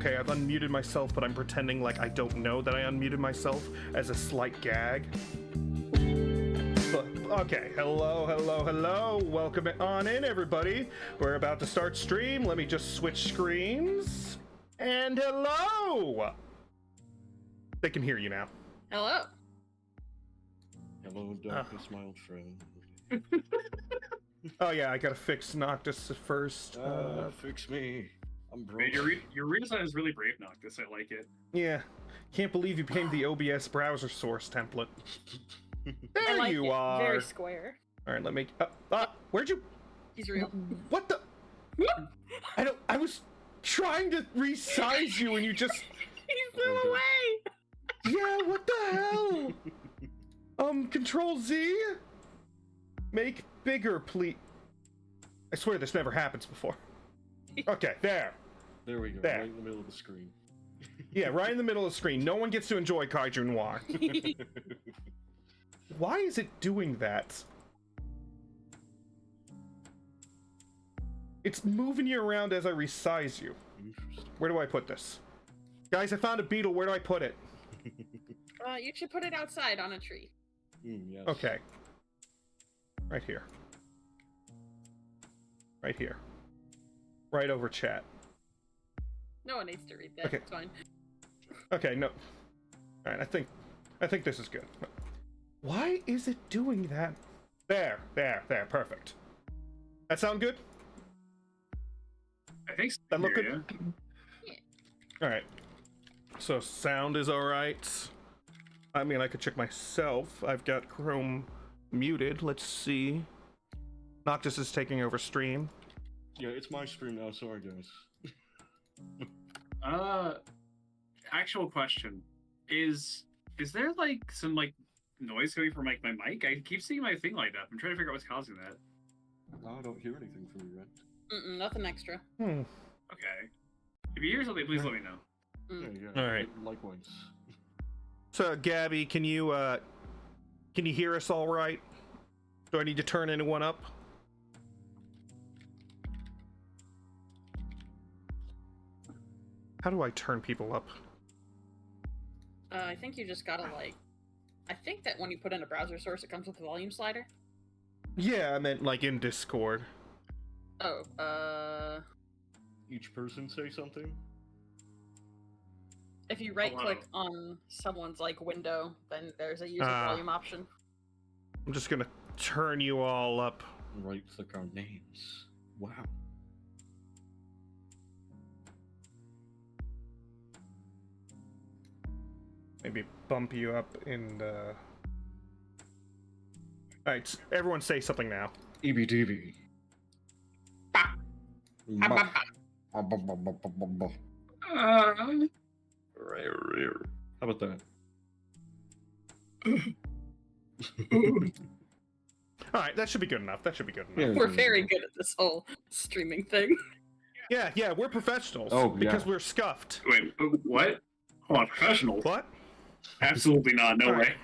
Okay, I've unmuted myself, but I'm pretending like I don't know that I unmuted myself as a slight gag. But, okay, hello. Welcome on in, everybody. We're about to start stream. Let me just switch screens. And hello! They can hear you now. Hello. Hello, darkness, my old friend. Oh yeah, I gotta fix Noctis first. Fix me. I'm broke. Man, your redesign is really brave, Noctis. I like it. Yeah. Can't believe you became the OBS browser source template. There I like you it. are. Very square. All right, let me. Where'd you? He's real. What the? I was trying to resize you, and you just. He flew away. Yeah. What the hell? Control Z. Make bigger, please. I swear this never happens before. Okay, there. There we go. There. Right in the middle of the screen. Yeah, right in the middle of the screen. No one gets to enjoy Kaiju Noir. Why is it doing that? It's moving you around as I resize you. Interesting. Where do I put this? Guys, I found a beetle. Where do I put it? You should put it outside on a tree. Yes. Okay. Right here. Right here. Right over chat. No one needs to read that. Okay. It's fine. Okay, no. Alright, I think this is good. Why is it doing that? There, perfect. That sound good? I think so. That look Yeah. good? Alright. So sound is alright. I mean, I could check myself. I've got Chrome muted. Let's see. Noctis is taking over stream. Yeah, it's my stream now. Sorry, guys. Actual question. Is there like some like noise coming from like my mic? I keep seeing my thing light up. I'm trying to figure out what's causing that. I don't hear anything from you, Red. Nothing extra. Hmm. Okay. If you hear something, please let me know. Yeah. All right. Likewise. So, Gabby, can you hear us all right? Do I need to turn anyone up? How do I turn people up? I think you just gotta like. I think that when you put in a browser source, it comes with a volume slider. Yeah, I meant like in Discord. Oh, Each person say something? if you right-click on someone's like window, then there's a user volume option. I'm just gonna turn you all up. Right click our names. Wow. Maybe bump you up in the... Alright, everyone say something now. EBDB. Bah. How about that? Alright, that should be good enough. Yeah. We're very good at this whole streaming thing. Yeah, we're professionals. Oh, because yeah. we're scuffed. Wait, what? Hold on, professional? What? Absolutely not. No Alright. way.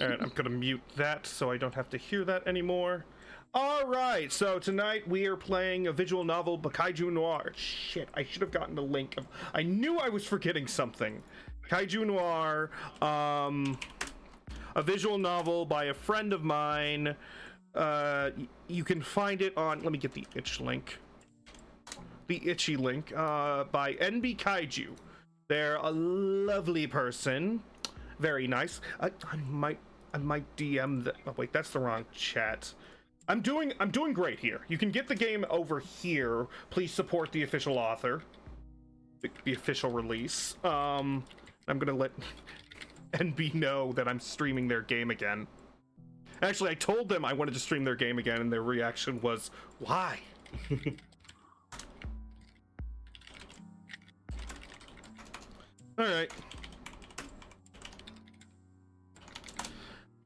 Alright, I'm gonna mute that so I don't have to hear that anymore. Alright, so tonight we are playing a visual novel by Kaiju Noir. Shit, I should have gotten the link. I knew I was forgetting something. Kaiju Noir, a visual novel by a friend of mine. You can find it on, let me get the itchy link, by NB Kaiju. They're a lovely person, very nice. I might DM the, oh wait, that's the wrong chat. I'm doing great here. You can get the game over here. Please support the official author, the official release. I'm gonna let NB know that I'm streaming their game again. Actually, I told them I wanted to stream their game again, and their reaction was, why? Alright.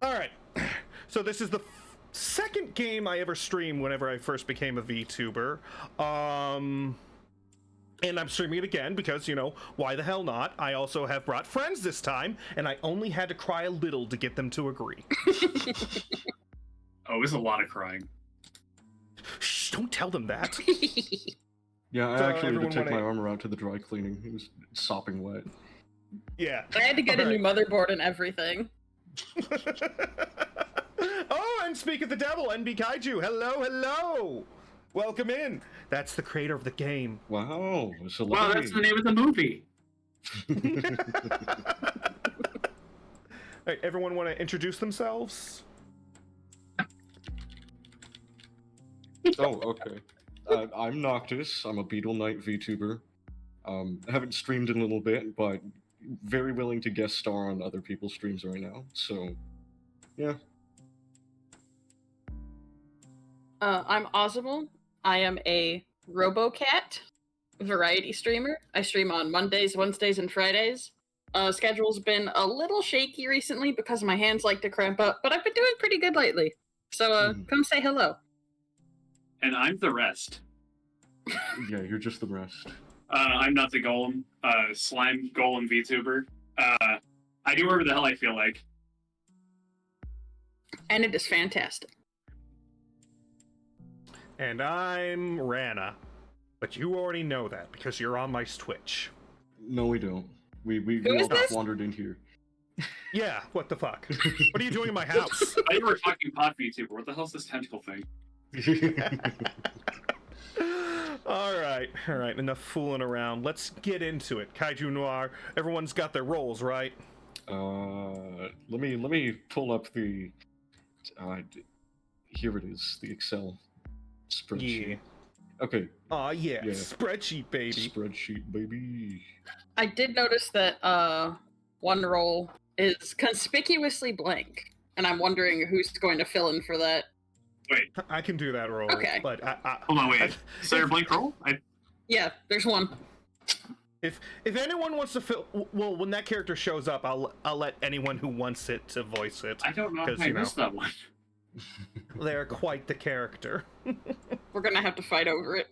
Alright. So this is the second game I ever streamed whenever I first became a VTuber. And I'm streaming it again because, you know, why the hell not? I also have brought friends this time, and I only had to cry a little to get them to agree. Oh, it's a lot of crying. Shh, don't tell them that. Yeah, I So actually had to everyone take my wanna- armor out to the dry cleaning. It was sopping wet. Yeah. I had to get a new motherboard and everything. Oh, and speak of the devil, NB Kaiju. Hello, hello. Welcome in. That's the creator of the game. Wow, a Wow, celebrity. that's the name of the movie. All right, everyone want to introduce themselves? Oh, okay. I'm Noctis. I'm a Beetle Knight VTuber. I haven't streamed in a little bit, but very willing to guest star on other people's streams right now. So, yeah. I'm Ozable. I am a RoboCat variety streamer. I stream on Mondays, Wednesdays, and Fridays. Schedule's been a little shaky recently because my hands like to cramp up, but I've been doing pretty good lately. So come say hello. And I'm the rest. Yeah, you're just the rest. I'm not the Golem. Slime Golem VTuber. I do whatever the hell I feel like. And it is fantastic. And I'm Rana. But you already know that because you're on my Twitch. No, we don't. We Who all is just this? wandered in here. Yeah, what the fuck? What are you doing in my house? I think we're talking pod VTuber. What the hell's this tentacle thing? all right, enough fooling around. Let's get into it. Kaiju Noir, everyone's got their roles, right? Let me pull up the. Here it is, the Excel spreadsheet. Yeah. Okay, Aw, yeah. Yeah. Spreadsheet, baby. spreadsheet, baby. I did notice that one role is conspicuously blank, and I'm wondering who's going to fill in for that. Wait, I can do that role. Okay. But hold on, wait. Is there a blank roll? Yeah, there's one. if anyone wants to fill, well, when that character shows up, I'll let anyone who wants it to voice it. I don't know if 'Cause, I you know. missed that one. They're quite the character. We're gonna have to fight over it.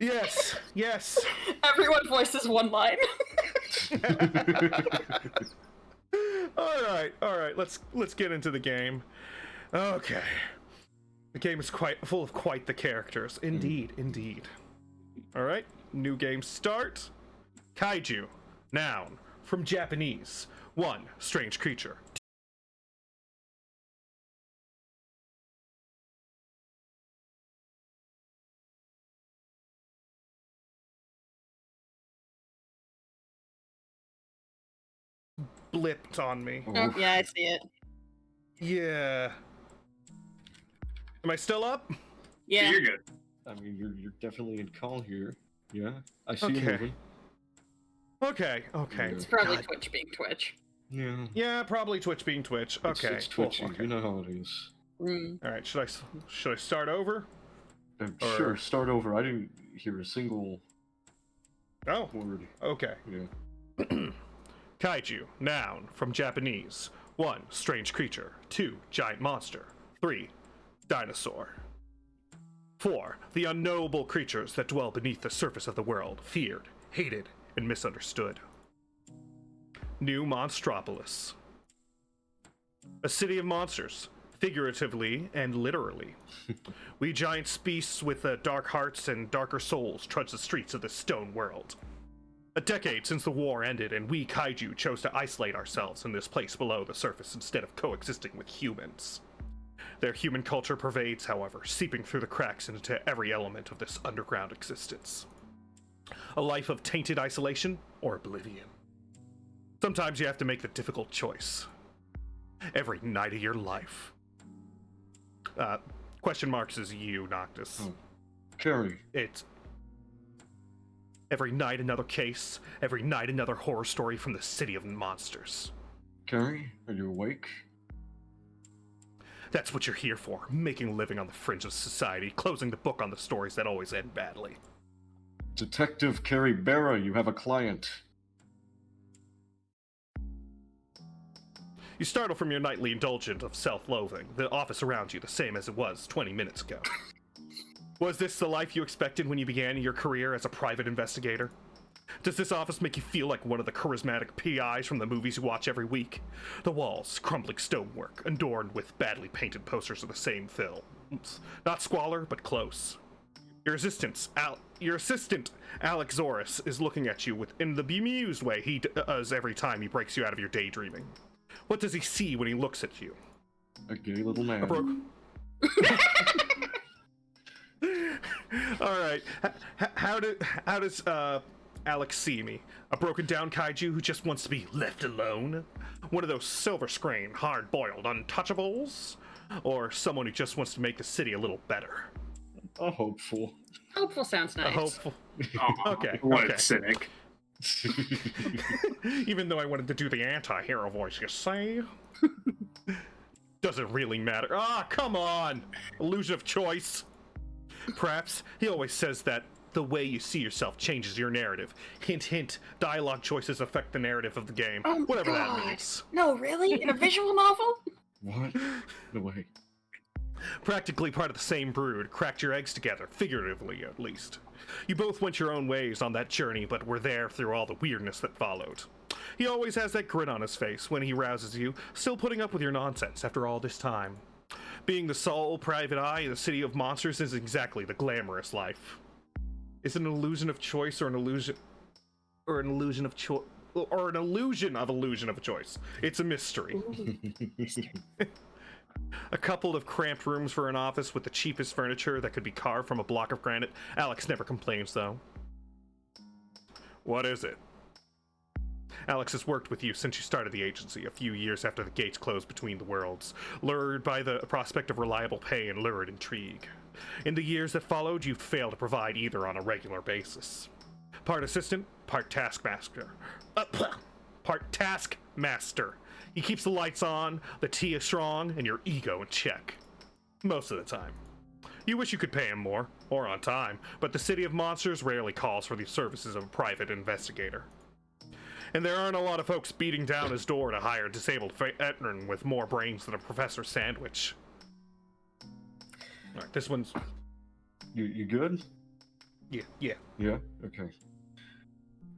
Yes, yes. Everyone voices one line. all right. Let's get into the game. Okay. The game is quite full of quite the characters. Indeed. All right. New game start. Kaiju. Noun. From Japanese. 1. Strange creature. Blipped on me. Oh, yeah, I see it. Yeah. Am I still up? Yeah. You're good. I mean, you're definitely in call here. Yeah, I see you Okay. moving. Okay. It's probably God. Twitch being Twitch. Yeah. Yeah, probably Twitch being Twitch. It's, Okay. it's cool, twitchy. okay. You know how it is. Mm. All right. Should I start over? Or- Sure, start over. I didn't hear a single Oh. word. Okay. Yeah. Kaiju, noun, from Japanese. 1. Strange creature. 2. Giant monster. 3. Dinosaur. 4. The unknowable creatures that dwell beneath the surface of the world, feared, hated, and misunderstood. New Monstropolis. A city of monsters, figuratively and literally. We giant beasts with dark hearts and darker souls trudge the streets of this stone world. A decade since the war ended, and we kaiju chose to isolate ourselves in this place below the surface instead of coexisting with humans. Their human culture pervades, however, seeping through the cracks into every element of this underground existence. A life of tainted isolation or oblivion. Sometimes you have to make the difficult choice. Every night of your life. Question marks is you, Noctis. Oh. Carrie. It's every night another case, every night another horror story from the city of monsters. Carrie, are you awake? That's what you're here for, making a living on the fringe of society, closing the book on the stories that always end badly. Detective Carrie Barra, you have a client. You startle from your nightly indulgence of self-loathing, the office around you the same as it was 20 minutes ago. Was this the life you expected when you began your career as a private investigator? Does this office make you feel like one of the charismatic PIs from the movies you watch every week? The walls, crumbling stonework, adorned with badly painted posters of the same film. Not squalor, but close. Your assistant, Alex Zoris, is looking at you in the bemused way he does every time he breaks you out of your daydreaming. What does he see when he looks at you? A gay little man. All right. How does Alex see me? A broken down kaiju who just wants to be left alone? One of those silver screen, hard-boiled untouchables? Or someone who just wants to make the city a little better? A hopeful. Hopeful sounds nice. A hopeful. Aw, Okay, what okay. a cynic. Even though I wanted to do the anti-hero voice, you say? Doesn't really matter. Ah, come on! Illusion of choice. Perhaps he always says that the way you see yourself changes your narrative. Hint, hint. Dialogue choices affect the narrative of the game. Oh my Whatever God. that means. No, really? In a visual novel? What? No way. Practically part of the same brood, cracked your eggs together, figuratively at least. You both went your own ways on that journey, but were there through all the weirdness that followed. He always has that grin on his face when he rouses you, still putting up with your nonsense after all this time. Being the sole private eye in the city of monsters isn't exactly the glamorous life. Is it an illusion of choice or an illusion of choice? Or an illusion of choice? It's a mystery. A couple of cramped rooms for an office with the cheapest furniture that could be carved from a block of granite. Alex never complains, though. What is it? Alex has worked with you since you started the agency, a few years after the gates closed between the worlds, lured by the prospect of reliable pay and lurid intrigue. In the years that followed, you've failed to provide either on a regular basis. Part assistant, part taskmaster. Part taskmaster. He keeps the lights on, the tea is strong, and your ego in check. Most of the time. You wish you could pay him more, or on time, but the City of Monsters rarely calls for the services of a private investigator. And there aren't a lot of folks beating down his door to hire a disabled veteran with more brains than a professor sandwich. Alright, this one's... You good? Yeah. Yeah? Okay.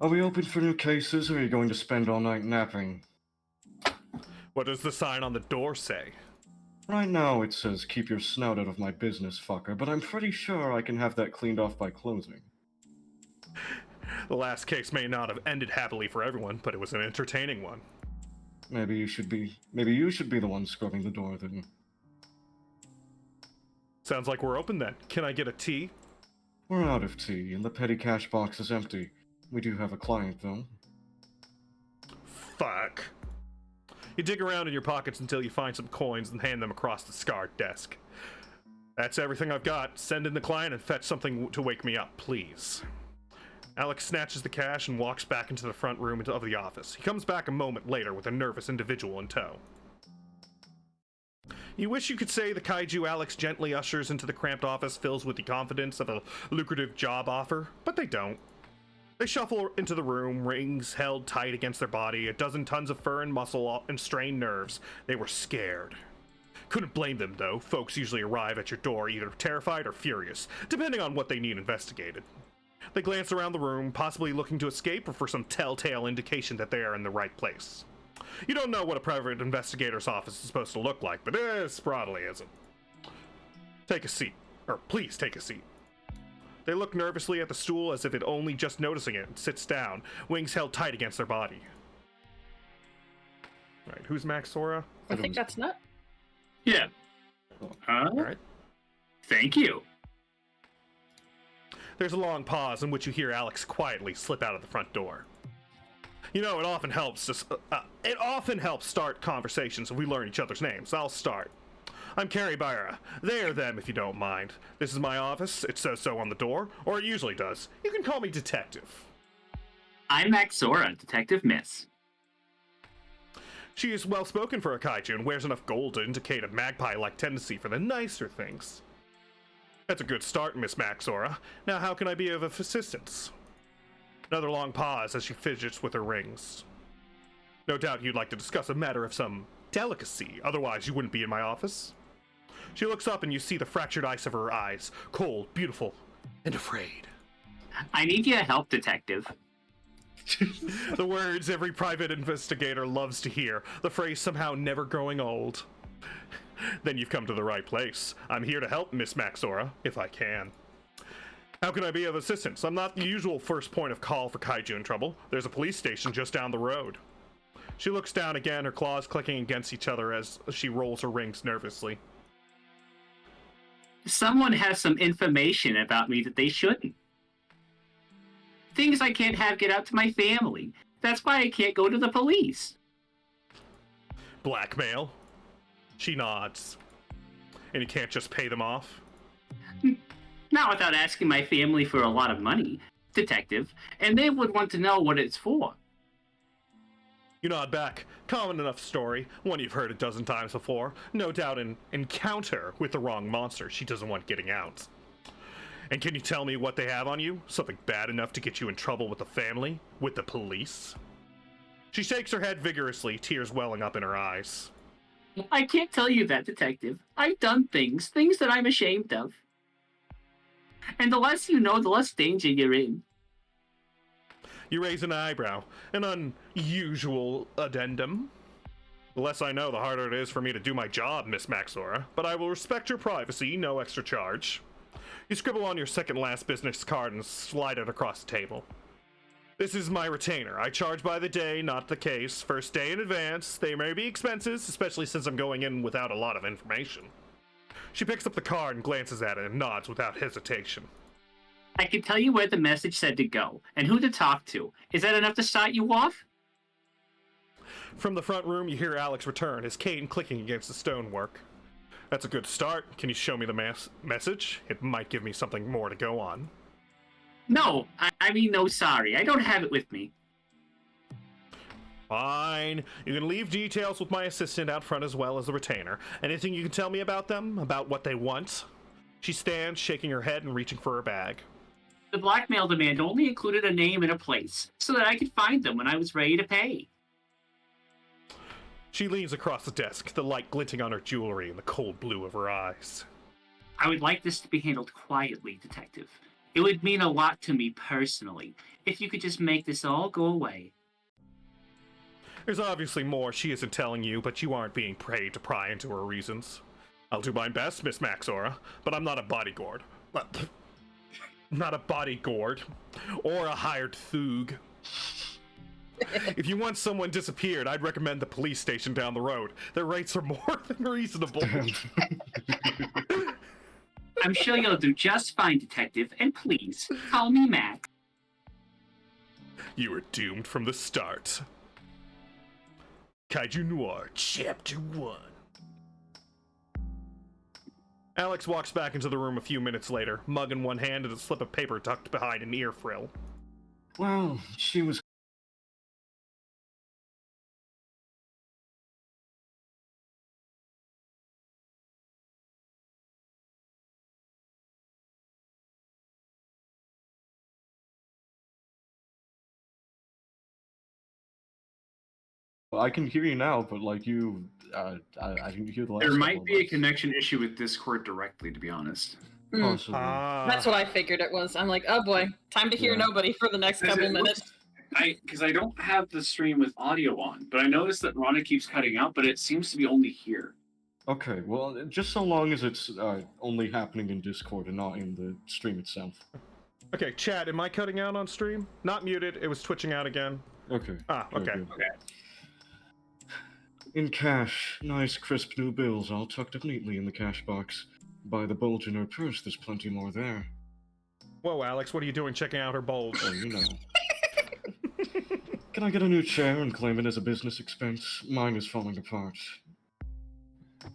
Are we open for new cases, or are you going to spend all night napping? What does the sign on the door say? Right now it says, keep your snout out of my business, fucker, but I'm pretty sure I can have that cleaned off by closing. The last case may not have ended happily for everyone, but it was an entertaining one. Maybe you should be the one scrubbing the door then. Sounds like we're open then. Can I get a tea? We're out of tea, and the petty cash box is empty. We do have a client, though. Fuck. You dig around in your pockets until you find some coins and hand them across the scarred desk. That's everything I've got. Send in the client and fetch something to wake me up, please. Alex snatches the cash and walks back into the front room of the office. He comes back a moment later with a nervous individual in tow. You wish you could say the kaiju Alex gently ushers into the cramped office fills with the confidence of a lucrative job offer, but they don't. They shuffle into the room, rings held tight against their body, a dozen tons of fur and muscle and strained nerves. They were scared. Couldn't blame them, though. Folks usually arrive at your door either terrified or furious, depending on what they need investigated. They glance around the room, possibly looking to escape or for some telltale indication that they are in the right place. You don't know what a private investigator's office is supposed to look like, but this broadly isn't. Take a seat. Or please take a seat. They look nervously at the stool as if it only just noticing it and sits down, wings held tight against their body. Right, who's Max Sora? I think that's Nut. Yeah. Alright. Thank you. There's a long pause in which you hear Alex quietly slip out of the front door. You know, it often helps start conversations if we learn each other's names. I'll start. I'm Carrie Byra. They or them, if you don't mind. This is my office. It says so on the door, or it usually does. You can call me Detective. I'm Max Sora, Detective Miss. She is well-spoken for a kaiju and wears enough gold to indicate a magpie-like tendency for the nicer things. That's a good start, Miss Maxora. Now how can I be of assistance? Another long pause as she fidgets with her rings. No doubt you'd like to discuss a matter of some delicacy, otherwise you wouldn't be in my office. She looks up and you see the fractured ice of her eyes, cold, beautiful, and afraid. I need your help, Detective. The words every private investigator loves to hear, the phrase somehow never growing old. Then you've come to the right place. I'm here to help, Miss Maxora, if I can. How can I be of assistance? I'm not the usual first point of call for kaiju in trouble. There's a police station just down the road. She looks down again, her claws clicking against each other as she rolls her rings nervously. Someone has some information about me that they shouldn't. Things I can't have get out to my family. That's why I can't go to the police. Blackmail? She nods. And you can't just pay them off? Not without asking my family for a lot of money, detective, and they would want to know what it's for. You nod back. Common enough story, one you've heard a dozen times before. No doubt an encounter with the wrong monster she doesn't want getting out. And can you tell me what they have on you? Something bad enough to get you in trouble with the family? With the police? She shakes her head vigorously, tears welling up in her eyes. I can't tell you that, detective. I've done things that I'm ashamed of. And the less you know, the less danger you're in. You raise an eyebrow, an unusual addendum. The less I know, the harder it is for me to do my job, Miss Maxora, but I will respect your privacy, no extra charge. You scribble on your second last business card and slide it across the table. This is my retainer. I charge by the day, not the case. First day in advance. There may be expenses, especially since I'm going in without a lot of information. She picks up the card and glances at it and nods without hesitation. I can tell you where the message said to go, and who to talk to. Is that enough to start you off? From the front room, you hear Alex return, his cane clicking against the stonework. That's a good start. Can you show me the message? It might give me something more to go on. No, I mean no sorry. I don't have it with me. Fine. You can leave details with my assistant out front as well as the retainer. Anything you can tell me about them? About what they want? She stands, shaking her head and reaching for her bag. The blackmail demand only included a name and a place, so that I could find them when I was ready to pay. She leans across the desk, the light glinting on her jewelry and the cold blue of her eyes. I would like this to be handled quietly, detective. It would mean a lot to me personally, if you could just make this all go away. There's obviously more she isn't telling you, but you aren't being paid to pry into her reasons. I'll do my best, Miss Maxora, but I'm not a bodyguard. Not a bodyguard. Or a hired thug. If you want someone disappeared, I'd recommend the police station down the road. Their rates are more than reasonable. I'm sure you'll do just fine, detective, and please, call me Mac. You were doomed from the start. Kaiju Noir, Chapter 1. Alex walks back into the room a few minutes later, mug in one hand and a slip of paper tucked behind an ear frill. Well, she was I can hear you now, but like you, I didn't hear the last. There couple might of be a months. connection issue with Discord directly, to be honest. Possibly. That's what I figured it was. I'm like, oh boy, time to hear Yeah. nobody for the next couple minutes. Because I don't have the stream with audio on, but I noticed that Rana keeps cutting out, but it seems to be only here. Okay, well, just so long as it's only happening in Discord and not in the stream itself. Okay, chat, am I cutting out on stream? Not muted, it was twitching out again. Okay. Ah, very okay. good. Okay. In cash, nice crisp new bills all tucked up neatly in the cash box. By the bulge in her purse, there's plenty more there. Whoa, Alex, what are you doing checking out her bulge? Oh, you know. Can I get a new chair and claim it as a business expense? Mine is falling apart.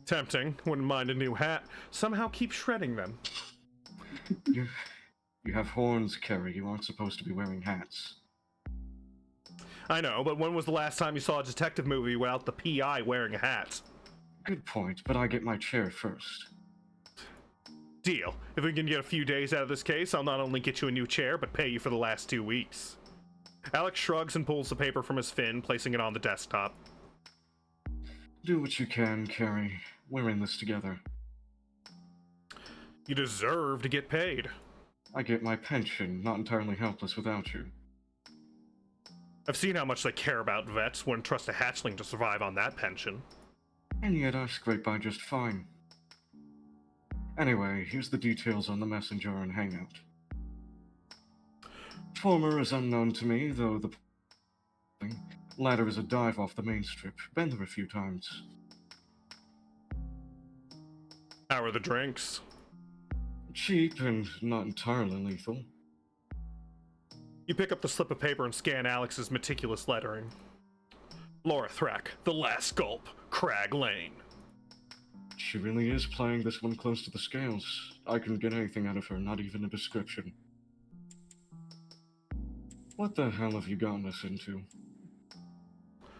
Tempting, wouldn't mind a new hat. Somehow keep shredding them. You have horns, Kerry. You aren't supposed to be wearing hats. I know, but when was the last time you saw a detective movie without the PI wearing a hat? Good point, but I get my chair first. Deal. If we can get a few days out of this case, I'll not only get you a new chair, but pay you for the last 2 weeks. Alex shrugs and pulls the paper from his fin, placing it on the desktop. Do what you can, Kerry. We're in this together. You deserve to get paid. I get my pension, not entirely helpless without you. I've seen how much they care about vets. Wouldn't trust a hatchling to survive on that pension. And yet I scrape by just fine. Anyway, here's the details on the messenger and hangout. Former is unknown to me, though the latter is a dive off the main strip. Been there a few times. How are the drinks? Cheap and not entirely lethal. You pick up the slip of paper and scan Alex's meticulous lettering. Laura Thrack, The Last Gulp, Crag Lane. She really is playing this one close to the scales. I couldn't get anything out of her, not even a description. What the hell have you gotten us into?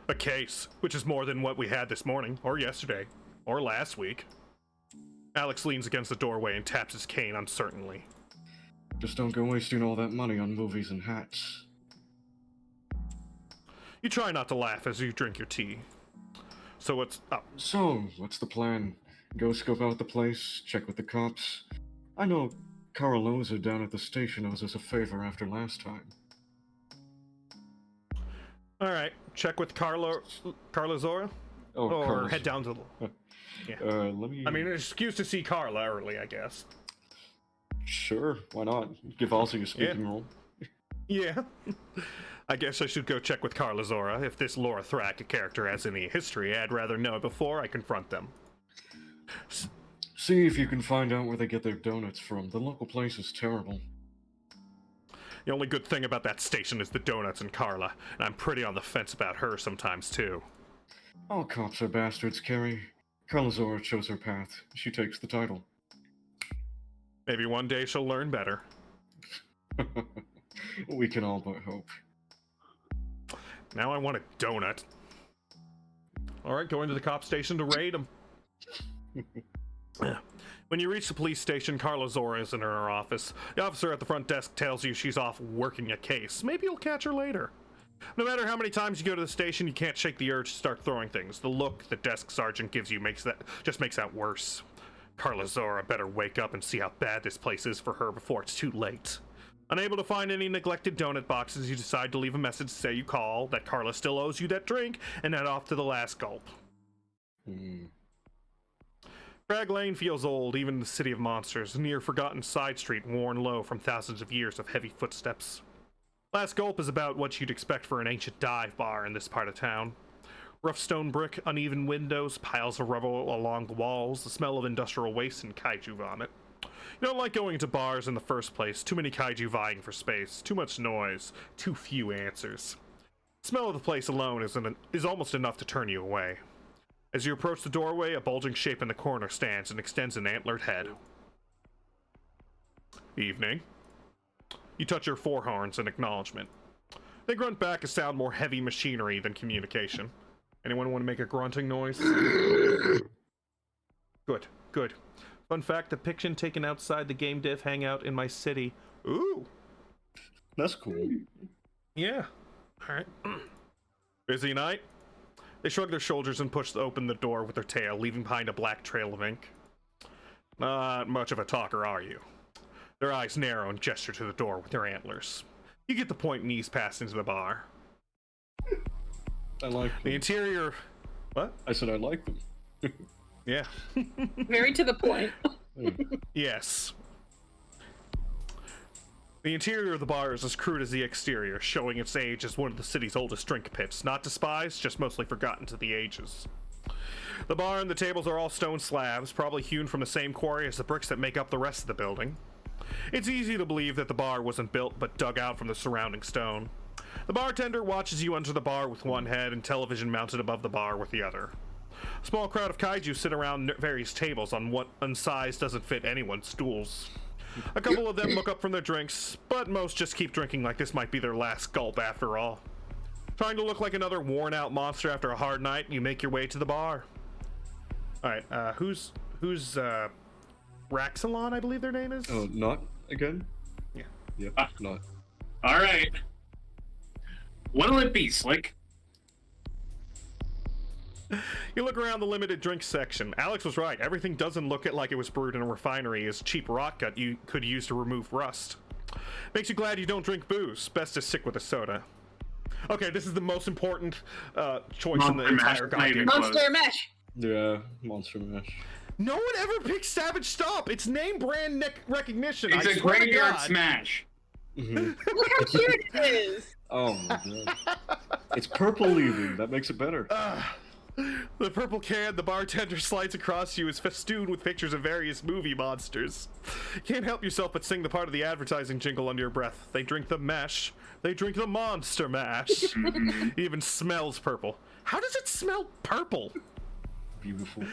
A case, which is more than what we had this morning, or yesterday, or last week. Alex leans against the doorway and taps his cane uncertainly. Just don't go wasting all that money on movies and hats. You try not to laugh as you drink your tea. So what's up? So, what's the plan? Go scope out the place, check with the cops. I know Carloza down at the station owes us a favor after last time. Alright, check with Carla Zora? Oh, Or Carlos. head down to the... Yeah. Let me... I mean, an excuse to see Carla early, I guess. Sure, why not? Give Ozzy a speaking role. Yeah. I guess I should go check with Carla Zora. If this Laura Thrack character has any history, I'd rather know it before I confront them. See if you can find out where they get their donuts from. The local place is terrible. The only good thing about that station is the donuts and Carla, and I'm pretty on the fence about her sometimes, too. All cops are bastards, Carrie. Carla Zora chose her path. She takes the title. Maybe one day she'll learn better. We can all but hope. Now I want a donut. Alright, going to the cop station to raid them. When you reach the police station, Carla Zora is in her office. The officer at the front desk tells you she's off working a case. Maybe you'll catch her later. No matter how many times you go to the station, you can't shake the urge to start throwing things. The look the desk sergeant gives you makes that worse. Carla Zora better wake up and see how bad this place is for her before it's too late. Unable to find any neglected donut boxes, you decide to leave a message to say you called, that Carla still owes you that drink, and head off to the last gulp. Crag Lane feels old, even in the city of monsters, a near forgotten side street worn low from thousands of years of heavy footsteps. Last Gulp is about what you'd expect for an ancient dive bar in this part of town. Rough stone brick, uneven windows, piles of rubble along the walls, the smell of industrial waste and kaiju vomit. You don't like going to bars in the first place, too many kaiju vying for space, too much noise, too few answers. The smell of the place alone is almost enough to turn you away. As you approach the doorway, a bulging shape in the corner stands and extends an antlered head. Evening. You touch your four horns in acknowledgement. They grunt back a sound more heavy machinery than communication. Anyone want to make a grunting noise? Good, good. Fun fact, depiction taken outside the game dev hangout in my city. Ooh. That's cool. Yeah. Alright. Busy night? They shrug their shoulders and push open the door with their tail, leaving behind a black trail of ink. Not much of a talker, are you? Their eyes narrow and gesture to the door with their antlers. You get the point and ease past into the bar. I like them. The interior... What? I said I like them. Yeah. Very to the point. Yes. The interior of the bar is as crude as the exterior, showing its age as one of the city's oldest drink pits. Not despised, just mostly forgotten to the ages. The bar and the tables are all stone slabs, probably hewn from the same quarry as the bricks that make up the rest of the building. It's easy to believe that the bar wasn't built but dug out from the surrounding stone. The bartender watches you enter the bar with one head and television mounted above the bar with the other. A small crowd of kaiju sit around various tables on what in size doesn't fit anyone's stools. A couple of them look up from their drinks, but most just keep drinking like this might be their last gulp after all. Trying to look like another worn-out monster after a hard night, you make your way to the bar. Alright, who's Raxalon, I believe their name is? Oh, not again? Yeah. Yep, not. All right. What'll it be, Slick? You look around the limited drink section. Alex was right. Everything doesn't look like it was brewed in a refinery as cheap rock cut you could use to remove rust. Makes you glad you don't drink booze. Best to stick with a soda. Okay, this is the most important choice in the Monster Mash, entire not even goddamn. close. Monster Mash! Yeah, Monster Mash. No one ever picks Savage Stop. It's name brand recognition. It's I a swear to graveyard God. smash. Mhm. Look how cute it is. Oh my god. It's purple leaving. That makes it better. The purple can the bartender slides across you is festooned with pictures of various movie monsters. Can't help yourself but sing the part of the advertising jingle under your breath. They drink the mash. They drink the monster mash. It even smells purple. How does it smell purple? Beautiful.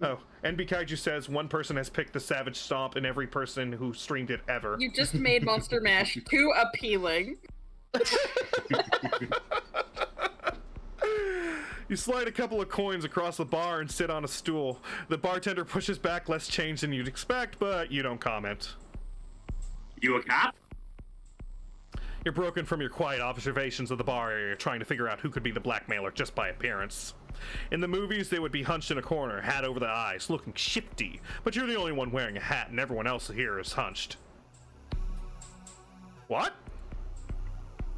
NB Kaiju says one person has picked the Savage Stomp and every person who streamed it ever. You just made Monster Mash too appealing. You slide a couple of coins across the bar and sit on a stool. The bartender pushes back less change than you'd expect, but you don't comment. You a cop? You're broken from your quiet observations of the bar area, trying to figure out who could be the blackmailer just by appearance. In the movies, they would be hunched in a corner, hat over the eyes, looking shifty, but you're the only one wearing a hat and everyone else here is hunched. What?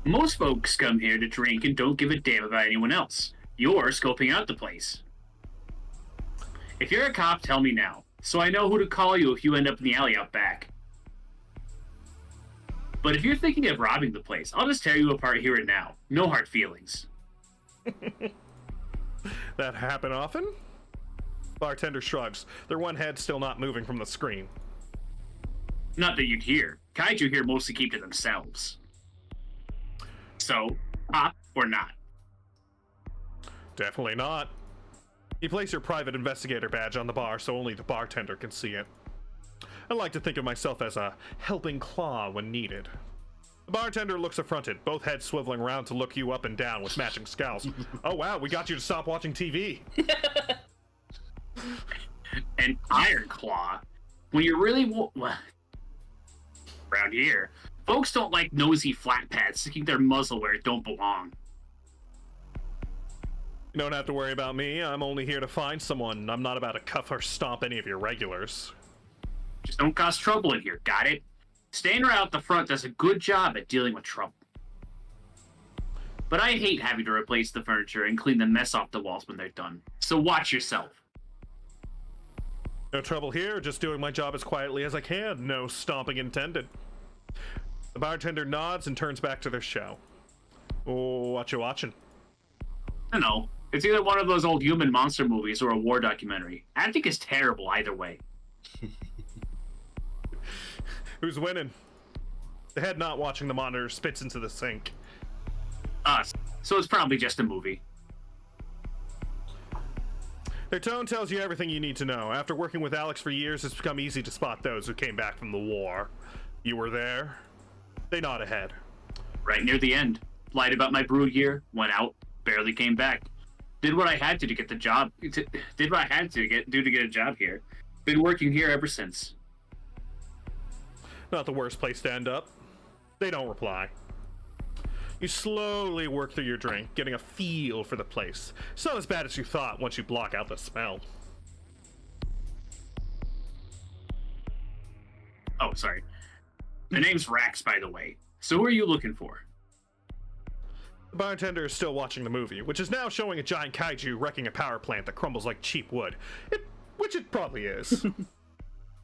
Most folks come here to drink and don't give a damn about anyone else. You're scoping out the place. If you're a cop, tell me now, so I know who to call you if you end up in the alley out back. But if you're thinking of robbing the place, I'll just tear you apart here and now. No hard feelings. That happen often? Bartender shrugs, their one head still not moving from the screen. Not that you'd hear. Kaiju here mostly keep to themselves. So, cop or not? Definitely not. You place your private investigator badge on the bar so only the bartender can see it. I like to think of myself as a helping claw when needed. The bartender looks affronted, both heads swiveling around to look you up and down with matching scowls. Oh wow, we got you to stop watching TV. An iron claw? When you're really around here, folks don't like nosy flat pads sticking their muzzle where it don't belong. You don't have to worry about me. I'm only here to find someone. I'm not about to cuff or stomp any of your regulars. Just don't cause trouble in here, got it? Staying right out the front does a good job at dealing with trouble. But I hate having to replace the furniture and clean the mess off the walls when they're done. So watch yourself. No trouble here, just doing my job as quietly as I can. No stomping intended. The bartender nods and turns back to their show. Oh, what you watching? I don't know. It's either one of those old human monster movies or a war documentary. Acting is terrible either way. Who's winning? The head not watching the monitor spits into the sink. Us. So it's probably just a movie. Their tone tells you everything you need to know. After working with Alex for years, it's become easy to spot those who came back from the war. You were there? They nod ahead. Right near the end. Lied about my brood year, went out, barely came back. Did what I had to get the job. Did what I had to do to get a job here. Been working here ever since. Not the worst place to end up. They don't reply. You slowly work through your drink, getting a feel for the place. It's not as bad as you thought once you block out the smell. Oh, sorry. The name's Rax, by the way. So who are you looking for? The bartender is still watching the movie, which is now showing a giant kaiju wrecking a power plant that crumbles like cheap wood. Which it probably is.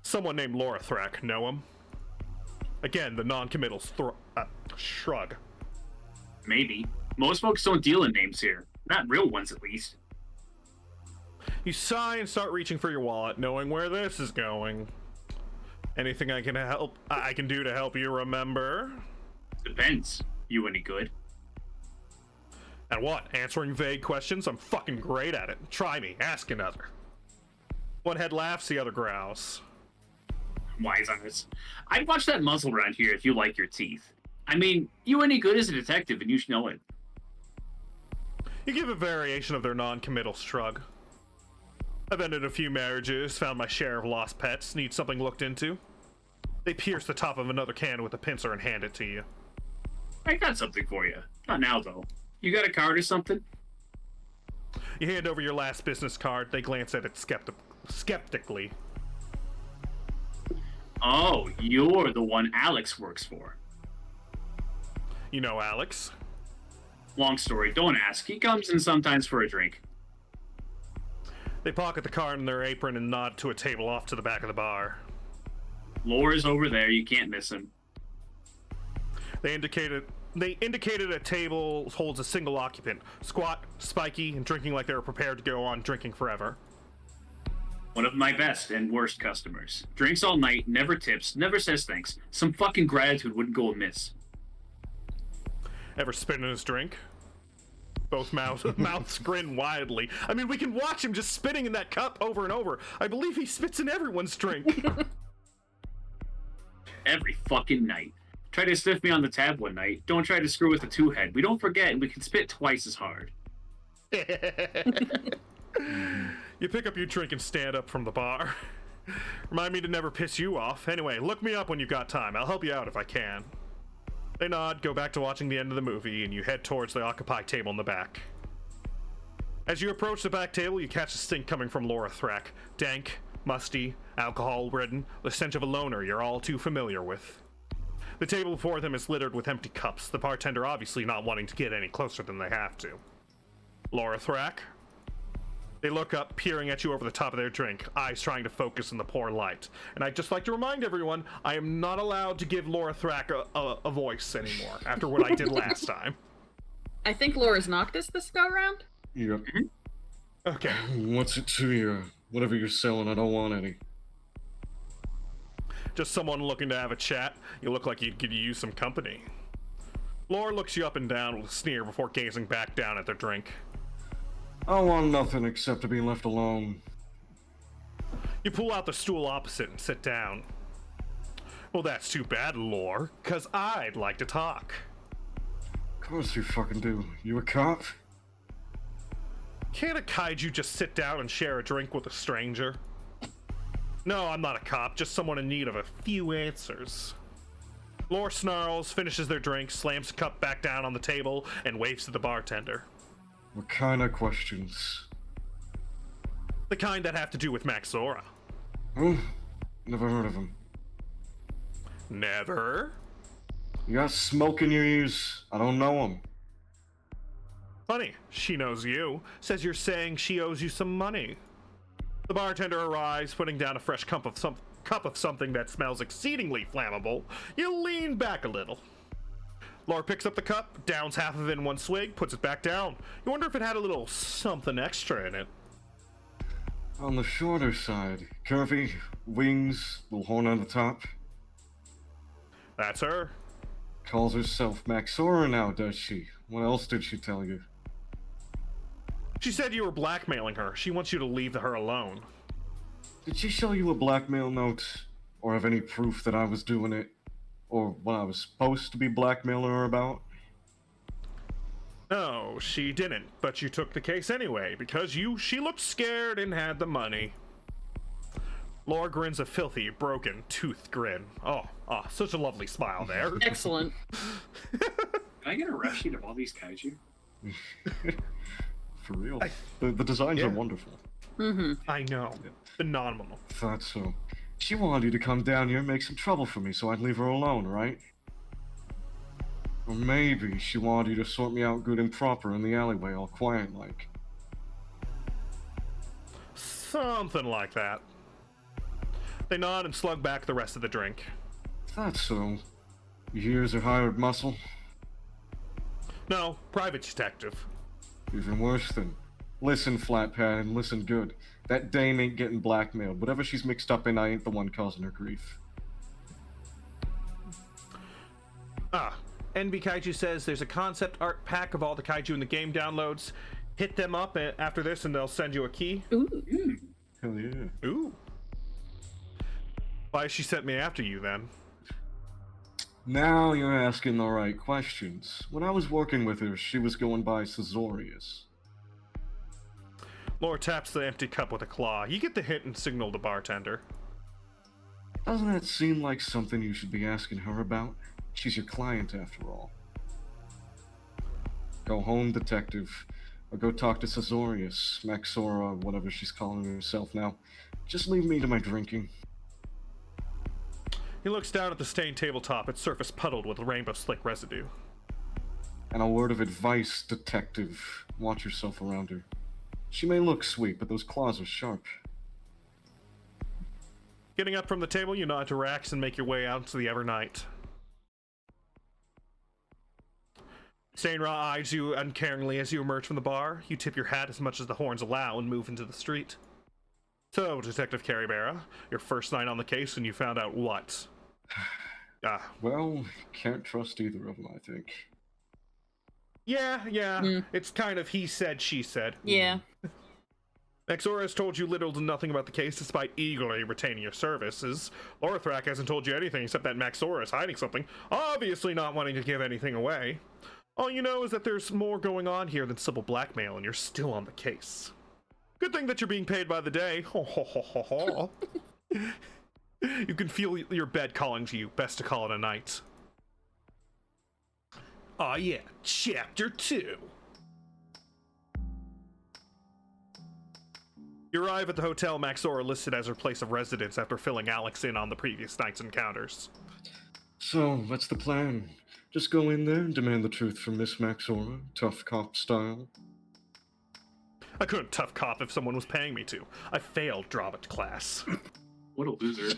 Someone named Laura Thrak, know him? Again, the non-committal shrug. Maybe. Most folks don't deal in names here. Not real ones, at least. You sigh and start reaching for your wallet, knowing where this is going. Anything I can do to help you remember? Depends. You any good? And what? Answering vague questions? I'm fucking great at it. Try me. Ask another. One head laughs, the other growls. Wise eyes. I'd watch that muzzle around here if you like your teeth. I mean, you any good as a detective and you should know it. You give a variation of their non-committal shrug. I've ended a few marriages, found my share of lost pets, need something looked into. They pierce the top of another can with a pincer and hand it to you. I got something for you. Not now, though. You got a card or something? You hand over your last business card. They glance at it skeptically. Oh, you're the one Alex works for. You know Alex? Long story, don't ask. He comes in sometimes for a drink. They pocket the card in their apron and nod to a table off to the back of the bar. Laura's over there, you can't miss him. They indicated a table holds a single occupant, squat, spiky, and drinking like they were prepared to go on drinking forever. One of my best and worst customers. Drinks all night, never tips, never says thanks. Some fucking gratitude wouldn't go amiss. Ever spit in his drink? Both mouths grin widely. I mean, we can watch him just spitting in that cup over and over. I believe he spits in everyone's drink. Every fucking night. Try to sniff me on the tab one night. Don't try to screw with the two-head. We don't forget, and we can spit twice as hard. You pick up your drink and stand up from the bar. Remind me to never piss you off. Anyway, look me up when you've got time. I'll help you out if I can. They nod, go back to watching the end of the movie, and you head towards the occupied table in the back. As you approach the back table, you catch a stink coming from Laura Thrack. Dank, musty, alcohol-ridden, the stench of a loner you're all too familiar with. The table before them is littered with empty cups, the bartender obviously not wanting to get any closer than they have to. Laura Thrack? They look up, peering at you over the top of their drink, eyes trying to focus in the poor light. And I'd just like to remind everyone, I am not allowed to give Laura Thrack a voice anymore, after what I did last time. I think Laura's Noctis this go round. Yep. Okay. What's it to you? Whatever you're selling, I don't want any. Just someone looking to have a chat. You look like you could use some company. Laura looks you up and down with a sneer before gazing back down at their drink. I want nothing except to be left alone. You pull out the stool opposite and sit down. Well, that's too bad, Lore, 'cause I'd like to talk. Of course you fucking do. You a cop? Can't a kaiju just sit down and share a drink with a stranger? No, I'm not a cop, just someone in need of a few answers. Lore snarls, finishes their drink, slams the cup back down on the table, and waves to the bartender. What kind of questions? The kind that have to do with Maxora. Who? Never heard of him. Never? You got smoke in your ears? I don't know him. Funny, she knows you. Says you're saying she owes you some money. The bartender arrives, putting down a fresh cup of something that smells exceedingly flammable. You lean back a little. Laura picks up the cup, downs half of it in one swig, puts it back down. You wonder if it had a little something extra in it. On the shorter side. Curvy, wings, little horn on the top. That's her. Calls herself Maxora now, does she? What else did she tell you? She said you were blackmailing her. She wants you to leave her alone. Did she show you a blackmail note? Or have any proof that I was doing it? Or what I was supposed to be blackmailing her about? No, she didn't, but you took the case anyway, because she looked scared and had the money. Laura grins a filthy, broken, toothed grin. Oh, such a lovely smile there. Excellent. Can I get a ref sheet of all these kaiju? For real. The designs are wonderful. Mm-hmm. I know. Phenomenal. Thought so. She wanted you to come down here and make some trouble for me so I'd leave her alone, right? Or maybe she wanted you to sort me out good and proper in the alleyway, all quiet like. Something like that. They nod and slug back the rest of the drink. Thought so. You here's her hired muscle? No, private detective. Even worse then. Listen, Flatpad, and listen good. That dame ain't getting blackmailed. Whatever she's mixed up in, I ain't the one causing her grief. NB Kaiju says there's a concept art pack of all the kaiju in the game downloads. Hit them up after this and they'll send you a key. Ooh. Hell yeah. Ooh. Why she sent me after you then? Now you're asking the right questions. When I was working with her, she was going by Cesorius. Laura taps the empty cup with a claw. You get the hint and signal the bartender. Doesn't that seem like something you should be asking her about? She's your client, after all. Go home, detective. Or go talk to Cesorius, Maxora, whatever she's calling herself now. Just leave me to my drinking. He looks down at the stained tabletop, its surface puddled with rainbow slick residue. And a word of advice, detective. Watch yourself around her. She may look sweet, but those claws are sharp. Getting up from the table, you nod to Rax and make your way out into the Evernight. Sainra eyes you uncaringly as you emerge from the bar. You tip your hat as much as the horns allow and move into the street. So, Detective Caribera, your first night on the case and you found out what? Well, can't trust either of them, I think. Yeah. Mm. It's kind of he said, she said. Yeah. Maxora has told you little to nothing about the case despite eagerly retaining your services. Lorathrak hasn't told you anything except that Maxora is hiding something, obviously not wanting to give anything away. All you know is that there's more going on here than simple blackmail, and you're still on the case. Good thing that you're being paid by the day. Ho ho ho ho ho. You can feel your bed calling to you. Best to call it a night. Aw yeah, Chapter 2. You arrive at the hotel Maxora listed as her place of residence after filling Alex in on the previous night's encounters. So, what's the plan? Just go in there and demand the truth from Miss Maxora, tough cop style? I couldn't tough cop if someone was paying me to. I failed drama class. What a loser.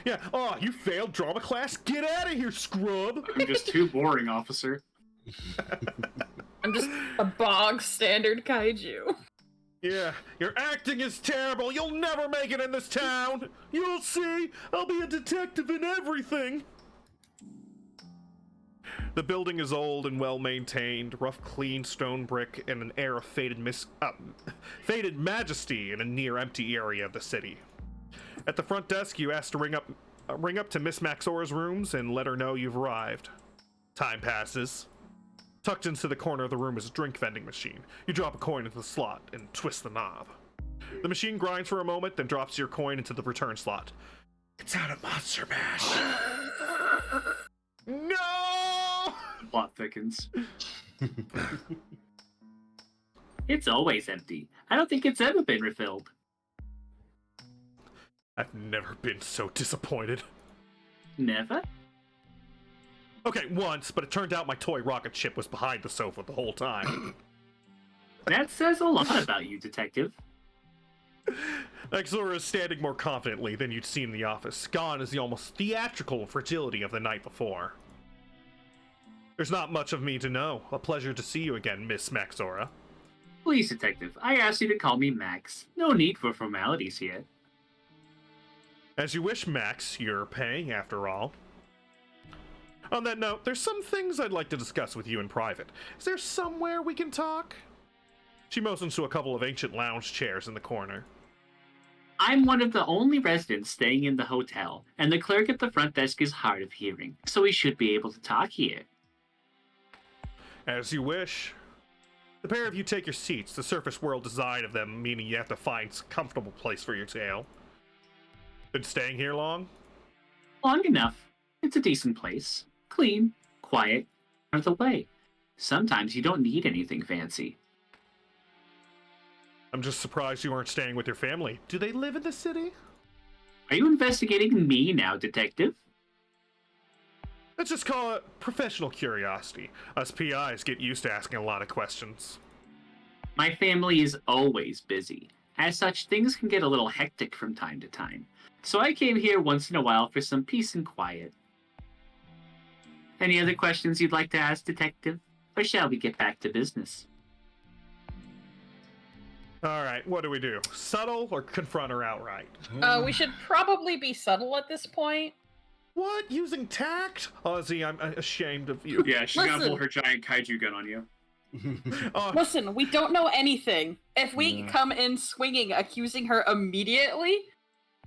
Yeah, oh, you failed drama class? Get out of here, scrub! I'm just too boring, officer. I'm just a bog standard kaiju. Yeah, your acting is terrible. You'll never make it in this town. You'll see. I'll be a detective in everything. The building is old and well maintained, rough, clean stone brick, and an air of faded majesty in a near empty area of the city. At the front desk, you ask to ring up to Miss Maxora's rooms and let her know you've arrived. Time passes. Tucked into the corner of the room is a drink vending machine. You drop a coin into the slot and twist the knob. The machine grinds for a moment, then drops your coin into the return slot. It's out of Monster Mash. No! Plot thickens. It's always empty. I don't think it's ever been refilled. I've never been so disappointed. Never? Okay, once, but it turned out my toy rocket ship was behind the sofa the whole time. That says a lot about you, Detective. Maxora is standing more confidently than you'd seen in the office. Gone is the almost theatrical fragility of the night before. There's not much of me to know. A pleasure to see you again, Miss Maxora. Please, Detective, I asked you to call me Max. No need for formalities here. As you wish, Max. You're paying, after all. On that note, there's some things I'd like to discuss with you in private. Is there somewhere we can talk? She motions to a couple of ancient lounge chairs in the corner. I'm one of the only residents staying in the hotel, and the clerk at the front desk is hard of hearing, so we should be able to talk here. As you wish. The pair of you take your seats, the surface world design of them meaning you have to find a comfortable place for your tail. Been staying here long? Long enough. It's a decent place. Clean, quiet, out of the way. Sometimes you don't need anything fancy. I'm just surprised you aren't staying with your family. Do they live in the city? Are you investigating me now, Detective? Let's just call it professional curiosity. Us PIs get used to asking a lot of questions. My family is always busy. As such, things can get a little hectic from time to time. So I came here once in a while for some peace and quiet. Any other questions you'd like to ask, Detective? Or shall we get back to business? Alright, what do we do? Subtle or confront her outright? We should probably be subtle at this point. What? Using tact? Ozzy, I'm ashamed of you. Yeah, she's gonna Listen. pull her giant kaiju gun on you. Listen, we don't know anything. If we Yeah. come in swinging, accusing her immediately,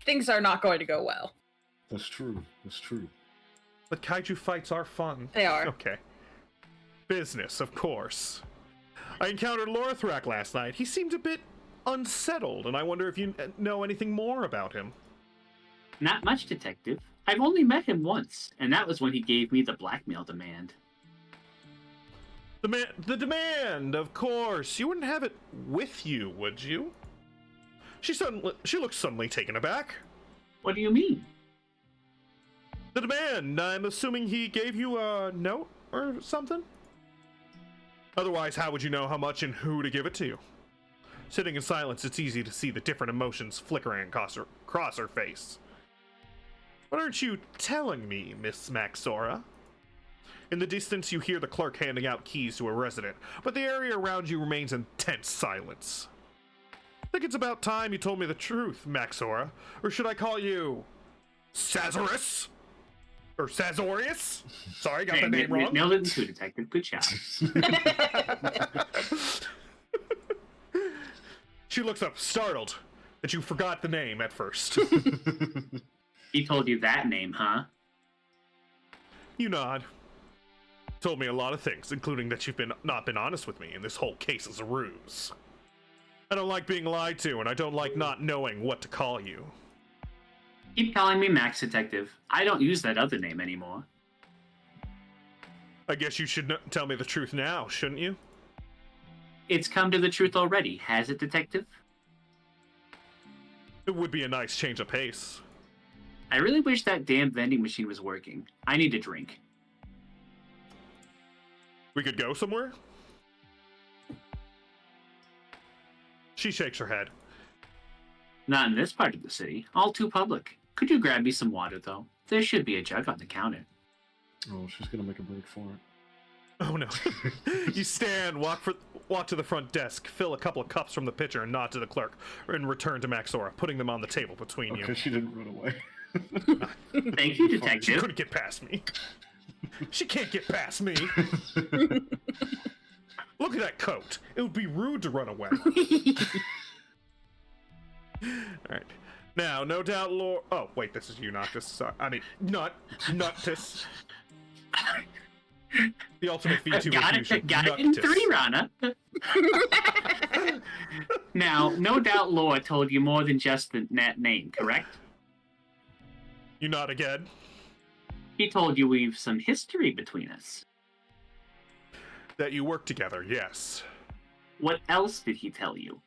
things are not going to go well. That's true. That's true. But kaiju fights are fun. They are. Okay. Business, of course. I encountered Lorathrak last night. He seemed a bit unsettled, and I wonder if you know anything more about him. Not much, Detective. I've only met him once, and that was when he gave me the blackmail demand. The demand, of course. You wouldn't have it with you, would you? She looks suddenly taken aback. What do you mean? The demand. I'm assuming he gave you a note or something? Otherwise, how would you know how much and who to give it to? Sitting in silence, it's easy to see the different emotions flickering across her face. What aren't you telling me, Miss Maxora? In the distance, you hear the clerk handing out keys to a resident, but the area around you remains in tense silence. I think it's about time you told me the truth, Maxora. Or should I call you... Sazorus? Or Sazorius? Sorry, got the name wrong. Nailed it too, Detective. Good job. She looks up, startled, that you forgot the name at first. He told you that name, huh? You nod. Told me a lot of things, including that you've not been honest with me, and this whole case is a ruse. I don't like being lied to, and I don't like not knowing what to call you. Keep calling me Max Detective. I don't use that other name anymore. I guess you should tell me the truth now, shouldn't you? It's come to the truth already, has it, Detective? It would be a nice change of pace. I really wish that damn vending machine was working. I need a drink. We could go somewhere? She shakes her head. Not in this part of the city. All too public. Could you grab me some water, though? There should be a jug on the counter. Oh, she's gonna make a break for it. Oh no. You stand, walk to the front desk, fill a couple of cups from the pitcher, and nod to the clerk, and return to Maxora, putting them on the table between you. Okay, she didn't run away. Thank you, She Detective. couldn't get past me. She can't get past me. Look at that coat. It would be rude to run away. Alright. Now, no doubt Oh, wait, this is you, Noctis. Sorry. I mean, Noctis. The ultimate VTuber Got fusion. it in 3, Rana. Now, no doubt Lore told you more than just that name, correct? You nod again. He told you we've some history between us. That you work together, yes. What else did he tell you?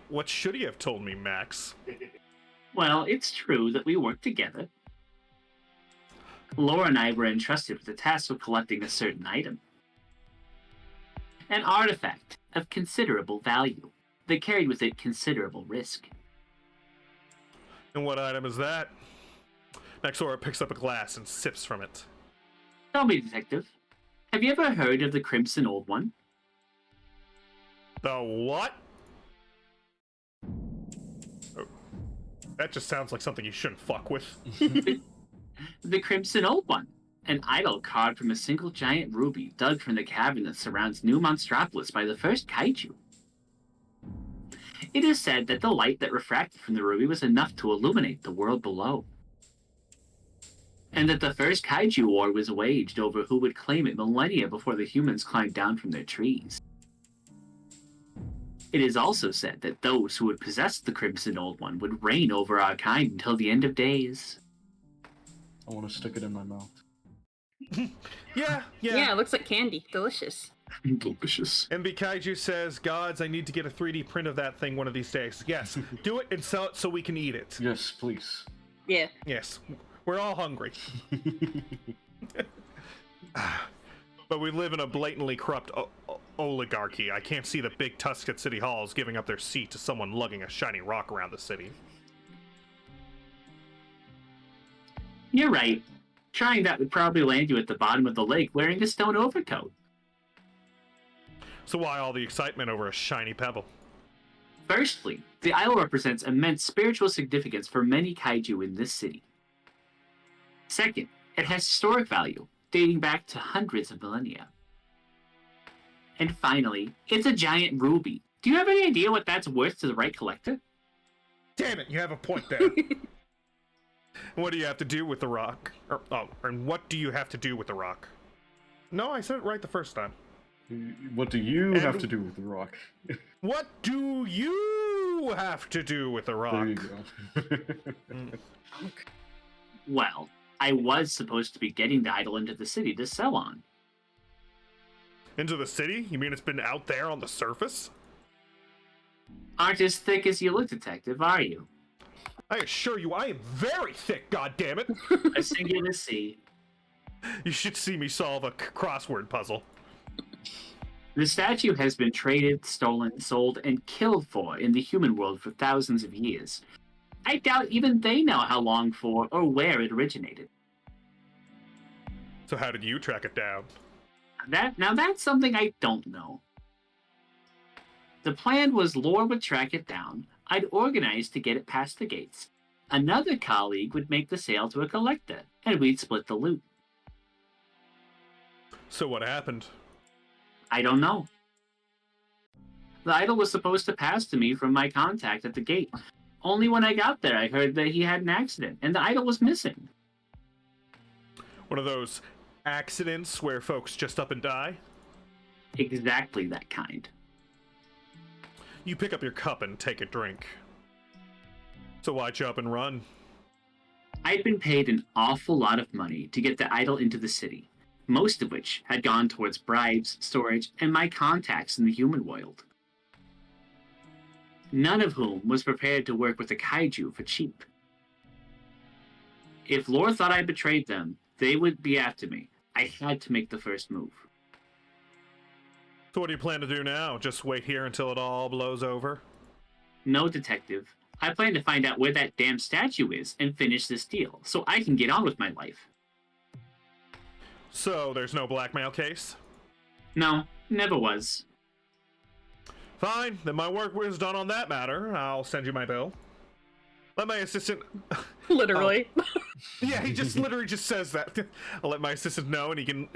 What should he have told me, Max? Well, it's true that we work together. Laura and I were entrusted with the task of collecting a certain item. An artifact of considerable value that carried with it considerable risk. And what item is that? Maxora picks up a glass and sips from it. Tell me, Detective, have you ever heard of the Crimson Old One? The what? Oh, that just sounds like something you shouldn't fuck with. The Crimson Old One, an idol carved from a single giant ruby dug from the cavern that surrounds New Monstropolis by the first Kaiju. It is said that the light that refracted from the ruby was enough to illuminate the world below. And that the first Kaiju war was waged over who would claim it millennia before the humans climbed down from their trees. It is also said that those who would possess the Crimson Old One would reign over our kind until the end of days. I want to stick it in my mouth. Yeah. Yeah, it looks like candy. Delicious. Delicious. MB Kaiju says, Gods, I need to get a 3D print of that thing one of these days. Yes, do it and sell it so we can eat it. Yes, please. Yeah. Yes, we're all hungry. But we live in a blatantly corrupt oligarchy. I can't see the big tusks at city halls giving up their seat to someone lugging a shiny rock around the city. You're right. Trying that would probably land you at the bottom of the lake wearing a stone overcoat. So why all the excitement over a shiny pebble? Firstly, the idol represents immense spiritual significance for many kaiju in this city. Second, it has historic value, dating back to hundreds of millennia. And finally, it's a giant ruby. Do you have any idea what that's worth to the right collector? Damn it, you have a point there. What do you have to do with the rock? And what do you have to do with the rock? No, I said it right the first time. What do you have to do with the rock? What do you have to do with the rock? There you go. Well, I was supposed to be getting the idol into the city to sell on. Into the city? You mean it's been out there on the surface? Aren't as thick as you look, Detective, are you? I assure you, I am very thick, goddammit! A singular C. You should see me solve a crossword puzzle. The statue has been traded, stolen, sold, and killed for in the human world for thousands of years. I doubt even they know how long for or where it originated. So how did you track it down? That's something I don't know. The plan was Lore would track it down. I'd organize to get it past the gates. Another colleague would make the sale to a collector, and we'd split the loot. So what happened? I don't know. The idol was supposed to pass to me from my contact at the gate. Only when I got there, I heard that he had an accident, and the idol was missing. One of those accidents where folks just up and die? Exactly that kind. You pick up your cup and take a drink. So why'd you up and run? I'd been paid an awful lot of money to get the idol into the city, most of which had gone towards bribes, storage, and my contacts in the human world. None of whom was prepared to work with the kaiju for cheap. If Lore thought I betrayed them, they would be after me. I had to make the first move. So what do you plan to do now? Just wait here until it all blows over? No, detective. I plan to find out where that damn statue is and finish this deal, so I can get on with my life. So there's no blackmail case? No, never was. Fine, then my work was done on that matter. I'll send you my bill. Let my assistant... Literally. Yeah, he just literally just says that. I'll let my assistant know, and he can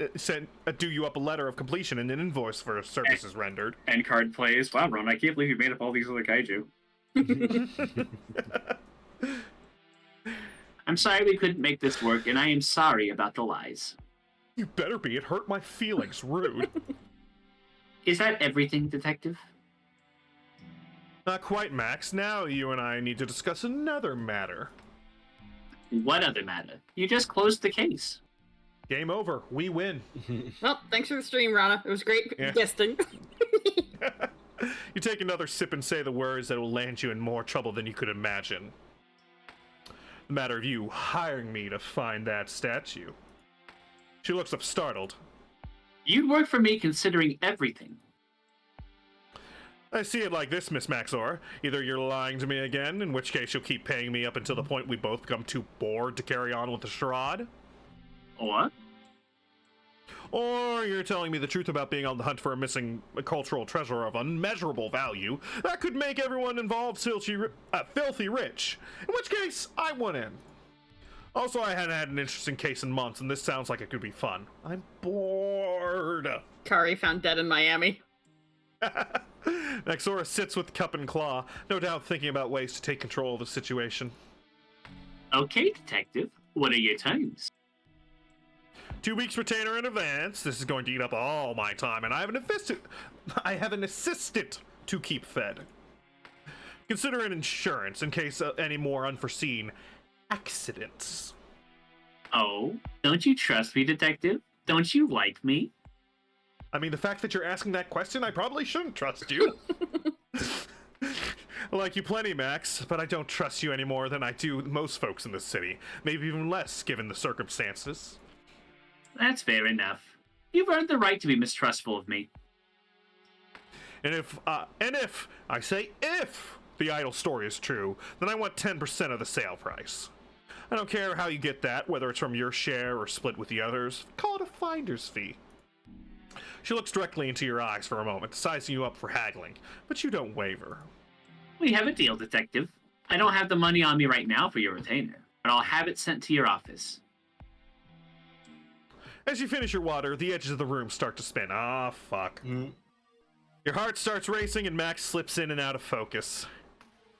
do you up a letter of completion and an invoice for services rendered. End card plays. Wow, Ron, I can't believe you made up all these other kaiju. I'm sorry we couldn't make this work, and I am sorry about the lies. You better be. It hurt my feelings. Rude. Is that everything, detective? Not quite, Max. Now you and I need to discuss another matter. What other matter? You just closed the case. Game over. We win. Well, thanks for the stream, Rana. It was great Yeah. guesting. You take another sip and say the words that will land you in more trouble than you could imagine. The matter of you hiring me to find that statue. She looks up startled. You'd work for me considering everything. I see it like this, Miss Maxor. Either you're lying to me again, in which case you'll keep paying me up until the point we both become too bored to carry on with the charade. What? Or you're telling me the truth about being on the hunt for a missing cultural treasure of unmeasurable value that could make everyone involved filthy rich. In which case, I want in. Also, I hadn't had an interesting case in months, and this sounds like it could be fun. I'm bored. Kari found dead in Miami. Naxora sits with cup and claw, no doubt thinking about ways to take control of the situation. Okay, detective. What are your terms? 2 weeks retainer in advance. This is going to eat up all my time, and I have an assistant to keep fed. Consider an insurance in case of any more unforeseen accidents. Oh, don't you trust me, detective? Don't you like me? I mean, the fact that you're asking that question, I probably shouldn't trust you. I like you plenty, Max, but I don't trust you any more than I do most folks in this city. Maybe even less, given the circumstances. That's fair enough. You've earned the right to be mistrustful of me. And if I say if the idol story is true, then I want 10% of the sale price. I don't care how you get that, whether it's from your share or split with the others. Call it a finder's fee. She looks directly into your eyes for a moment, sizing you up for haggling, but you don't waver. We have a deal, detective. I don't have the money on me right now for your retainer, but I'll have it sent to your office. As you finish your water, the edges of the room start to spin. Ah, fuck. Your heart starts racing and Max slips in and out of focus.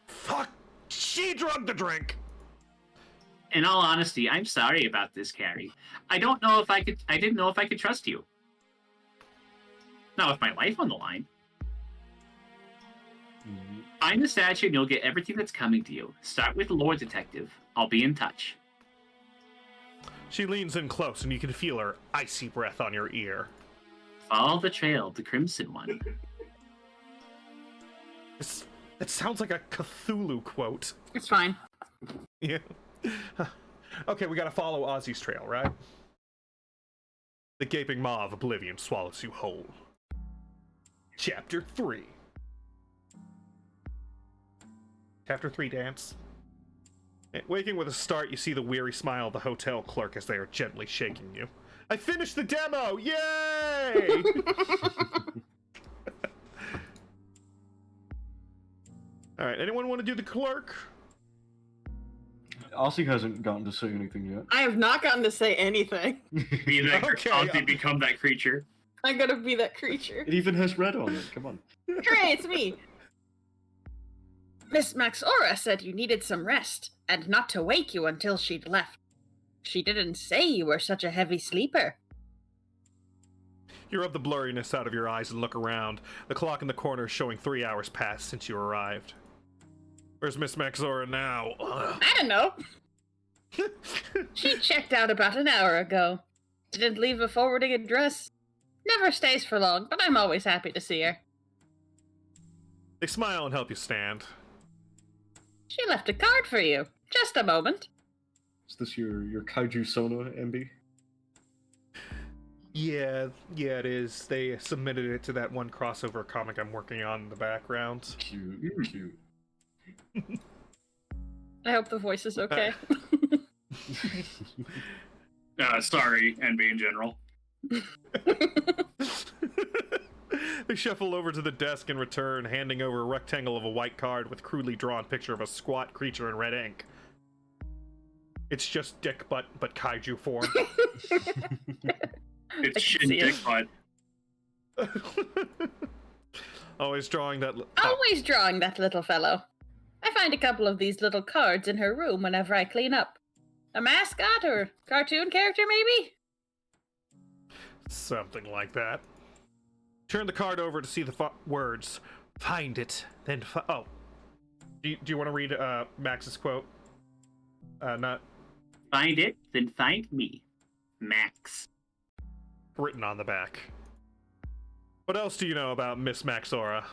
Fuck! She drugged the drink! In all honesty, I'm sorry about this, Carrie. I didn't know if I could trust you. Not with my life on the line. Find the statue and you'll get everything that's coming to you. Start with Lore Detective. I'll be in touch. She leans in close and you can feel her icy breath on your ear. Follow the trail, the crimson one. It sounds like a Cthulhu quote. It's fine. Yeah. Okay, we gotta follow Ozzy's trail, right? The gaping maw of oblivion swallows you whole. Chapter 3. Chapter 3, dance. Waking with a start, you see the weary smile of the hotel clerk as they are gently shaking you. I finished the demo! Yay! Alright, anyone want to do the clerk? Aussie hasn't gotten to say anything yet. I have not gotten to say anything. Be that Okay, Ozzy become that creature. I'm gonna be that creature. It even has red on it. Come on. Hooray, it's me! Miss Maxora said you needed some rest, and not to wake you until she'd left. She didn't say you were such a heavy sleeper. You rub the blurriness out of your eyes and look around. The clock in the corner is showing 3 hours past since you arrived. Where's Miss Maxora now? Ugh. I don't know. She checked out about an hour ago. Didn't leave a forwarding address. Never stays for long, but I'm always happy to see her. They smile and help you stand. She left a card for you. Just a moment. Is this your Kaiju Sona, MB? Yeah, it is. They submitted it to that one crossover comic I'm working on in the background. Cute, cute. I hope the voice is okay. Sorry, NB in general. They shuffle over to the desk and return, handing over a rectangle of a white card with crudely drawn picture of a squat creature in red ink. It's just dick butt, but kaiju form. It's I shin can see dick it. butt. Always drawing that. Always drawing that little fellow. I find a couple of these little cards in her room whenever I clean up. A mascot or cartoon character, maybe? Something like that. Turn the card over to see the words. Find it, then oh. Do you want to read Max's quote? Not Find it, then find me. Max. written on the back. What else do you know about Miss Maxora?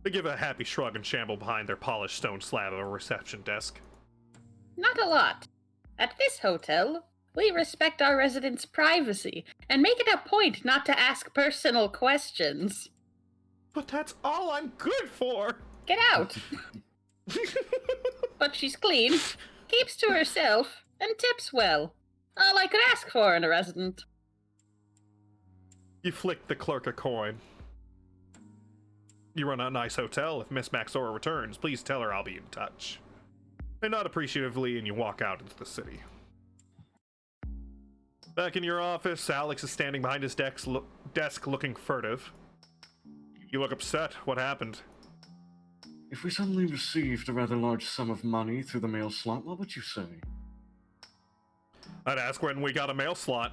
They give a happy shrug and shamble behind their polished stone slab of a reception desk. Not a lot. At this hotel, we respect our residents' privacy and make it a point not to ask personal questions. But that's all I'm good for! Get out. But she's clean, keeps to herself, and tips well. All I could ask for in a resident. You flick the clerk a coin. You run a nice hotel. If Miss Maxora returns, please tell her I'll be in touch. They nod appreciatively and you walk out into the city. Back in your office, Alex is standing behind his desk looking furtive. You look upset. What happened? If we suddenly received a rather large sum of money through the mail slot, what would you say? I'd ask when we got a mail slot.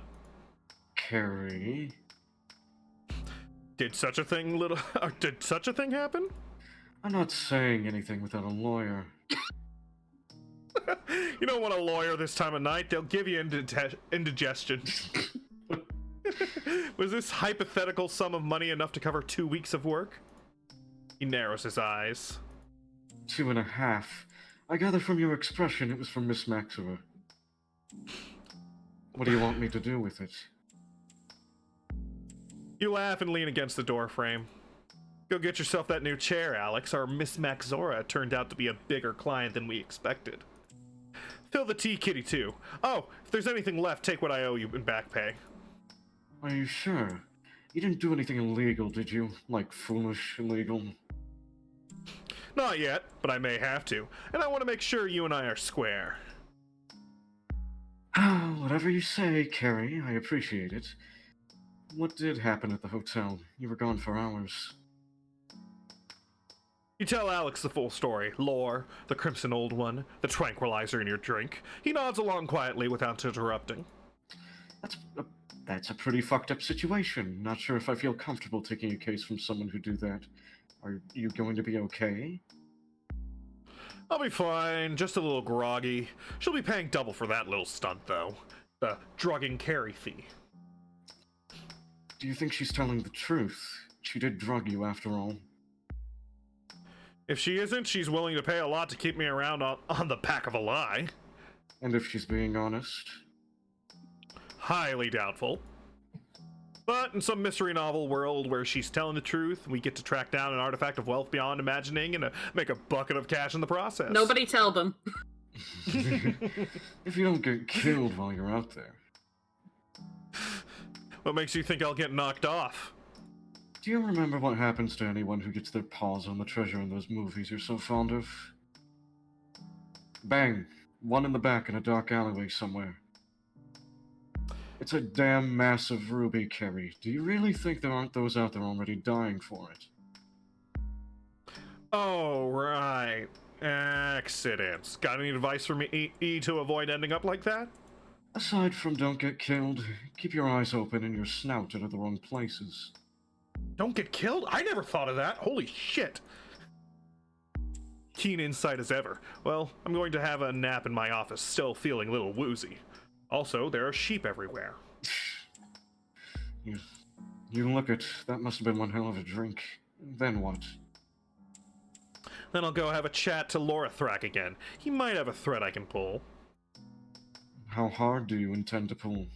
Carrie? Did such a thing happen? I'm not saying anything without a lawyer. You don't want a lawyer this time of night. They'll give you indigestion. Was this hypothetical sum of money enough to cover 2 weeks of work? He narrows his eyes. 2.5. I gather from your expression it was from Miss Maxora. What do you want me to do with it? You laugh and lean against the door frame. Go get yourself that new chair, Alex. Our Miss Maxora turned out to be a bigger client than we expected. Fill the tea kitty too. Oh, if there's anything left, take what I owe you in back pay. Are you sure? You didn't do anything illegal, did you? Like foolish illegal? Not yet, but I may have to. And I want to make sure you and I are square. Whatever you say, Carrie, I appreciate it. What did happen at the hotel? You were gone for hours. You tell Alex the full story. Lore, the Crimson Old One, the tranquilizer in your drink. He nods along quietly without interrupting. That's a pretty fucked up situation. Not sure if I feel comfortable taking a case from someone who do that. Are you going to be okay? I'll be fine, just a little groggy. She'll be paying double for that little stunt, though. The drugging Carrie fee. Do you think she's telling the truth? She did drug you after all. If she isn't, she's willing to pay a lot to keep me around on the back of a lie. And if she's being honest? Highly doubtful. But in some mystery novel world where she's telling the truth, we get to track down an artifact of wealth beyond imagining and make a bucket of cash in the process. Nobody tell them. If you don't get killed while you're out there. What makes you think I'll get knocked off? Do you remember what happens to anyone who gets their paws on the treasure in those movies you're so fond of? Bang! One in the back in a dark alleyway somewhere. It's a damn massive ruby, Kerry. Do you really think there aren't those out there already dying for it? Oh, right. Accidents. Got any advice for me to avoid ending up like that? Aside from don't get killed, keep your eyes open and your snout out of the wrong places. Don't get killed? I never thought of that. Holy shit. Keen insight as ever. Well, I'm going to have a nap in my office, still feeling a little woozy. Also, there are sheep everywhere. You look it. That must have been one hell of a drink. Then what? Then I'll go have a chat to Lorathrak again. He might have a thread I can pull. How hard do you intend to pull?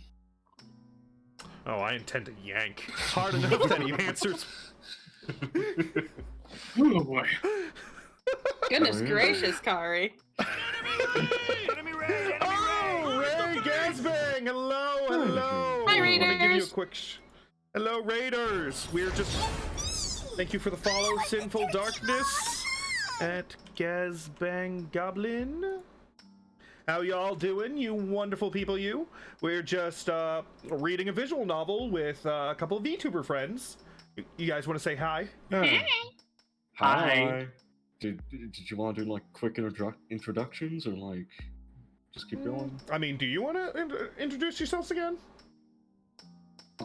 Oh, I intend to yank. Hard enough that he answers. Oh boy. Goodness Oh, yeah. gracious, Kari. Oh, Ray Gasbang! Hello, hello! Hi, Let me give you a Raiders. quick hello, Raiders! We're just... Thank you for the follow, Sinful Darkness at Gasbang Goblin. How y'all doing, you wonderful people, you? We're just reading a visual novel with a couple of VTuber friends. You guys want to say hi? Yeah. Hi. Did you want to do like quick introductions or like just keep going? I mean, do you want to introduce yourselves again?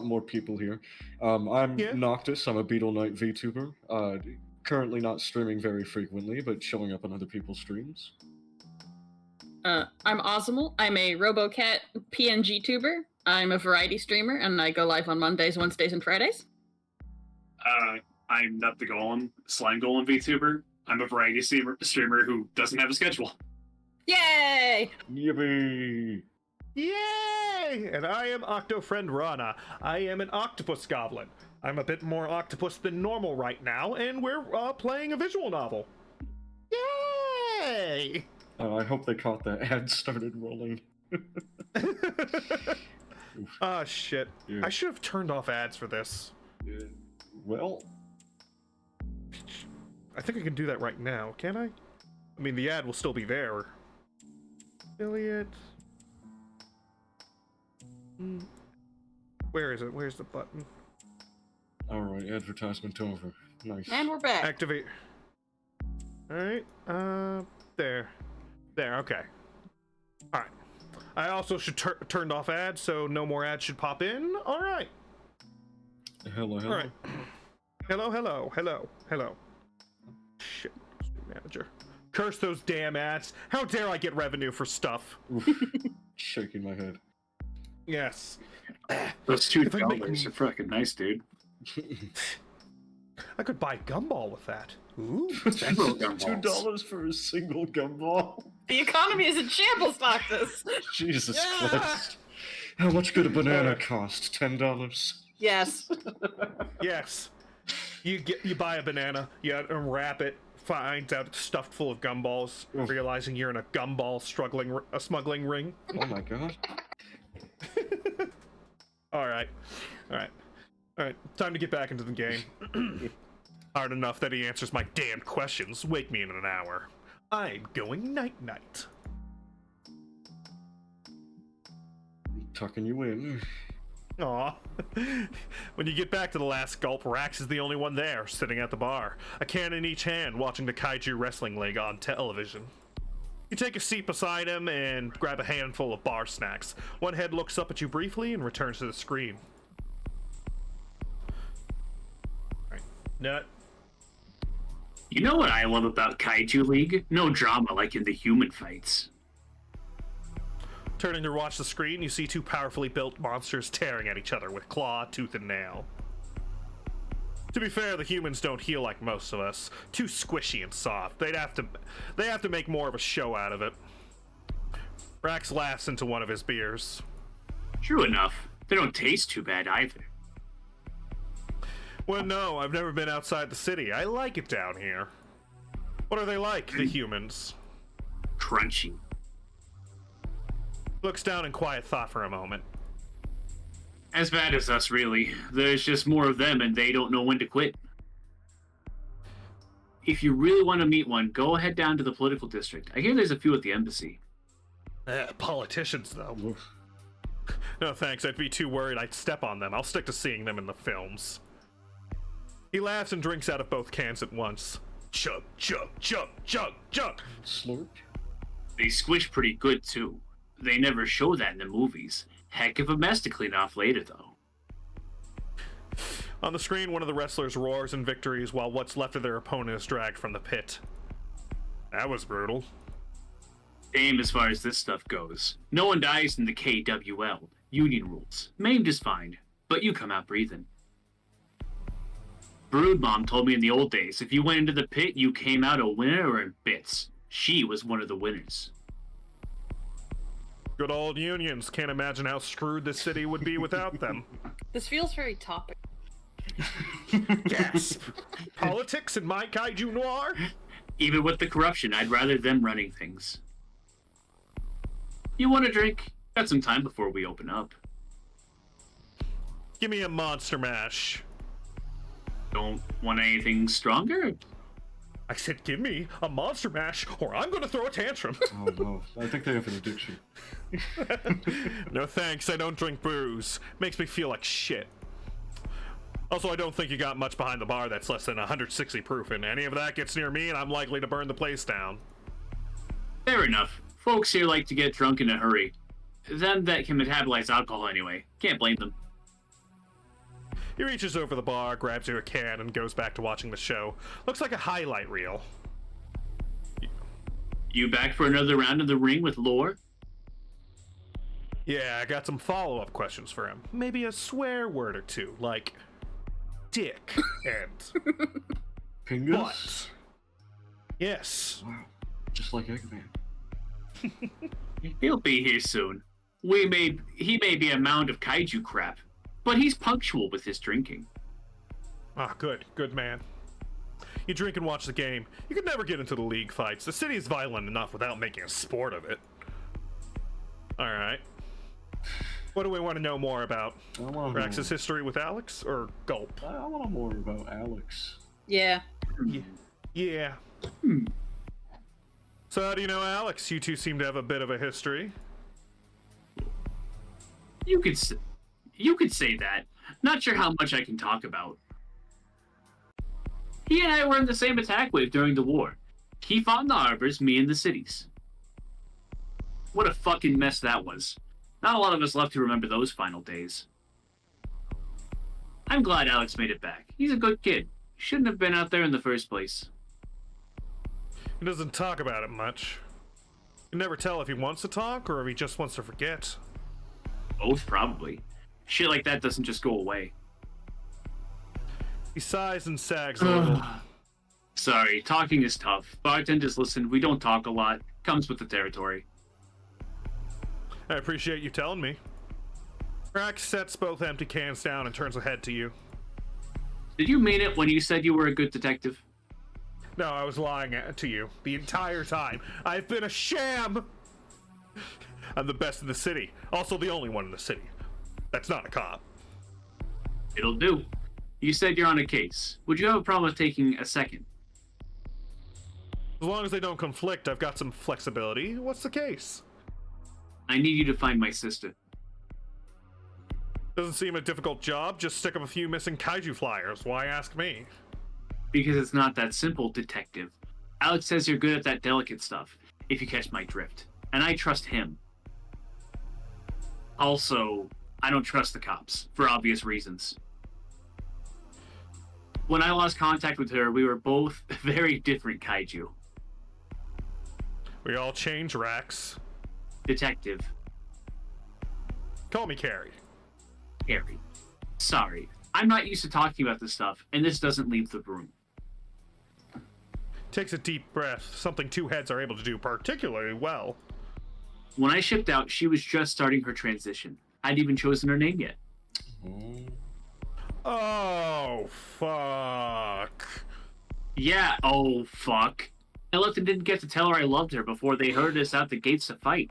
More people here. I'm Yeah. Noctis. I'm a Beetle Knight VTuber. Currently not streaming very frequently, but showing up on other people's streams. I'm Ozimal. I'm a RoboCat PNG tuber. I'm a variety streamer, and I go live on Mondays, Wednesdays, and Fridays. I'm not the Golem, Slime Golem VTuber. I'm a variety streamer who doesn't have a schedule. Yay! Yippee! Yay! And I am Octofriend Rana. I am an octopus goblin. I'm a bit more octopus than normal right now, and we're playing a visual novel. Yay! I hope they caught that ad started rolling. Ah, shit. Yeah. I should have turned off ads for this. Well, I think I can do that right now, can I? I mean, the ad will still be there. Affiliate. Where is it? Where's the button? alright, advertisement over. Nice. And we're back. Activate. Alright, there. There, okay. Alright. I also should turned off ads, so no more ads should pop in. Alright. Hello, hello. Alright. Hello, hello, hello, hello. Shit. Manager. Curse those damn ads. How dare I get revenue for stuff? Oof. Shaking my head. Yes. Those two If I make- dollars are fucking nice, dude. I could buy Gumball with that. Ooh. Several gumballs. $2 for a single gumball? The economy is in shambles, Noctis. Jesus Yeah. Christ. How much could a banana cost? $10? Yes. Yes. You buy a banana, you unwrap it, finds out it's stuffed full of gumballs, Oof. realizing you're in a gumball smuggling ring. Oh my god. Alright. Alright. Alright. Time to get back into the game. Hard enough that he answers my damned questions. Wake me in an hour. I'm going night-night. Tucking you in. Aw. When you get back to the last gulp, Rax is the only one there, sitting at the bar. A can in each hand, watching the Kaiju Wrestling League on television. You take a seat beside him and grab a handful of bar snacks. One head looks up at you briefly and returns to the screen. Alright. Nut. You know what I love about Kaiju League? No drama like in the human fights. Turning to watch the screen, you see two powerfully built monsters tearing at each other with claw, tooth, and nail. To be fair, the humans don't heal like most of us. Too squishy and soft. They have to make more of a show out of it. Rax laughs into one of his beers. True enough. They don't taste too bad either. Well, no, I've never been outside the city. I like it down here. What are they like, the humans? Crunchy. Looks down in quiet thought for a moment. As bad as us, really. There's just more of them and they don't know when to quit. If you really want to meet one, go ahead down to the political district. I hear there's a few at the embassy. Politicians, though. No thanks, I'd be too worried I'd step on them. I'll stick to seeing them in the films. He laughs and drinks out of both cans at once. Chug, chug, chug, chug, chug. Slurp. They squish pretty good, too. They never show that in the movies. Heck of a mess to clean off later, though. On the screen, one of the wrestlers roars in victories while what's left of their opponent is dragged from the pit. That was brutal. Same as far as this stuff goes. No one dies in the KWL. Union rules. Maimed is fine, but you come out breathing. Brood Mom told me in the old days, if you went into the pit, you came out a winner or in bits. She was one of the winners. Good old unions. Can't imagine how screwed this city would be without them. This feels very topical. Gasp! Politics in my Kaiju Noir? Even with the corruption, I'd rather them running things. You want a drink? Got some time before we open up. Give me a Monster Mash. Don't want anything stronger? I said give me a Monster Mash or I'm gonna throw a tantrum. Oh no, I think they have an addiction. No thanks, I don't drink booze. Makes me feel like shit. Also, I don't think you got much behind the bar that's less than 160 proof, and any of that gets near me and I'm likely to burn the place down. Fair enough. Folks here like to get drunk in a hurry. Them that can metabolize alcohol anyway. Can't blame them. He reaches over the bar, grabs you a can, and goes back to watching the show. Looks like a highlight reel. You back for another round in the ring with Lore? Yeah, I got some follow-up questions for him. Maybe a swear word or two, like dick and Pingus? butt. Yes. Wow. Just like Eggman. He'll be here soon. He may be a mound of kaiju crap, but he's punctual with his drinking. Ah, good man. You drink and watch the game. You could never get into the league fights. The city is violent enough without making a sport of it. Alright. What do we want to know more about? Rax's history with Alex, or Gulp? I want to know more about Alex. Yeah. Yeah. So how do you know Alex? You two seem to have a bit of a history. You could say that. Not sure how much I can talk about. He and I were in the same attack wave during the war. He fought in the harbors, me in the cities. What a fucking mess that was. Not a lot of us left to remember those final days. I'm glad Alex made it back. He's a good kid. Shouldn't have been out there in the first place. He doesn't talk about it much. You can never tell if he wants to talk or if he just wants to forget. Both, probably. Shit like that doesn't just go away. He sighs and sags a little. Sorry, talking is tough. Bartenders listen, we don't talk a lot. Comes with the territory. I appreciate you telling me. Rax sets both empty cans down and turns ahead to you. Did you mean it when you said you were a good detective? No, I was lying to you the entire time. I've been a sham! I'm the best in the city. Also the only one in the city. That's not a cop. It'll do. You said you're on a case. Would you have a problem with taking a second? As long as they don't conflict, I've got some flexibility. What's the case? I need you to find my sister. Doesn't seem a difficult job. Just stick up a few missing kaiju flyers. Why ask me? Because it's not that simple, detective. Alex says you're good at that delicate stuff, if you catch my drift. And I trust him. Also, I don't trust the cops, for obvious reasons. When I lost contact with her, we were both very different kaiju. We all change, Rax. Detective. Call me Carrie. Harry. Sorry. I'm not used to talking about this stuff, and this doesn't leave the room. Takes a deep breath, something two heads are able to do particularly well. When I shipped out, she was just starting her transition. I'd even chosen her name yet. Oh, fuck. Yeah, oh, fuck. I left and didn't get to tell her I loved her before they herded us out the gates to fight.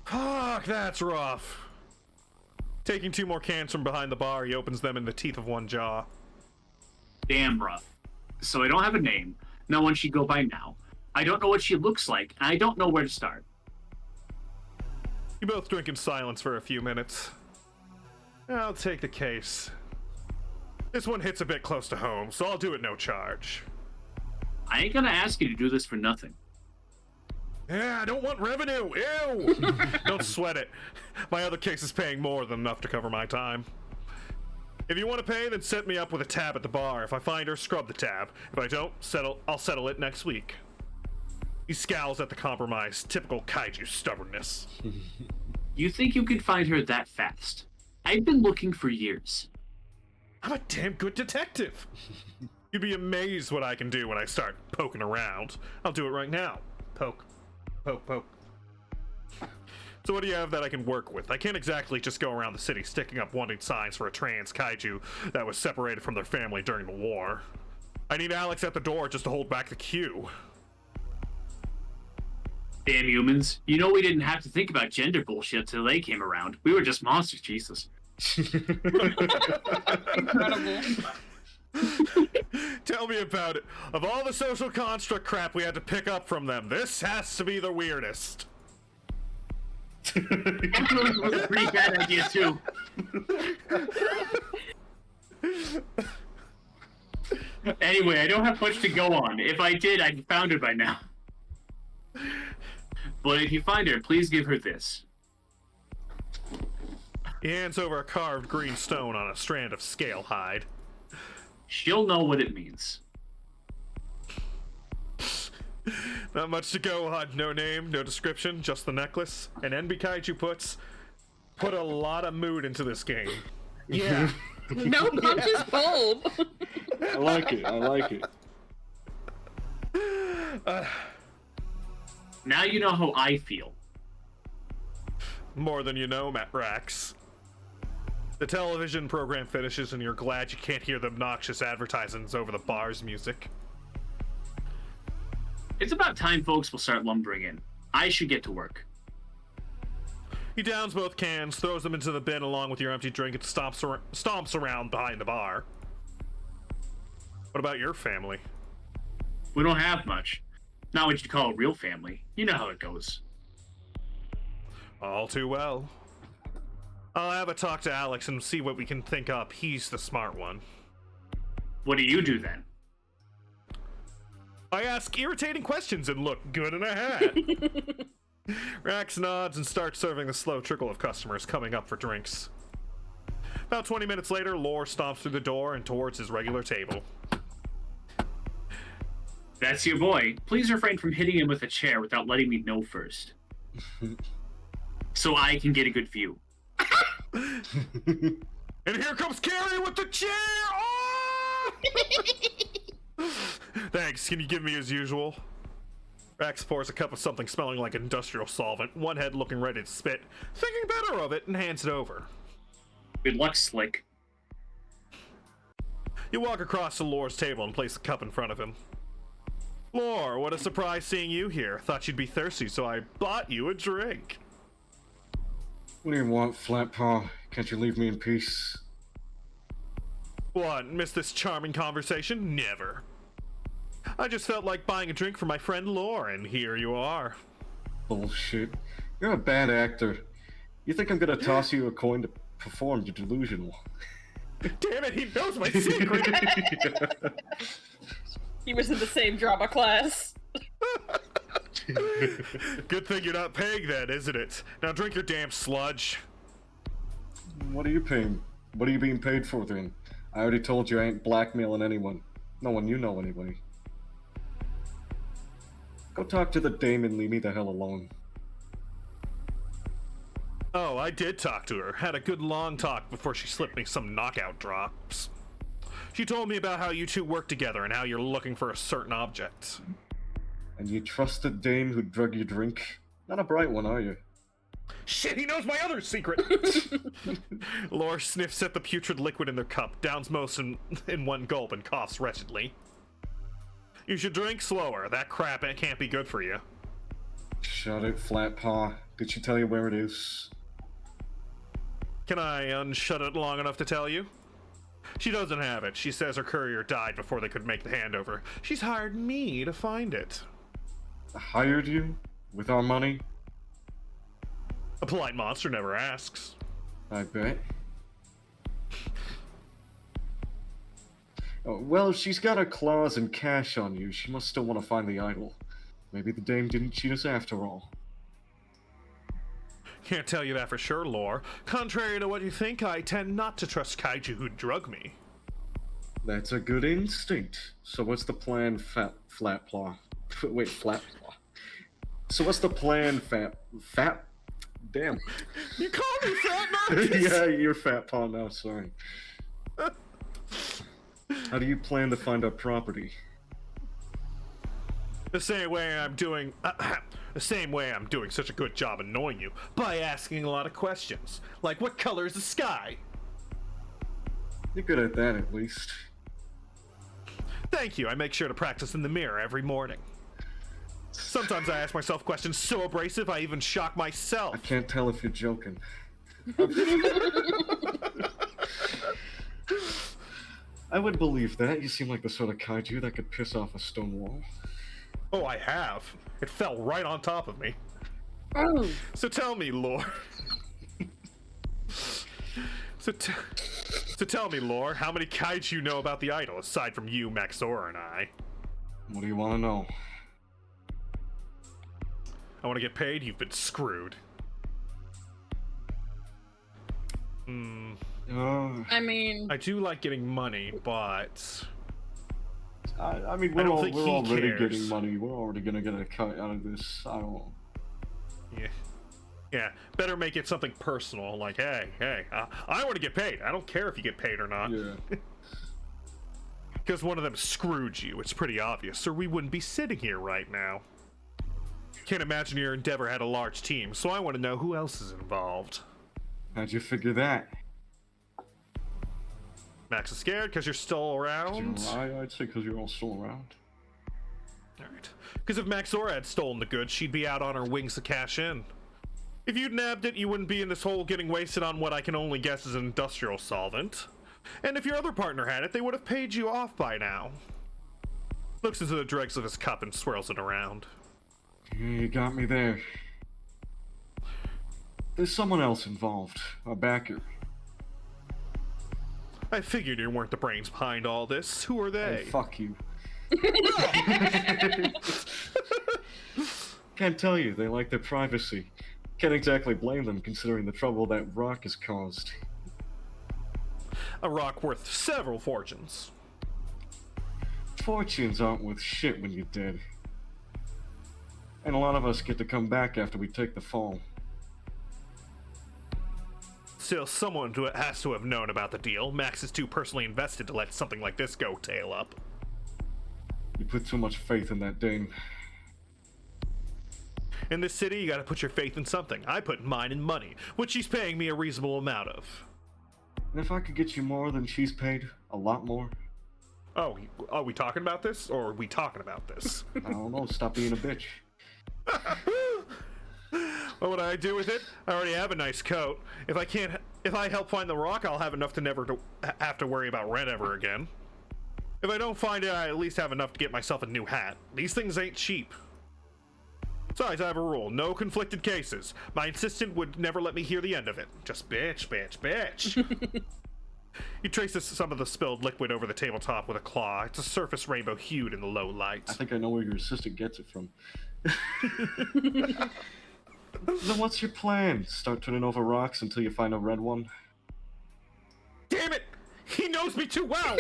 Fuck, that's rough. Taking 2 more cans from behind the bar, he opens them in the teeth of one jaw. Damn rough. So I don't have a name. No one she'd go by now. I don't know what she looks like, and I don't know where to start. You both drink in silence for a few minutes. I'll take the case. This one hits a bit close to home, so I'll do it no charge. I ain't gonna ask you to do this for nothing. Yeah, I don't want revenue. Ew! Don't sweat it. My other case is paying more than enough to cover my time. If you want to pay, then set me up with a tab at the bar. If I find her, scrub the tab. If I don't, I'll settle it next week. He scowls at the compromise. Typical kaiju stubbornness. You think you could find her that fast? I've been looking for years. I'm a damn good detective. You'd be amazed what I can do when I start poking around. I'll do it right now. Poke. Poke, poke. So what do you have that I can work with? I can't exactly just go around the city sticking up wanted signs for a trans kaiju that was separated from their family during the war. I need Alex at the door just to hold back the queue. Damn humans. You know we didn't have to think about gender bullshit till they came around. We were just monsters, Jesus. Incredible. Tell me about it. Of all the social construct crap we had to pick up from them, this has to be the weirdest. Influence was a pretty bad idea, too. Anyway, I don't have much to go on. If I did, I'd found her by now. But if you find her, please give her this. He hands over a carved green stone on a strand of scale hide. She'll know what it means. Not much to go on. No name, no description, just the necklace. And NB Kaiju put a lot of mood into this game. Yeah. No punches pulled. I like it. I like it. Now you know how I feel. More than you know, Matt Rax. The television program finishes and you're glad you can't hear the obnoxious advertisements over the bar's music. It's about time folks will start lumbering in. I should get to work. He downs both cans, throws them into the bin along with your empty drink, and stomps around behind the bar. What about your family? We don't have much. Not what you'd call a real family. You know how it goes. All too well. I'll have a talk to Alex and see what we can think up. He's the smart one. What do you do then? I ask irritating questions and look good in a hat. Rax nods and starts serving the slow trickle of customers coming up for drinks. About 20 minutes later, Lore stomps through the door and towards his regular table. That's your boy. Please refrain from hitting him with a chair without letting me know first. So I can get a good view. And here comes Carrie with the chair! Oh! Thanks, can you give me as usual? Rax pours a cup of something smelling like industrial solvent, one head looking ready to spit, thinking better of it, and hands it over. Good luck, Slick. You walk across to Lore's table and place the cup in front of him. Lore, what a surprise seeing you here. Thought you'd be thirsty, so I bought you a drink. What do you want, Flat Paw? Can't you leave me in peace? What, miss this charming conversation? Never. I just felt like buying a drink for my friend Lore, and here you are. Bullshit. You're a bad actor. You think I'm gonna toss you a coin to perform? You're delusional. Damn it, he knows my secret! He was in the same drama class. Good thing you're not paying then, isn't it? Now drink your damn sludge. What are you paying? What are you being paid for then? I already told you I ain't blackmailing anyone. No one you know anyway. Go talk to the dame and leave me the hell alone. Oh, I did talk to her. Had a good long talk before she slipped me some knockout drops. She told me about how you two work together and how you're looking for a certain object. And you trust the dame who drug your drink? Not a bright one, are you? Shit, he knows my other secret! Lore sniffs at the putrid liquid in their cup, downs most in one gulp, and coughs wretchedly. You should drink slower. That crap can't be good for you. Shut it, Flat Paw. Did she tell you where it is? Can I unshut it long enough to tell you? She doesn't have it. She says her courier died before they could make the handover. She's hired me to find it. Hired you? With our money? A polite monster never asks. I bet. Oh, well, if she's got her claws and cash on you, she must still want to find the idol. Maybe the dame didn't cheat us after all. Can't tell you that for sure, Lore. Contrary to what you think, I tend not to trust kaiju who'd drug me. That's a good instinct. So what's the plan, Flatpaw? Wait, Flatpaw. So what's the plan, Fat? Damn. You call me Fat Marcus? Yeah, you're Fatpaw now, sorry. How do you plan to find our property? The same way I'm doing such a good job annoying you, by asking a lot of questions. Like, what color is the sky? You're good at that, at least. Thank you. I make sure to practice in the mirror every morning. Sometimes I ask myself questions so abrasive I even shock myself. I can't tell if you're joking. I would believe that. You seem like the sort of kaiju that could piss off a stone wall. Oh, I have. It fell right on top of me. Oh. So tell me, Lore. So tell me, Lore, how many kaiju know about the idol, aside from you, Maxora, and I? What do you want to know? I want to get paid, you've been screwed. I mean, I do like getting money, but... I mean, I we're, don't all, think we're he already cares. getting money. We're already gonna get a cut out of this. I don't. Yeah, better make it something personal, like, hey, I want to get paid. I don't care if you get paid or not. Yeah. Because one of them screwed you, it's pretty obvious, or we wouldn't be sitting here right now. Can't imagine your endeavor had a large team, so I want to know who else is involved. How'd you figure that? Max is scared because you're still around? I'd say because you're all still around. Alright. Because if Maxora had stolen the goods, she'd be out on her wings to cash in. If you'd nabbed it, you wouldn't be in this hole getting wasted on what I can only guess is an industrial solvent. And if your other partner had it, they would have paid you off by now. Looks into the dregs of his cup and swirls it around. Yeah, you got me there. There's someone else involved. A backer. I figured you weren't the brains behind all this. Who are they? Hey, fuck you. Can't tell you. They like their privacy. Can't exactly blame them considering the trouble that rock has caused. A rock worth several fortunes. Fortunes aren't worth shit when you're dead. And a lot of us get to come back after we take the fall. Still, someone has to have known about the deal. Max is too personally invested to let something like this go tail up. You put too much faith in that dame. In this city, you gotta put your faith in something. I put mine in money, which she's paying me a reasonable amount of. And if I could get you more than she's paid, a lot more, Oh, are we talking about this, or are we talking about this? I don't know, stop being a bitch. What would I do with it? I already have a nice coat. If I help find the rock, I'll have enough to never have to worry about rent ever again. If I don't find it, I at least have enough to get myself a new hat. These things ain't cheap. Besides, I have a rule. No conflicted cases. My assistant would never let me hear the end of it. Just bitch, bitch, bitch. He traces some of the spilled liquid over the tabletop with a claw. It's a surface rainbow hued in the low light. I think I know where your assistant gets it from. Then what's your plan? Start turning over rocks until you find a red one? Damn it! He knows me too well!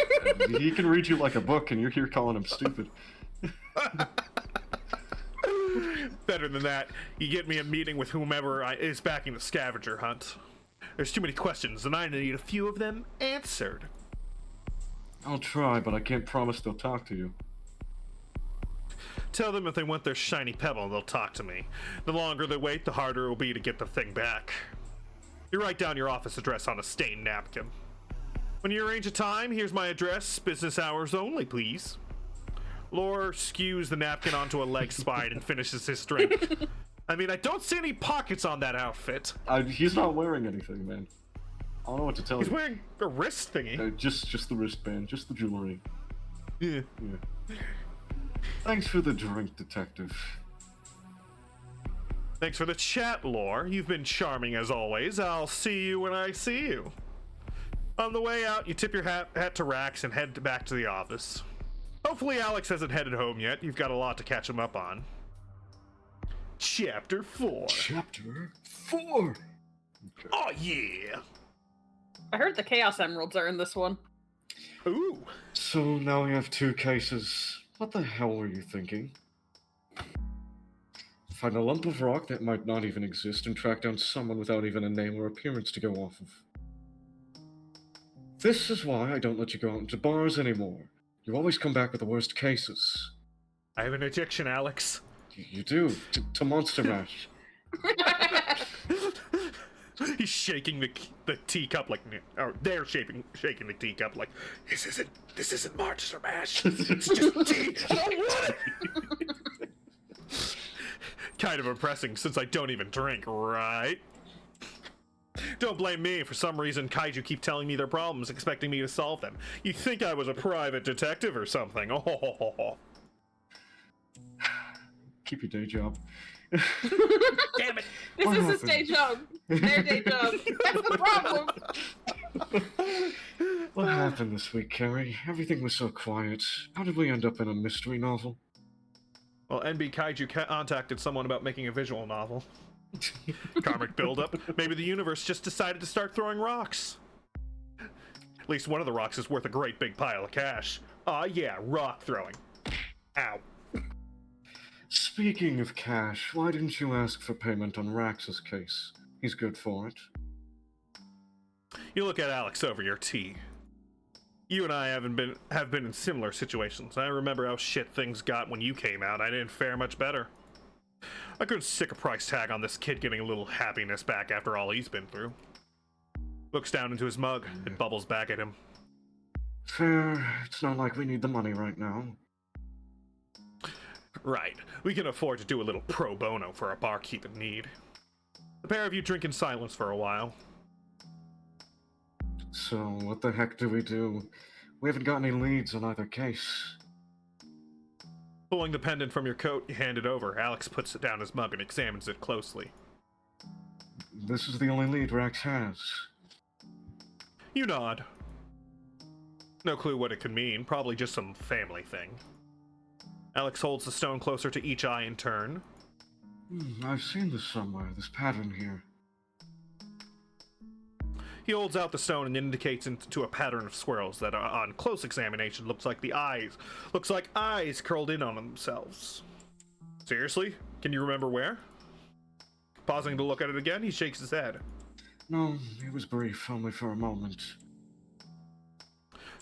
He can read you like a book and you're here calling him stupid. Better than that, you get me a meeting with whomever is backing the scavenger hunt. There's too many questions, and I need a few of them answered. I'll try, but I can't promise they'll talk to you. Tell them if they want their shiny pebble, they'll talk to me. The longer they wait, the harder it will be to get the thing back. You write down your office address on a stained napkin. When you arrange a time, here's my address. Business hours only, please. Lore skews the napkin onto a leg spine and finishes his drink. I mean, I don't see any pockets on that outfit. He's not wearing anything, man. don't know what to tell He's you. wearing a wrist thingy. Just the wristband, just the jewelry. Yeah. Yeah. Thanks for the drink, detective. Thanks for the chat, Lore. You've been charming as always. I'll see you when I see you. On the way out, you tip your hat to Rax and head back to the office. Hopefully Alex hasn't headed home yet. You've got a lot to catch him up on. Chapter 4. Chapter 4! Okay. Oh, yeah. I heard the Chaos Emeralds are in this one. Ooh. So now we have 2 cases. What the hell were you thinking? Find a lump of rock that might not even exist and track down someone without even a name or appearance to go off of. This is why I don't let you go out into bars anymore. You always come back with the worst cases. I have an addiction, Alex. You do, to Monster Mash. He's shaking the teacup like, or they're shaking the teacup like, this isn't Monster Mash. It's just tea. I don't want it. Kind of oppressing since I don't even drink, right? Don't blame me. For some reason, Kaiju keep telling me their problems, expecting me to solve them. You think I was a private detective or something? Oh. Keep your day job. Damn it. This What is his happened? day job. Their day job. That's the problem. What happened this week, Carrie? Everything was so quiet. How did we end up in a mystery novel? Well, NB Kaiju contacted someone about making a visual novel. Karmic buildup. Maybe the universe just decided to start throwing rocks. At least one of the rocks is worth a great big pile of cash. Ah, yeah, rock throwing. Ow. Speaking of cash, why didn't you ask for payment on Rax's case? He's good for it. You look at Alex over your tea. You and I have been in similar situations. I remember how shit things got when you came out. I didn't fare much better. I couldn't stick a price tag on this kid getting a little happiness back after all he's been through. Looks down into his mug. It bubbles back at him. Fair. It's not like we need the money right now. Right. We can afford to do a little pro bono for our barkeep in need. The pair of you drink in silence for a while. So, what the heck do? We haven't got any leads on either case. Pulling the pendant from your coat, you hand it over. Alex puts it down his mug and examines it closely. This is the only lead Rax has. You nod. No clue what it could mean. Probably just some family thing. Alex holds the stone closer to each eye in turn. I've seen this somewhere, this pattern here. He holds out the stone and indicates into a pattern of swirls that, on close examination, looks like eyes curled in on themselves. Seriously? Can you remember where? Pausing to look at it again, he shakes his head. No, it was brief, only for a moment.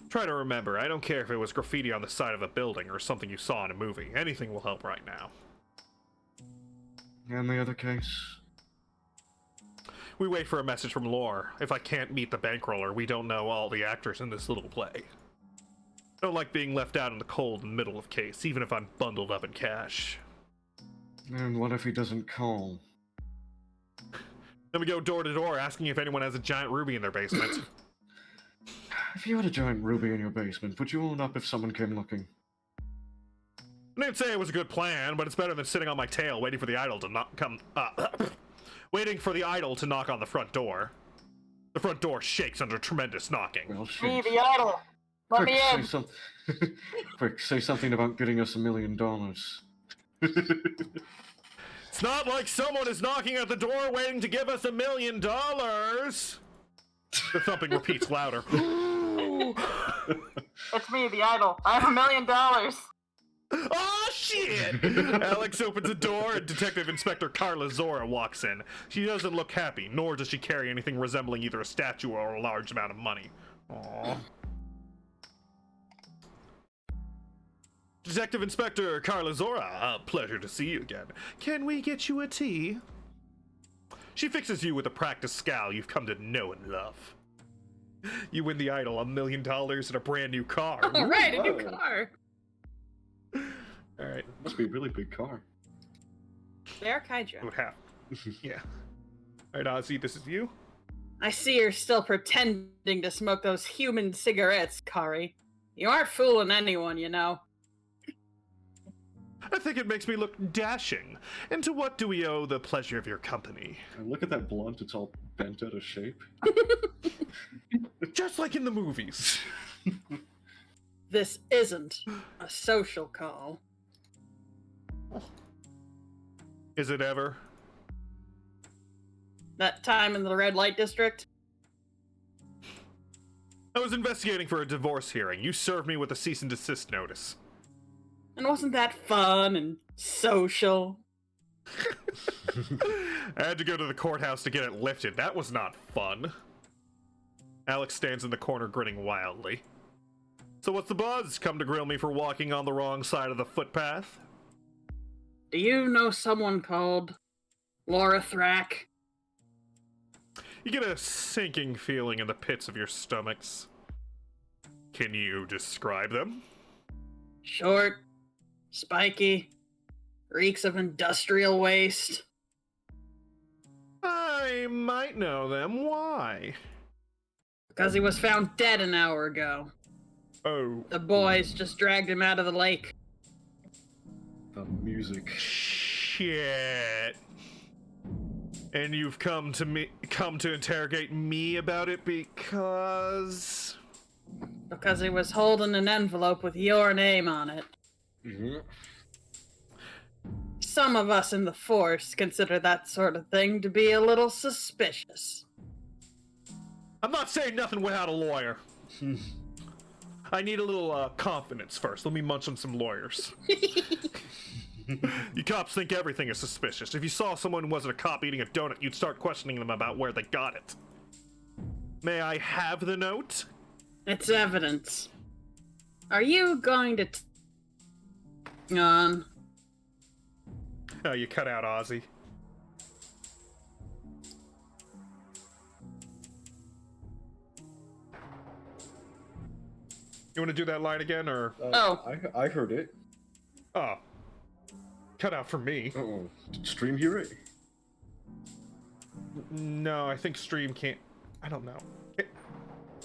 Try to remember. I don't care if it was graffiti on the side of a building or something you saw in a movie. Anything will help right now. And the other case? We wait for a message from Lore. If I can't meet the bankroller, we don't know all the actors in this little play. Don't like being left out in the cold in the middle of case, even if I'm bundled up in cash. And what if he doesn't call? Then we go door to door asking if anyone has a giant ruby in their basement. If you had a giant ruby in your basement, would you own up if someone came looking? I didn't say it was a good plan, but it's better than sitting on my tail waiting for the idol to waiting for the idol to knock on the front door. The front door shakes under tremendous knocking. Well, Me, shit. the idol. Let me in. Quick, say something about getting us $1 million. It's not like someone is knocking at the door waiting to give us $1 million. The thumping repeats louder. It's me, the idol. I have $1 million. Oh shit! Alex opens the door and Detective Inspector Carla Zora walks in. She doesn't look happy, nor does she carry anything resembling either a statue or a large amount of money. Aww. Detective Inspector Carla Zora, a pleasure to see you again. Can we get you a tea? She fixes you with a practiced scowl you've come to know and love. You win the idol, $1 million and a brand new car. All right, a new Whoa. car. Alright, Must be a really big car. They're kaiju. what happened? Yeah. Alright, Ozzy, this is you. I see you're still pretending to smoke those human cigarettes, Kari. You aren't fooling anyone, you know. I think it makes me look dashing. And to what do we owe the pleasure of your company? And look at that blunt, it's all bent out of shape. Just like in the movies. This isn't a social call. Is it ever? That time in the red light district? I was investigating for a divorce hearing. You served me with a cease and desist notice. And wasn't that fun and social? I had to go to the courthouse to get it lifted. That was not fun. Alex stands in the corner grinning wildly. So what's the buzz? Come to grill me for walking on the wrong side of the footpath? Do you know someone called Laura Thrack? You get a sinking feeling in the pits of your stomachs. Can you describe them? Short, spiky, reeks of industrial waste. I might know them. Why? Because he was found dead an hour ago. Oh. The boys just dragged him out of the lake. The music. Shit. And you've come to interrogate me about it because Because he was holding an envelope with your name on it. Mm-hmm. Some of us in the Force consider that sort of thing to be a little suspicious. I'm not saying nothing without a lawyer. I need a little confidence first. Let me munch on some lawyers. You cops think everything is suspicious. If you saw someone who wasn't a cop eating a donut, you'd start questioning them about where they got it. May I have the note? It's evidence. Are you going to on? Oh, you cut out Ozzy. You want to do that line again, or? Oh. I heard it. Oh. Cut out for me. Uh-oh. Did Stream hear it? No, I think Stream can't. I don't know.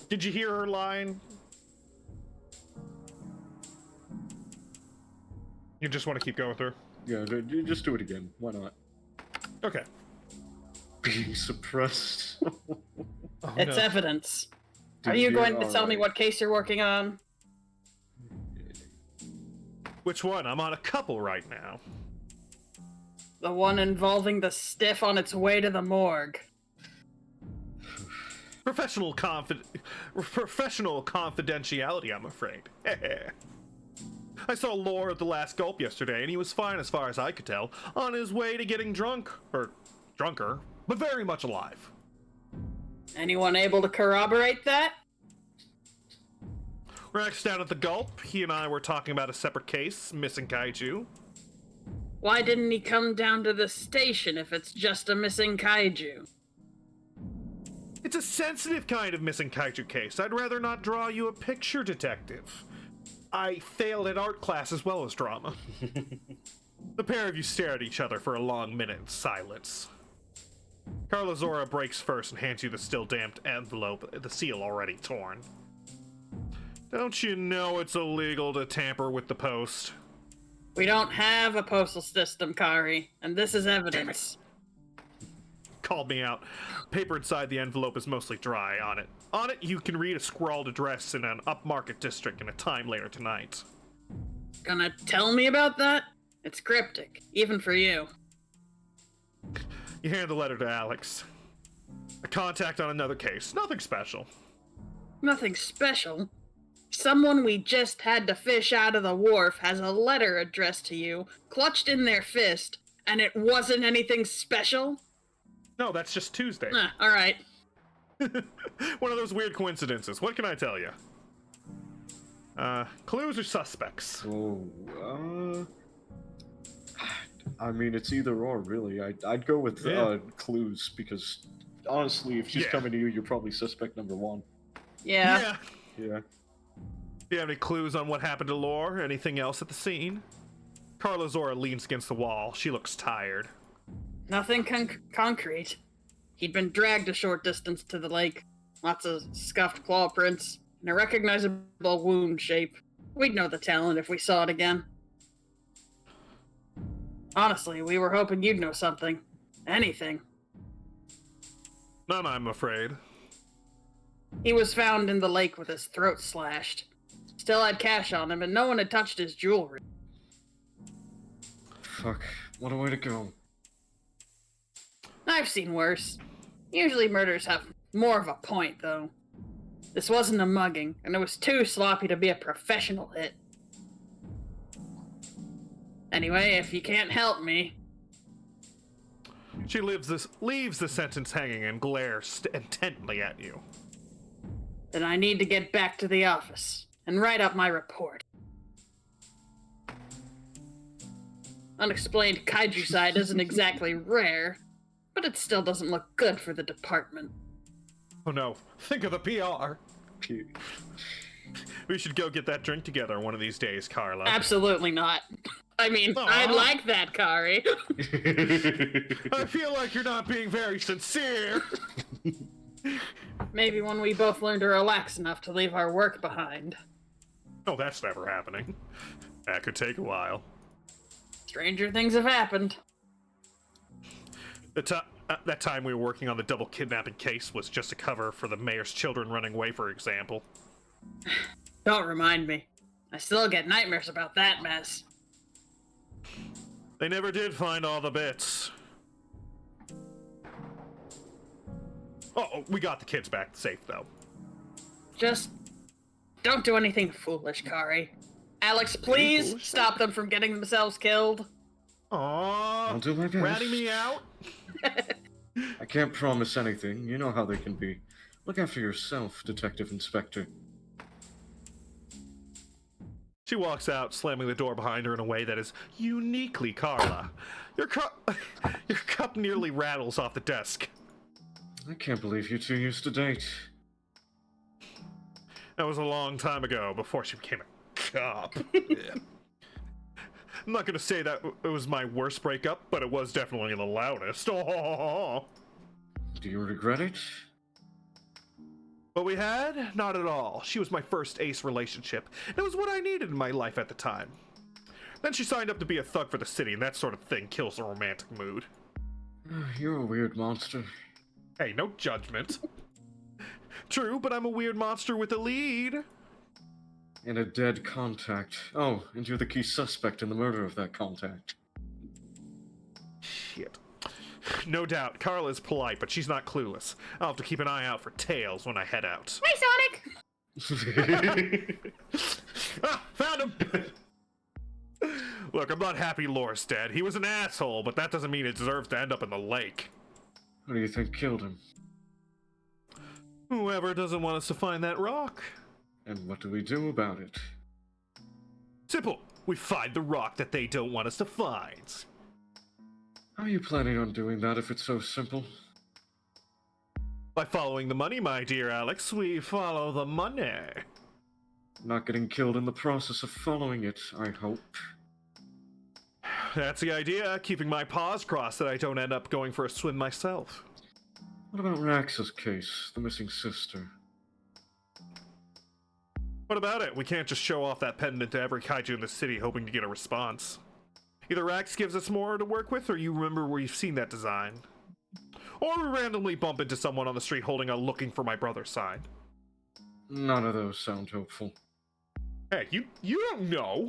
Did you hear her line? You just want to keep going through? Yeah, just do it again. Why not? Okay. Being suppressed. Oh, It's no. evidence. Are you going to tell me Alright. what case you're working on? Which one? I'm on a couple right now. The one involving the stiff on its way to the morgue. Professional confidentiality, I'm afraid. I saw Lore at the last gulp yesterday, and he was fine as far as I could tell, on his way to getting drunk, or drunker, but very much alive. Anyone able to corroborate that? Rex down at the gulp, he and I were talking about a separate case, missing kaiju. Why didn't he come down to the station if it's just a missing kaiju? It's a sensitive kind of missing kaiju case. I'd rather not draw you a picture, detective. I failed at art class as well as drama. The pair of you stare at each other for a long minute in silence. Carla Zora breaks first and hands you the still damp envelope, the seal already torn. Don't you know it's illegal to tamper with the post? We don't have a postal system, Kari, and this is evidence. Called me out. Paper inside the envelope is mostly dry. On it, you can read a scrawled address in an upmarket district and a time later tonight. Gonna tell me about that? It's cryptic, even for you. You hand the letter to Alex. A contact on another case. Nothing special. Nothing special. Someone we just had to fish out of the wharf has a letter addressed to you, clutched in their fist, and it wasn't anything special? No, that's just Tuesday. Alright. One of those weird coincidences. What can I tell you? Clues or suspects? Oh, I mean, it's either or, really. I'd go with Yeah. clues, because honestly, if she's Yeah. coming to you, you're probably suspect number one. Yeah. Yeah. Do you have any clues on what happened to Lore? Anything else at the scene? Carla Zora leans against the wall. She looks tired. Nothing concrete. He'd been dragged a short distance to the lake. Lots of scuffed claw prints, and a recognizable wound shape. We'd know the talent if we saw it again. Honestly, we were hoping you'd know something. Anything. None, I'm afraid. He was found in the lake with his throat slashed. Still had cash on him, and no one had touched his jewelry. Fuck, what a way to go. I've seen worse. Usually murders have more of a point, though. This wasn't a mugging, and it was too sloppy to be a professional hit. Anyway, if you can't help me... She leaves the sentence hanging and glares intently at you. Then I need to get back to the office and write up my report. Unexplained kaiju side isn't exactly rare, but it still doesn't look good for the department. Oh no, think of the PR. We should go get that drink together one of these days, Carla. Absolutely not. I mean, I like that, Kari. I feel like you're not being very sincere. Maybe when we both learn to relax enough to leave our work behind. Oh, that's never happening. That could take a while. Stranger things have happened. That time we were working on the double kidnapping case was just a cover for the mayor's children running away, for example. Don't remind me. I still get nightmares about that mess. They never did find all the bits. Oh, we got the kids back safe, though. Just don't do anything foolish, Kari. Alex, please stop them from getting themselves killed. Aww, I'll do my best. ratting me out? I can't promise anything. You know how they can be. Look after yourself, Detective Inspector. She walks out, slamming the door behind her in a way that is uniquely Carla. Your cup nearly rattles off the desk. I can't believe you two used to date. That was a long time ago, before she became a cop. Yeah. I'm not gonna say that it was my worst breakup, but it was definitely the loudest. Oh. Do you regret it? What we had? Not at all. She was my first ace relationship. It was what I needed in my life at the time. Then she signed up to be a thug for the city, and that sort of thing kills the romantic mood. You're a weird monster. Hey, no judgment. True, but I'm a weird monster with a lead. In a dead contact. Oh, and you're the key suspect in the murder of that contact. Shit. No doubt, Carla's polite, but she's not clueless. I'll have to keep an eye out for tails when I head out. Hey, Sonic! Ah, found him! Look, I'm not happy Lore's dead. He was an asshole, but that doesn't mean it deserves to end up in the lake. Who do you think killed him? Whoever doesn't want us to find that rock. And what do we do about it? Simple. We find the rock that they don't want us to find. How are you planning on doing that if it's so simple? By following the money, my dear Alex, we follow the money. Not getting killed in the process of following it, I hope. That's the idea, keeping my paws crossed that I don't end up going for a swim myself. What about Rax's case, the missing sister? What about it? We can't just show off that pendant to every kaiju in the city hoping to get a response. Either Rax gives us more to work with, or you remember where you've seen that design. Or we randomly bump into someone on the street holding a "looking for my brother" sign. None of those sound hopeful. Hey, you don't know!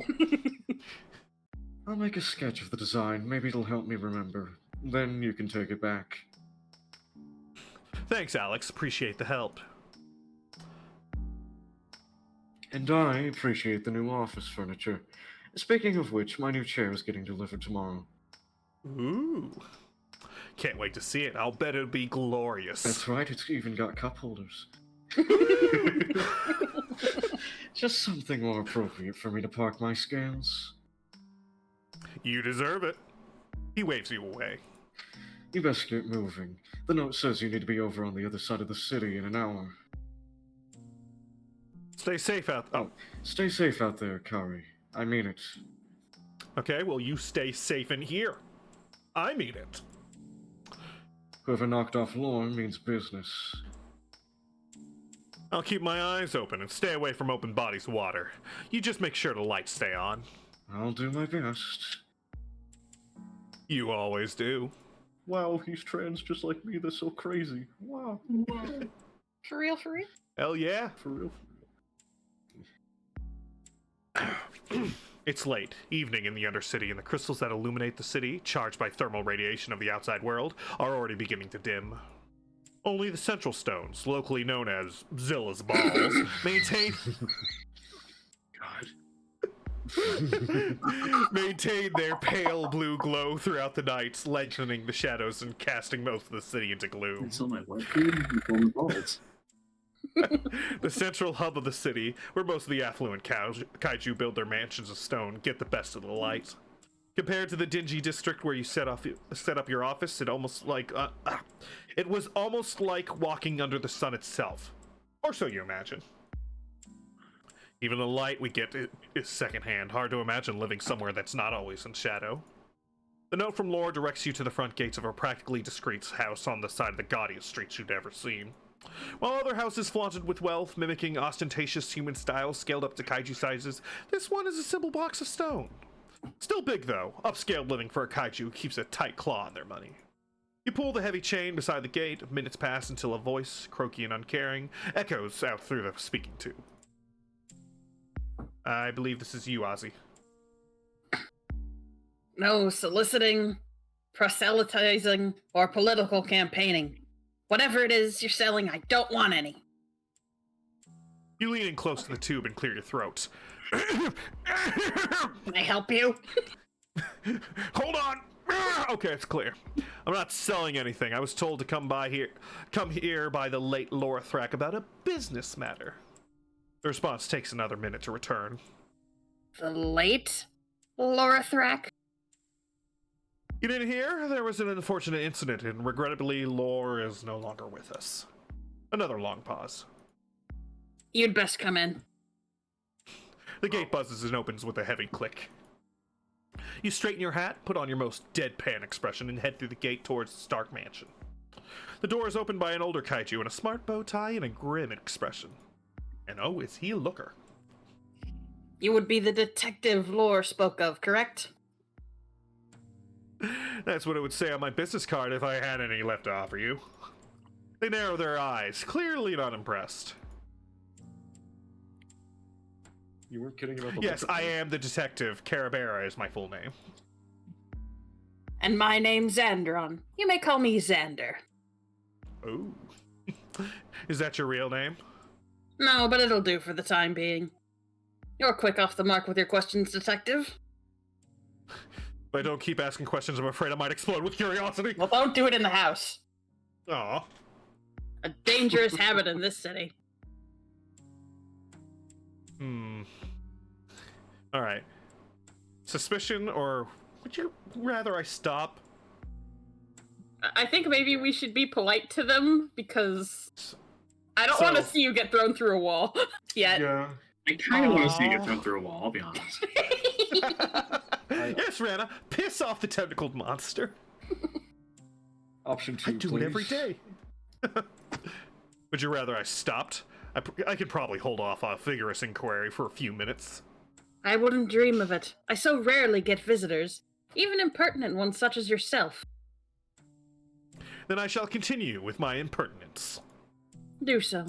I'll make a sketch of the design. Maybe it'll help me remember. Then you can take it back. Thanks, Alex. Appreciate the help. And I appreciate the new office furniture. Speaking of which, my new chair is getting delivered tomorrow. Ooh. Can't wait to see it. I'll bet it'll be glorious. That's right, it's even got cup holders. Just something more appropriate for me to park my scales. You deserve it. He waves you away. You best get moving. The note says you need to be over on the other side of the city in an hour. Stay safe out. Oh, Stay safe out there, Kari. I mean it. okay. Well, you stay safe in here. I mean it. Whoever knocked off Lore means business. I'll keep my eyes open and stay away from open bodies of water. You just make sure the lights stay on. I'll do my best. You always do. Wow, he's trans just like me. That's so crazy. Wow. For real, for real? Hell yeah. For real. It's late, evening in the Undercity, and the crystals that illuminate the city, charged by thermal radiation of the outside world, are already beginning to dim. Only the central stones, locally known as Zilla's balls, maintain maintain their pale blue glow throughout the night, lengthening the shadows and casting most of the city into gloom. Until my what, dude? You call me balls. The central hub of the city, where most of the affluent kaiju build their mansions of stone, get the best of the light. Compared to the dingy district where you set up your office, it was almost like walking under the sun itself, or so you imagine. Even the light we get is secondhand. Hard to imagine living somewhere that's not always in shadow. The note from Lore directs you to the front gates of a practically discreet house on the side of the gaudiest streets you've ever seen. While other houses flaunted with wealth, mimicking ostentatious human styles scaled up to kaiju sizes, this one is a simple box of stone. Still big though, upscaled living for a kaiju who keeps a tight claw on their money. You pull the heavy chain beside the gate, minutes pass until a voice, croaky and uncaring, echoes out through the speaking tube. I believe this is you, Ozzy. No soliciting, proselytizing, or political campaigning. Whatever it is you're selling, I don't want any. You lean in close to the tube and clear your throat. Can I help you? Hold on! Okay, it's clear. I'm not selling anything. I was told to come here by the late Laura Thrack about a business matter. The response takes another minute to return. The late Laura Thrack? You didn't hear? There was an unfortunate incident, and regrettably, Lore is no longer with us. Another long pause. You'd best come in. The gate buzzes and opens with a heavy click. You straighten your hat, put on your most deadpan expression, and head through the gate towards the Stark Mansion. The door is opened by an older kaiju in a smart bow tie and a grim expression. And oh, is he a looker. You would be the detective Lore spoke of, correct? That's what it would say on my business card if I had any left to offer you. They narrow their eyes, clearly not impressed. You weren't kidding about the Yes, liquor I card? am the detective. Carabera is my full name. And my name's Xandron. You may call me Xander. Oh. Is that your real name? No, but it'll do for the time being. You're quick off the mark with your questions, detective. If I don't keep asking questions, I'm afraid I might explode with curiosity. Well, don't do it in the house. Aw. A dangerous habit in this city. Alright. Suspicion, or would you rather I stop? I think maybe we should be polite to them, because I don't want to see you get thrown through a wall yet. Yeah. I kind of want to see you get thrown through a wall, I'll be honest. Yes, Rana, piss off the tentacled monster. Option 2, I do please. it every day. Would you rather I stopped? I could probably hold off on a vigorous inquiry for a few minutes. I wouldn't dream of it. I so rarely get visitors, even impertinent ones such as yourself. Then I shall continue with my impertinence. Do so.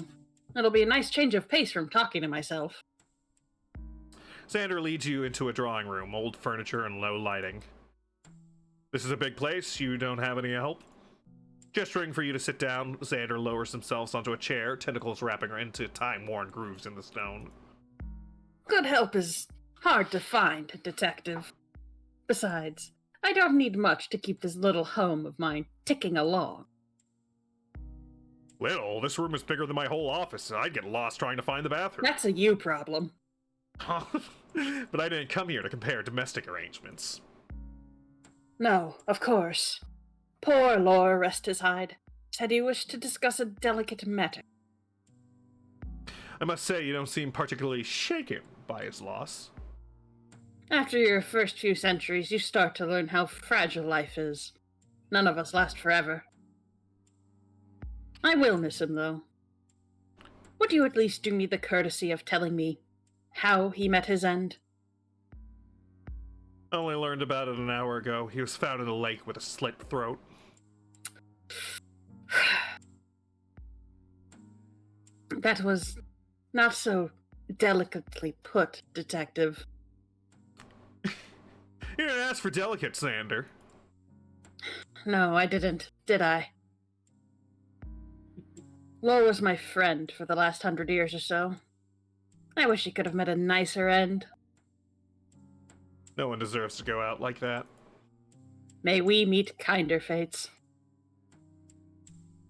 It'll be a nice change of pace from talking to myself. Xander leads you into a drawing room, old furniture and low lighting. This is a big place. You don't have any help? Gesturing for you to sit down, Xander lowers himself onto a chair, tentacles wrapping her into time-worn grooves in the stone. Good help is hard to find, detective. Besides, I don't need much to keep this little home of mine ticking along. Little? This room is bigger than my whole office. I'd get lost trying to find the bathroom. That's a you problem. But I didn't come here to compare domestic arrangements. No, of course. Poor Lore, rest his hide, said he wished to discuss a delicate matter. I must say, you don't seem particularly shaken by his loss. After your first few centuries, you start to learn how fragile life is. None of us last forever. I will miss him, though. Would you at least do me the courtesy of telling me how he met his end? I only learned about it an hour ago. He was found in a lake with a slit throat. That was not so delicately put, Detective. You didn't ask for delicate, Xander. No, I didn't, did I? Lore was my friend for the last 100 years or so. I wish he could have met a nicer end. No one deserves to go out like that. May we meet kinder fates.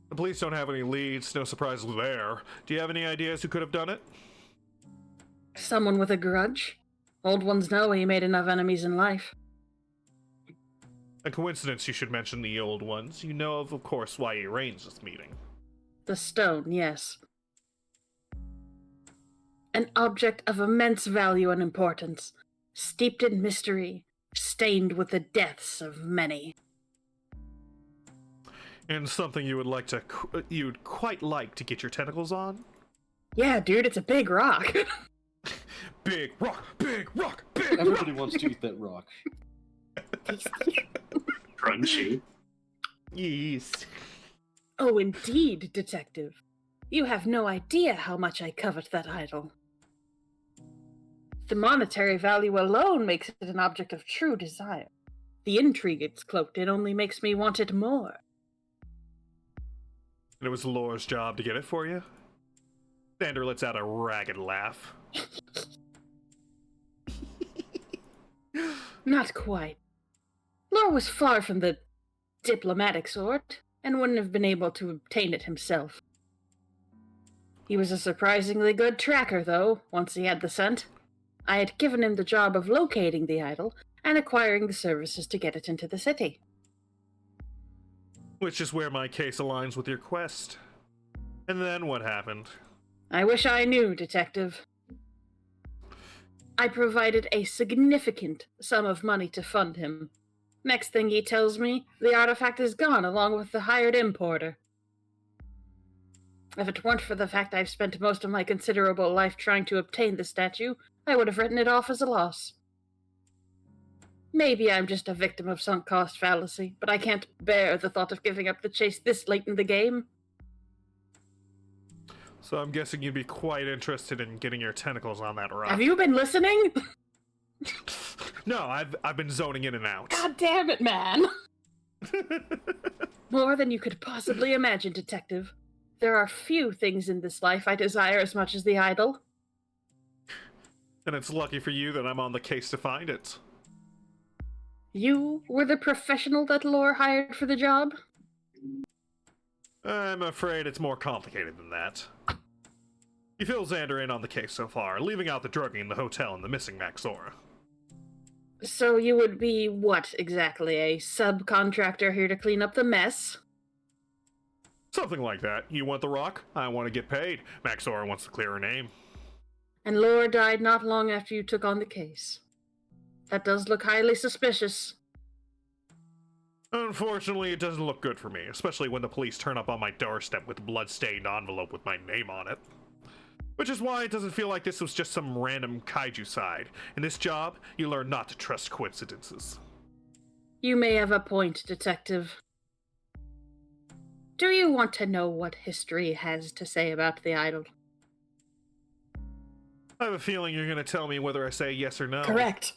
The police don't have any leads, no surprises there. Do you have any ideas who could have done it? Someone with a grudge? Old ones know he made enough enemies in life. A coincidence you should mention the old ones. You know of course, why he arranged this meeting. The stone, yes. An object of immense value and importance, steeped in mystery, stained with the deaths of many. And something you would like to, you'd quite like to get your tentacles on? Yeah, dude, it's a big rock. Big rock, big rock, big rock! Everybody wants to eat that rock. Crunchy. Yes. Oh, indeed, Detective. You have no idea how much I covet that idol. The monetary value alone makes it an object of true desire. The intrigue it's cloaked in only makes me want it more. And it was Lore's job to get it for you? Xander lets out a ragged laugh. Not quite. Lore was far from the diplomatic sort, and wouldn't have been able to obtain it himself. He was a surprisingly good tracker, though, once he had the scent. I had given him the job of locating the idol and acquiring the services to get it into the city. Which is where my case aligns with your quest. And then what happened? I wish I knew, Detective. I provided a significant sum of money to fund him. Next thing he tells me, the artifact is gone along with the hired importer. If it weren't for the fact I've spent most of my considerable life trying to obtain the statue, I would have written it off as a loss. Maybe I'm just a victim of sunk cost fallacy, but I can't bear the thought of giving up the chase this late in the game. So I'm guessing you'd be quite interested in getting your tentacles on that rock. Have you been listening? No, I've been zoning in and out. God damn it, man! More than you could possibly imagine, Detective. There are few things in this life I desire as much as the idol. And it's lucky for you that I'm on the case to find it. You were the professional that Lore hired for the job? I'm afraid it's more complicated than that. You fill Xander in on the case so far, leaving out the drugging in the hotel and the missing Maxora. So you would be what exactly? A subcontractor here to clean up the mess? Something like that. You want the rock? I want to get paid. Maxora wants to clear her name. And Lore died not long after you took on the case. That does look highly suspicious. Unfortunately, it doesn't look good for me, especially when the police turn up on my doorstep with a blood-stained envelope with my name on it. Which is why it doesn't feel like this was just some random kaiju side. In this job, you learn not to trust coincidences. You may have a point, Detective. Do you want to know what history has to say about the idol? I have a feeling you're going to tell me whether I say yes or no. Correct.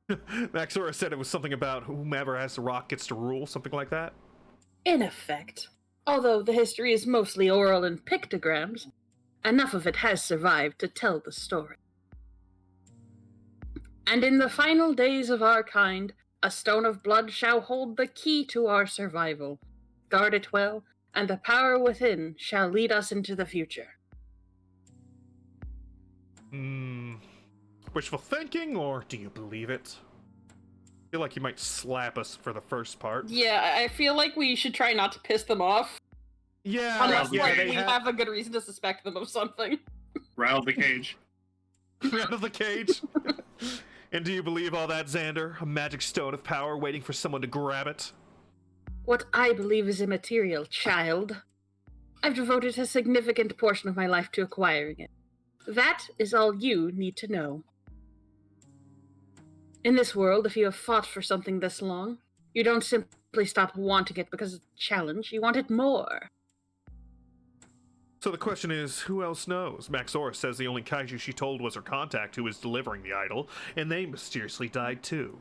Maxora said it was something about whomever has the rock gets to rule, something like that. In effect. Although the history is mostly oral and pictograms, enough of it has survived to tell the story. And in the final days of our kind, a stone of blood shall hold the key to our survival. Guard it well, and the power within shall lead us into the future. Wishful thinking, or do you believe it? I feel like you might slap us for the first part. Yeah, I feel like we should try not to piss them off. Yeah, Unless yeah, they we have a good reason to suspect them of something. Rattle the cage. out of the cage. And do you believe all that, Xander? A magic stone of power waiting for someone to grab it? What I believe is immaterial, child. I've devoted a significant portion of my life to acquiring it. That is all you need to know. In this world, if you have fought for something this long, you don't simply stop wanting it because it's a challenge, you want it more. So the question is, who else knows? Maxora says the only kaiju she told was her contact who was delivering the idol, and they mysteriously died too.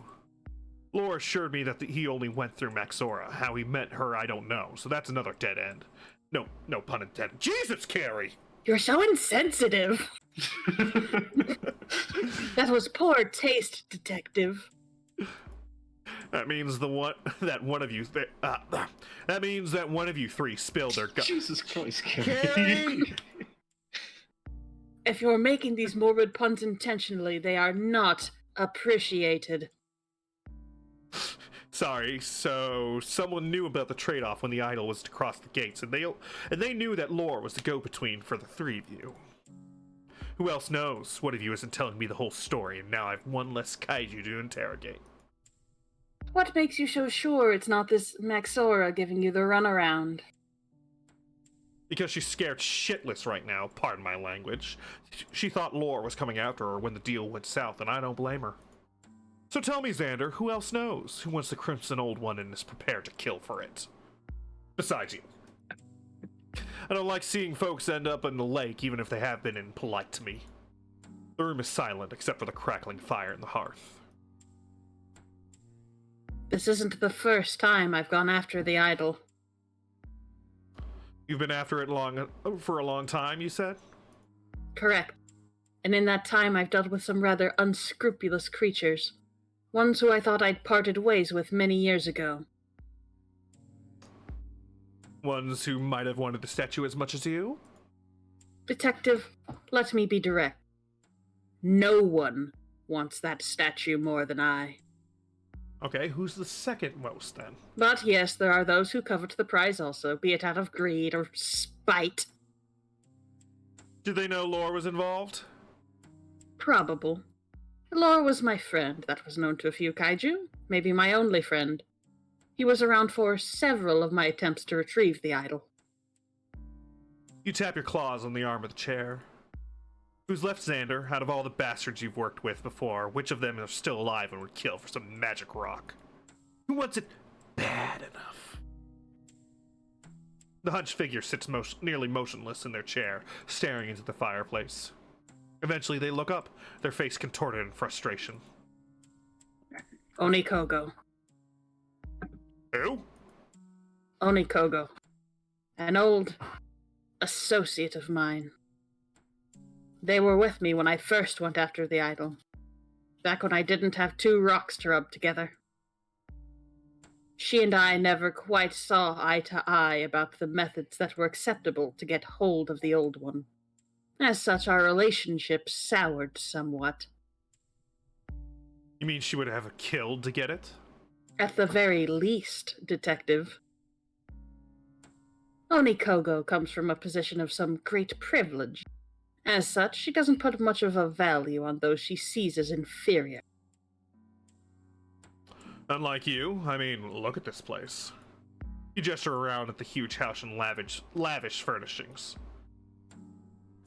Lore assured me that he only went through Maxora. How he met her, I don't know, so that's another dead end. No pun intended. Jesus, Carrie! You're so insensitive. That was poor taste, detective. That means that one of you three spilled their guts. Jesus Christ, Carrie! If you're making these morbid puns intentionally, they are not appreciated. Sorry, so someone knew about the trade-off when the idol was to cross the gates, and they knew that Lore was the go-between for the three of you. Who else knows? One of you isn't telling me the whole story, and now I've one less kaiju to interrogate. What makes you so sure it's not this Maxora giving you the runaround? Because she's scared shitless right now, pardon my language. She thought Lore was coming after her when the deal went south, and I don't blame her. So tell me, Xander, who else knows? Who wants the Crimson Old One and is prepared to kill for it? Besides you. I don't like seeing folks end up in the lake, even if they have been impolite to me. The room is silent, except for the crackling fire in the hearth. This isn't the first time I've gone after the idol. You've been after it for a long time, you said? Correct. And in that time I've dealt with some rather unscrupulous creatures. Ones who I thought I'd parted ways with many years ago. Ones who might have wanted the statue as much as you? Detective, let me be direct. No one wants that statue more than I. Okay, who's the second most then? But yes, there are those who covet the prize also, be it out of greed or spite. Did they know Lore was involved? Probable. Lore was my friend that was known to a few kaiju, maybe my only friend. He was around for several of my attempts to retrieve the idol. You tap your claws on the arm of the chair. Who's left, Xander? Out of all the bastards you've worked with before, which of them are still alive and would kill for some magic rock? Who wants it bad enough? The hunched figure sits nearly motionless in their chair, staring into the fireplace. Eventually they look up, their face contorted in frustration. Onikogo. Who? Onikogo. An old associate of mine. They were with me when I first went after the idol. Back when I didn't have two rocks to rub together. She and I never quite saw eye to eye about the methods that were acceptable to get hold of the old one. As such, our relationship soured somewhat. You mean she would have killed to get it? At the very least, detective. Onikogo comes from a position of some great privilege. As such, she doesn't put much of a value on those she sees as inferior. Unlike you, I mean, look at this place. You gesture around at the huge house and lavish furnishings.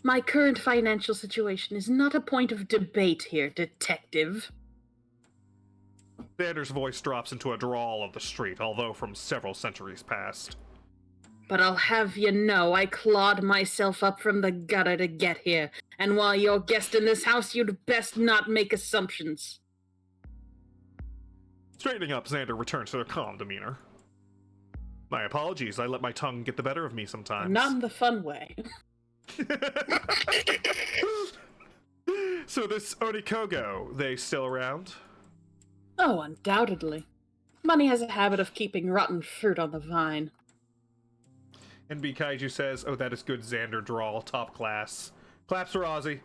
My current financial situation is not a point of debate here, detective. Xander's voice drops into a drawl of the street, although from several centuries past. But I'll have you know I clawed myself up from the gutter to get here, and while you're guest in this house, you'd best not make assumptions. Straightening up, Xander returns to their calm demeanor. My apologies, I let my tongue get the better of me sometimes. Not in the fun way. So this Onikogo, they still around? Oh, undoubtedly. Money has a habit of keeping rotten fruit on the vine. NB Kaiju says, oh, that is good Xander drawl, top class. Claps for Ozzy.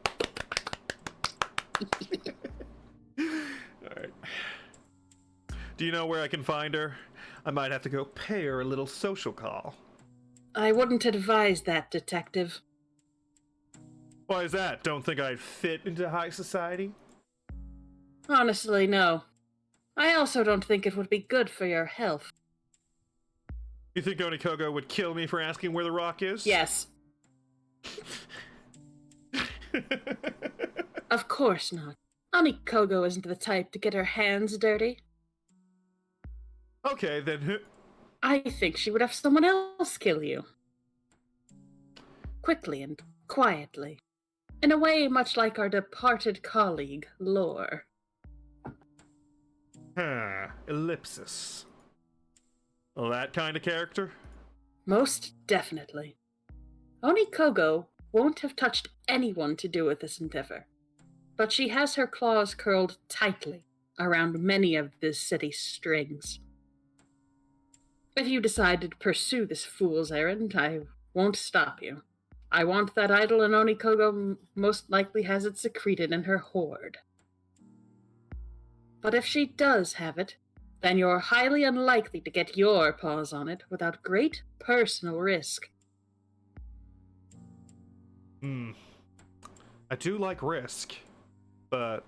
Alright. Do you know where I can find her? I might have to go pay her a little social call. I wouldn't advise that, detective. Why is that? Don't think I'd fit into high society? Honestly, no. I also don't think it would be good for your health. You think Onikogo would kill me for asking where the rock is? Yes. Of course not. Onikogo isn't the type to get her hands dirty. Okay, then who... I think she would have someone else kill you. Quickly and quietly. In a way much like our departed colleague, Lore. Ellipsis. Well, that kind of character? Most definitely. Onikogo won't have touched anyone to do with this endeavor, but she has her claws curled tightly around many of this city's strings. If you decide to pursue this fool's errand, I won't stop you. I want that idol, and Onikogo most likely has it secreted in her hoard. But if she does have it, then you're highly unlikely to get your paws on it without great personal risk. I do like risk, but...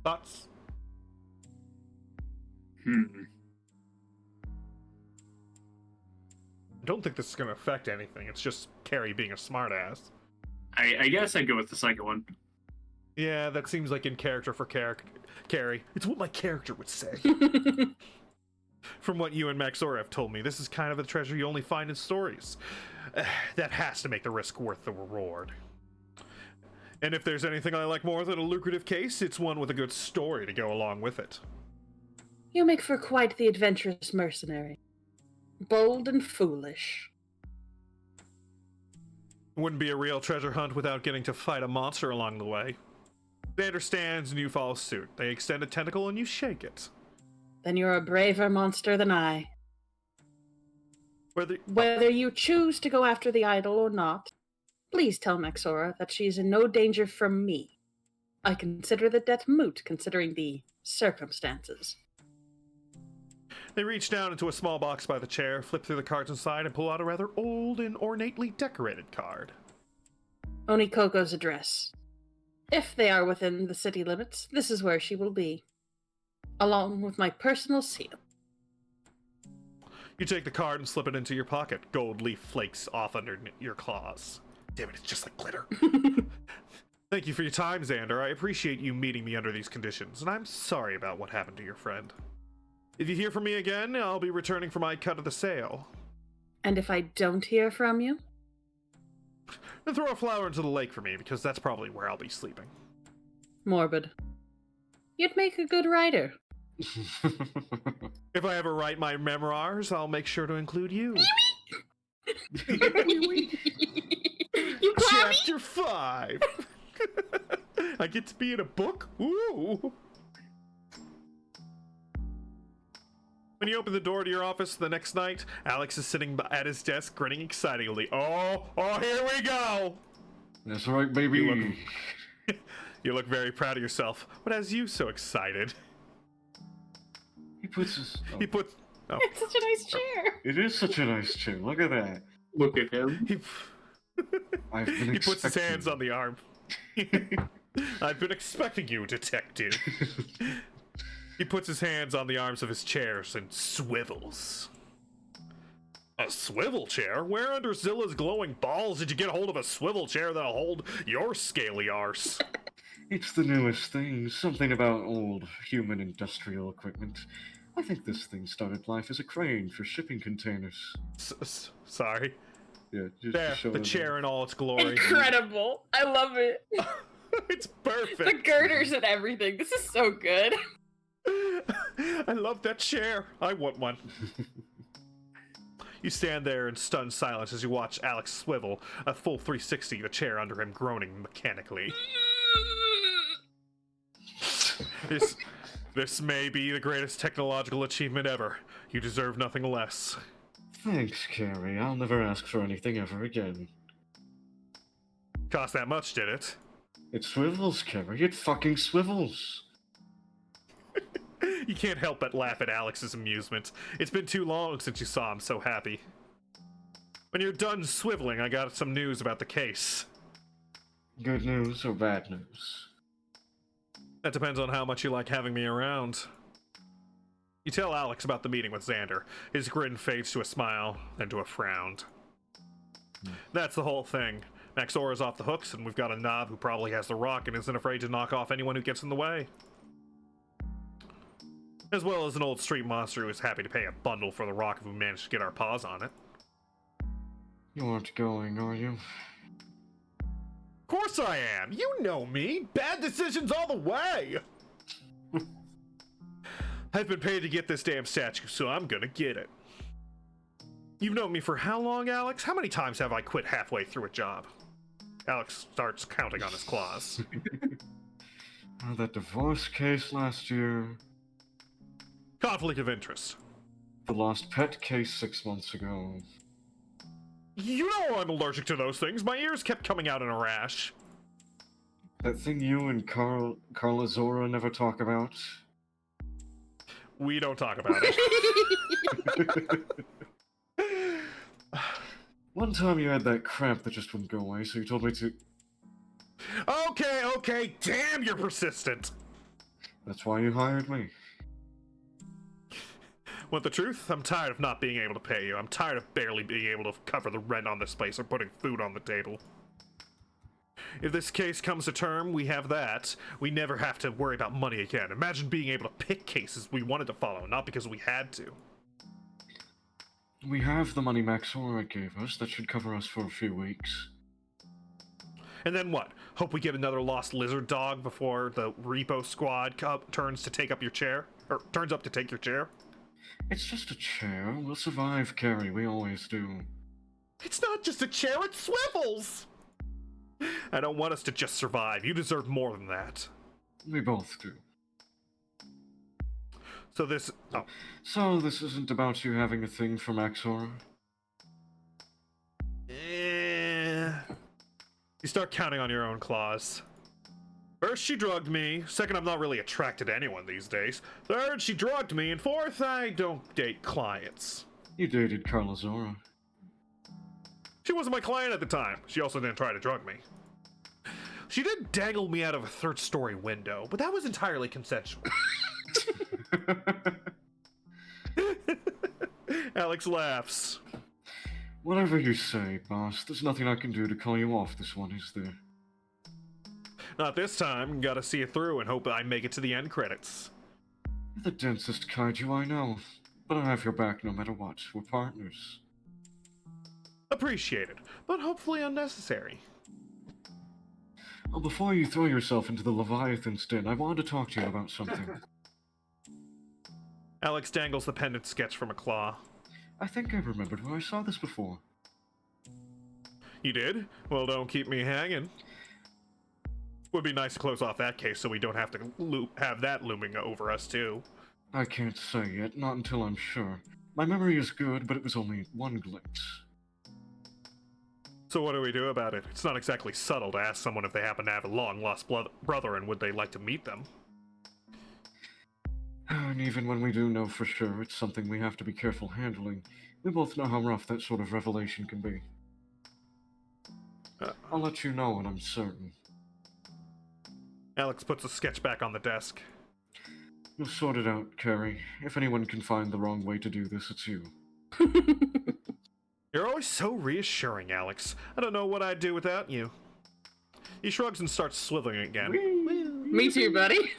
Thoughts? I don't think this is going to affect anything. It's just Carrie being a smartass. I guess I'd go with the second one. Yeah, that seems like in character for Carrie. It's what my character would say. From what you and Maxora have told me, this is kind of a treasure you only find in stories. That has to make the risk worth the reward. And if there's anything I like more than a lucrative case, it's one with a good story to go along with it. You make for quite the adventurous mercenary. Bold and foolish. Wouldn't be a real treasure hunt without getting to fight a monster along the way. Xander stands and you follow suit. They extend a tentacle and you shake it. Then you're a braver monster than I. Whether you choose to go after the idol or not, please tell Maxora that she is in no danger from me. I consider the debt moot considering the circumstances. They reach down into a small box by the chair, flip through the cards inside, and pull out a rather old and ornately decorated card. Onikogo's address. If they are within the city limits, this is where she will be. Along with my personal seal. You take the card and slip it into your pocket. Gold leaf flakes off under your claws. Damn it, it's just like glitter. Thank you for your time, Xander. I appreciate you meeting me under these conditions, and I'm sorry about what happened to your friend. If you hear from me again, I'll be returning for my cut of the sale. And if I don't hear from you? Then throw a flower into the lake for me, because that's probably where I'll be sleeping. Morbid. You'd make a good writer. If I ever write my memoirs, I'll make sure to include you. You Chapter 5! I get to be in a book? Ooh! When you open the door to your office the next night, Alex is sitting at his desk, grinning excitedly. Oh, here we go! That's right, baby. You look very proud of yourself. What has you so excited? He puts his... Oh. He puts... Oh. It's such a nice chair. It is such a nice chair. Look at that. Look at him. He puts his hands on the arm. I've been expecting you, detective. He puts his hands on the arms of his chairs and swivels. A swivel chair? Where under Zilla's glowing balls did you get a hold of a swivel chair that'll hold your scaly arse? It's the newest thing. Something about old human industrial equipment. I think this thing started life as a crane for shipping containers. Sorry. Yeah, just There, to show the them. chair in all its glory. Incredible. I love it. It's perfect. The girders and everything. This is so good. I love that chair. I want one. You stand there in stunned silence as you watch Alex swivel, a full 360, the chair under him groaning mechanically. This may be the greatest technological achievement ever. You deserve nothing less. Thanks, Carrie. I'll never ask for anything ever again. Cost that much, did it? It swivels, Carrie. It fucking swivels. You can't help but laugh at Alex's amusement. It's been too long since you saw him so happy. When you're done swiveling, I got some news about the case. Good news or bad news? That depends on how much you like having me around. You tell Alex about the meeting with Xander. His grin fades to a smile, then to a frown. That's the whole thing. Maxora's off the hooks, and we've got a knob who probably has the rock and isn't afraid to knock off anyone who gets in the way. As well as an old street monster who is happy to pay a bundle for the rock if we manage to get our paws on it. You aren't going, are you? Of course I am! You know me! Bad decisions all the way! I've been paid to get this damn statue, so I'm gonna get it. You've known me for how long, Alex? How many times have I quit halfway through a job? Alex starts counting on his claws. Oh, that divorce case last year. Conflict of interest. The lost pet case 6 months ago. You know I'm allergic to those things. My ears kept coming out in a rash. That thing you and Carla Zora never talk about. We don't talk about it. One time you had that cramp that just wouldn't go away, so you told me to... Okay, damn, you're persistent. That's why you hired me. Want the truth? I'm tired of not being able to pay you. I'm tired of barely being able to cover the rent on this place or putting food on the table. If this case comes to term, we have that. We never have to worry about money again. Imagine being able to pick cases we wanted to follow, not because we had to. We have the money Maxora gave us. That should cover us for a few weeks. And then what? Hope we get another lost lizard dog before the repo squad turns to take up your chair? Or turns up to take your chair? It's just a chair. We'll survive, Carrie. We always do. It's not just a chair, it swivels! I don't want us to just survive. You deserve more than that. We both do. So this... Oh. So this isn't about you having a thing for Maxora? You start counting on your own claws. First, she drugged me. Second, I'm not really attracted to anyone these days. Third, she drugged me. And fourth, I don't date clients. You dated Carla Zora. She wasn't my client at the time. She also didn't try to drug me. She did dangle me out of a third-story window, but that was entirely consensual. Alex laughs. Whatever you say, boss. There's nothing I can do to call you off this one, is there? Not this time. Gotta see it through and hope I make it to the end credits. You're the densest kaiju I know. But I have your back no matter what. We're partners. Appreciated, but hopefully unnecessary. Well, before you throw yourself into the Leviathan's den, I wanted to talk to you about something. Alex dangles the pendant sketch from a claw. I think I remembered where I saw this before. You did? Well, don't keep me hanging. Would be nice to close off that case so we don't have to have that looming over us, too. I can't say yet, not until I'm sure. My memory is good, but it was only one glimpse. So what do we do about it? It's not exactly subtle to ask someone if they happen to have a long-lost brother and would they like to meet them. And even when we do know for sure, it's something we have to be careful handling. We both know how rough that sort of revelation can be. I'll let you know when I'm certain. Alex puts the sketch back on the desk. You'll sort it out, Carrie. If anyone can find the wrong way to do this, it's you. You're always so reassuring, Alex. I don't know what I'd do without you. He shrugs and starts swiveling again. Me too, buddy.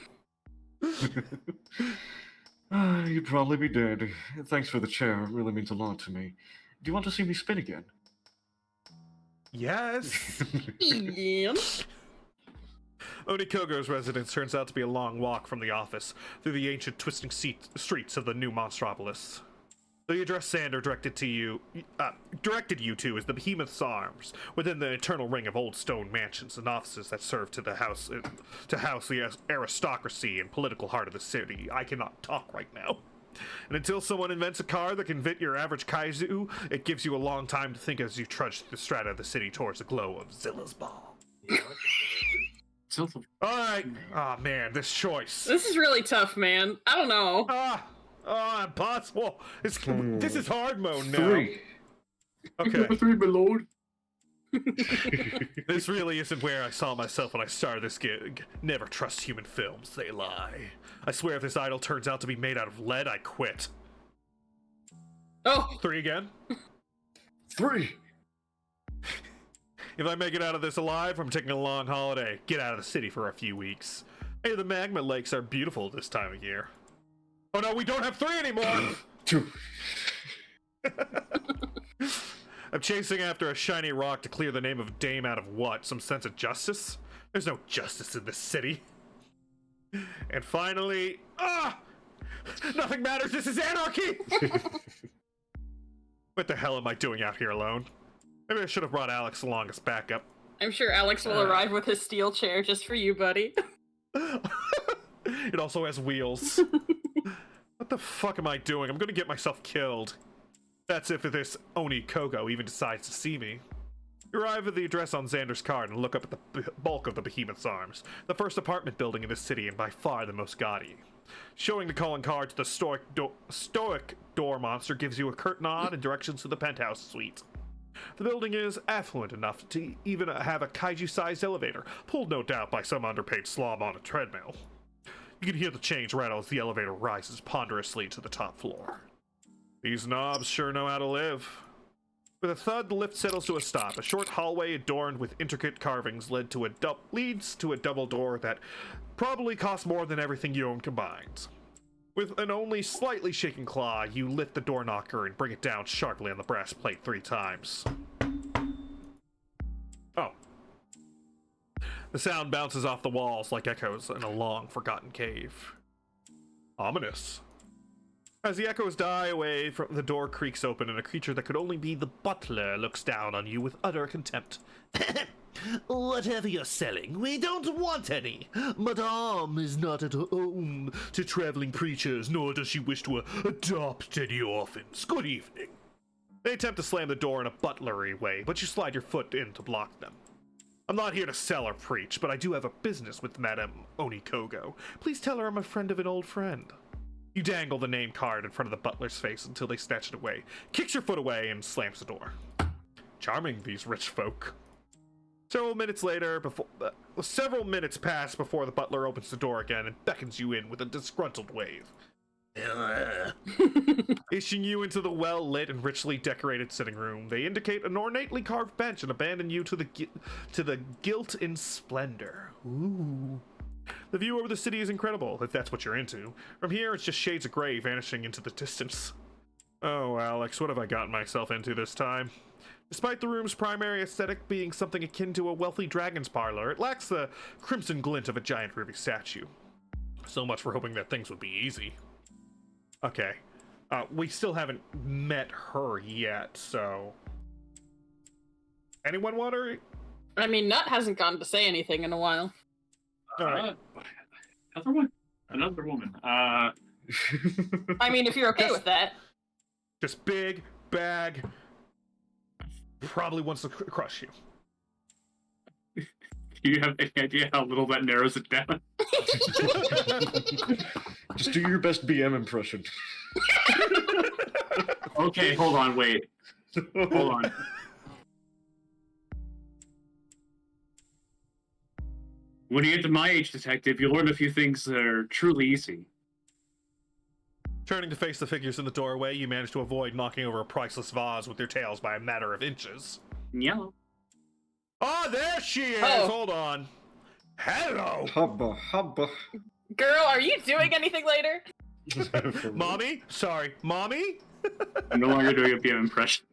You'd probably be dead. Thanks for the chair. It really means a lot to me. Do you want to see me spin again? Yes. Yeah. Onikogo's residence turns out to be a long walk from the office through the ancient twisting streets of the new Monstropolis. The address Xander directed you to is the Behemoth's Arms, within the eternal ring of old stone mansions and offices that serve to house the aristocracy and political heart of the city. I cannot talk right now. And until someone invents a car that can fit your average kaiju, it gives you a long time to think as you trudge through the strata of the city towards the glow of Zilla's ball. Alright. Ah, man, this choice. This is really tough, man. I don't know. Impossible. This is hard mode now. 3. Okay. Number 3, my lord. This really isn't where I saw myself when I started this gig. Never trust human films, they lie. I swear if this idol turns out to be made out of lead, I quit. Oh, 3 again? 3. If I make it out of this alive, I'm taking a long holiday. Get out of the city for a few weeks. Hey, the magma lakes are beautiful this time of year. Oh no, we don't have 3 anymore! 2. I'm chasing after a shiny rock to clear the name of Dame out of what? Some sense of justice? There's no justice in this city. And finally, nothing matters, this is anarchy! What the hell am I doing out here alone? Maybe I should have brought Alex along as backup. I'm sure Alex will arrive with his steel chair just for you, buddy. It also has wheels. What the fuck am I doing? I'm gonna get myself killed. That's if this Oni Kogo even decides to see me. You arrive at the address on Xander's card and look up at the bulk of the Behemoth's arms. The first apartment building in this city and by far the most gaudy. Showing the calling card to the stoic door monster gives you a curt nod and directions to the penthouse suite. The building is affluent enough to even have a kaiju-sized elevator, pulled no doubt by some underpaid slob on a treadmill. You can hear the chains rattle as the elevator rises ponderously to the top floor. These knobs sure know how to live. With a thud, the lift settles to a stop. A short hallway adorned with intricate carvings leads to a double door that probably costs more than everything you own combined. With an only slightly shaking claw, you lift the door knocker and bring it down sharply on the brass plate 3 times. Oh. The sound bounces off the walls like echoes in a long-forgotten cave. Ominous. As the echoes die away, the door creaks open and a creature that could only be the butler looks down on you with utter contempt. Whatever you're selling, we don't want any. Madame is not at home to traveling preachers, nor does she wish to adopt any orphans. Good evening. They attempt to slam the door in a butlery way, but you slide your foot in to block them. I'm not here to sell or preach, but I do have a business with Madame Onikogo. Please tell her I'm a friend of an old friend. You dangle the name card in front of the butler's face until they snatch it away, kicks your foot away, and slams the door. Charming, these rich folk. Several minutes pass before the butler opens the door again and beckons you in with a disgruntled wave. Issuing you into the well-lit and richly decorated sitting room, they indicate an ornately carved bench and abandon you to the guilt in splendor. Ooh. The view over the city is incredible, if that's what you're into. From here, it's just shades of gray vanishing into the distance. Oh, Alex, what have I gotten myself into this time? Despite the room's primary aesthetic being something akin to a wealthy dragon's parlor, it lacks the crimson glint of a giant ruby statue. So much for hoping that things would be easy. Okay. We still haven't met her yet, so... Anyone want her? I mean, Nut hasn't gone to say anything in a while. Alright. Another woman. I mean, if you're okay with that. Just big, bag... Probably wants to crush you. Do you have any idea how little that narrows it down? Just do your best BM impression. Okay, hold on, wait. Hold on. When you get to my age, detective, you learn a few things that are truly easy. Turning to face the figures in the doorway, you manage to avoid knocking over a priceless vase with your tails by a matter of inches. Yellow. Oh, there she is! Oh. Hold on. Hello! Hubba, hubba. Girl, are you doing anything later? Mommy? Sorry, Mommy? I'm no longer doing a PM impression.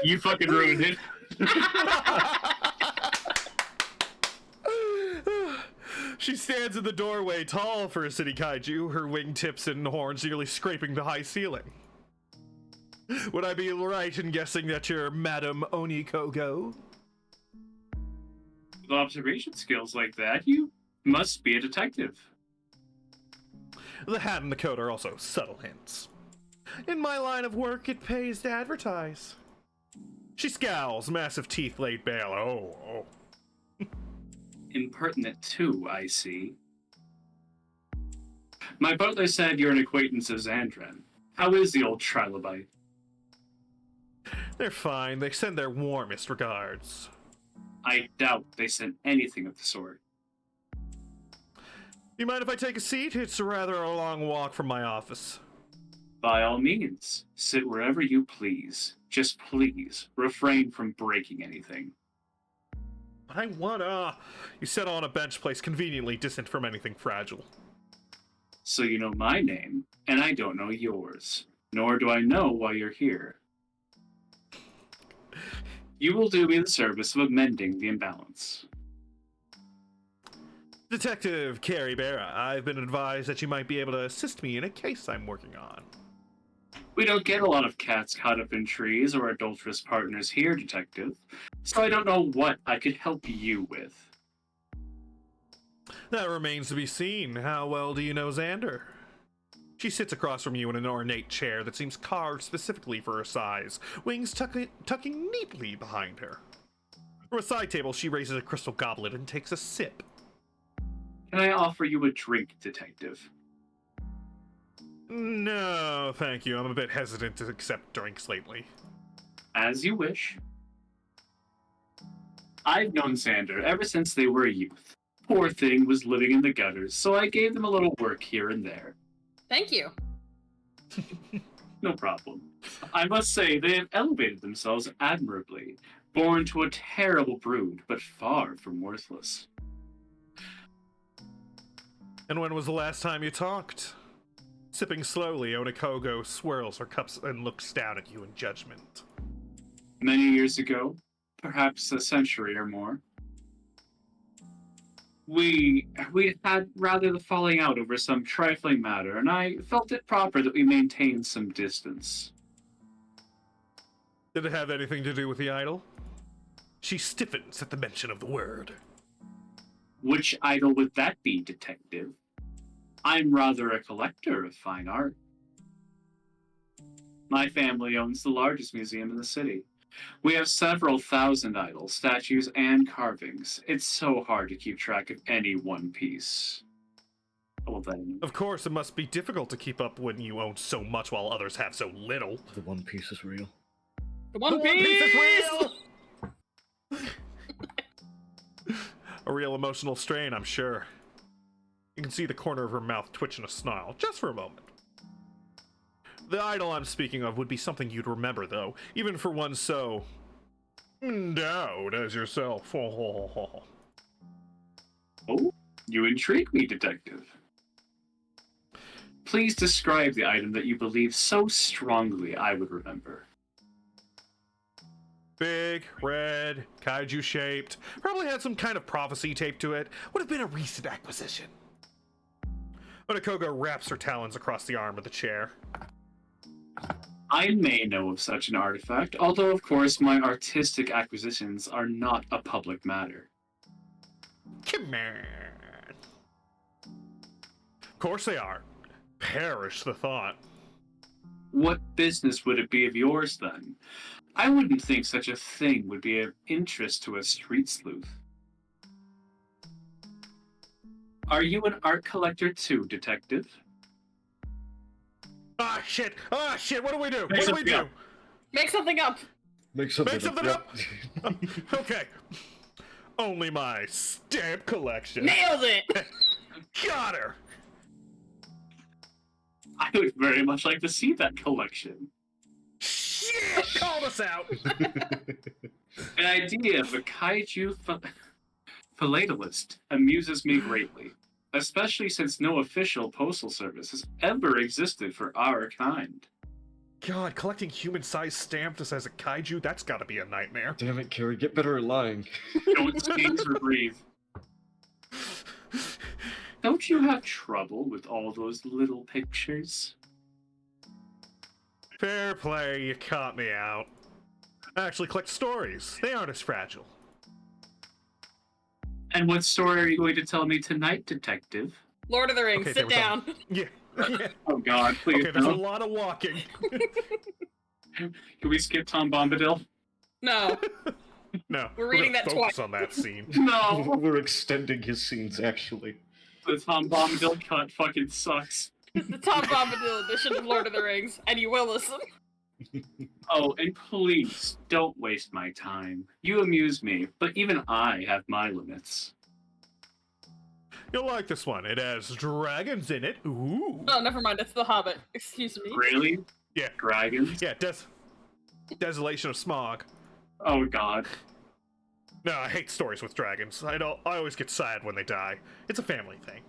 You fucking ruined it. She stands in the doorway, tall for a city kaiju, her wingtips and horns nearly scraping the high ceiling. Would I be right in guessing that you're Madame Onikogo? With observation skills like that, you must be a detective. The hat and the coat are also subtle hints. In my line of work, it pays to advertise. She scowls, massive teeth laid bare. Oh. Impertinent too, I see. My butler said you're an acquaintance of Xandran. How is the old trilobite? They're fine. They send their warmest regards. I doubt they sent anything of the sort. You mind if I take a seat? It's rather a long walk from my office. By all means, sit wherever you please. Just please, refrain from breaking anything. I wanna... You settle on a bench place conveniently distant from anything fragile. So you know my name, and I don't know yours. Nor do I know why you're here. You will do me the service of amending the imbalance. Detective Carrie Barra, I've been advised that you might be able to assist me in a case I'm working on. We don't get a lot of cats caught up in trees or adulterous partners here, Detective, so I don't know what I could help you with. That remains to be seen. How well do you know Xander? She sits across from you in an ornate chair that seems carved specifically for her size, wings tucking neatly behind her. From a side table, she raises a crystal goblet and takes a sip. Can I offer you a drink, Detective? No, thank you. I'm a bit hesitant to accept drinks lately. As you wish. I've known Xander ever since they were a youth. Poor thing was living in the gutters, so I gave them a little work here and there. Thank you. No problem. I must say, they have elevated themselves admirably, born to a terrible brood, but far from worthless. And when was the last time you talked? Sipping slowly, Onakogo swirls her cups and looks down at you in judgment. Many years ago, perhaps a century or more. We had rather the falling out over some trifling matter, and I felt it proper that we maintain some distance. Did it have anything to do with the idol? She stiffens at the mention of the word. Which idol would that be, Detective? I'm rather a collector of fine art. My family owns the largest museum in the city. We have several thousand idols, statues, and carvings. It's so hard to keep track of any one piece. Well then. Of course, it must be difficult to keep up when you own so much while others have so little. The One Piece is real. The One The One Piece is Piece! real! A real emotional strain, I'm sure. You can see the corner of her mouth twitch in a snarl, just for a moment. The idol I'm speaking of would be something you'd remember, though, even for one so endowed as yourself. Oh, you intrigue me, Detective. Please describe the item that you believe so strongly I would remember. Big, red, kaiju shaped, probably had some kind of prophecy taped to it, would have been a recent acquisition. Onakogo wraps her talons across the arm of the chair. I may know of such an artifact, although of course my artistic acquisitions are not a public matter. Come on. Of course they are. Perish the thought. What business would it be of yours then? I wouldn't think such a thing would be of interest to a street sleuth. Are you an art collector too, Detective? Ah, shit! Ah, shit! What do we do? Make What do we something do? up. Make something up. Make something, Make something yep. up? Okay. Only my stamp collection. Nailed it. Got her! I would very much like to see that collection. Shit! Called us out! An idea of a kaiju philatelist amuses me greatly, especially since no official postal service has ever existed for our kind. God, collecting human-sized stamps as a kaiju, that's gotta be a nightmare. Damn it, Carrie, get better at lying. Don't sneeze or breathe. Don't you have trouble with all those little pictures? Fair play, you caught me out. I actually collect stories. They aren't as fragile. And what story are you going to tell me tonight, Detective? Lord of the Rings, Okay, sit there we down. Yeah. Yeah. Oh God, please Okay, there's a no. lot of walking. Can we skip Tom Bombadil? No. No, We're reading gonna that focus twice. on that scene. No! We're extending his scenes, actually. The Tom Bombadil cut fucking sucks. It's the Tom Bombadil edition of Lord of the Rings, and you will listen. Oh, and please don't waste my time. You amuse me, but even I have my limits. You'll like this one. It has dragons in it. Ooh. Oh, never mind. It's The Hobbit. Excuse me. Really? Yeah. Dragons? Yeah, Desolation of Smog. Oh god. No, I hate stories with dragons. I always get sad when they die. It's a family thing.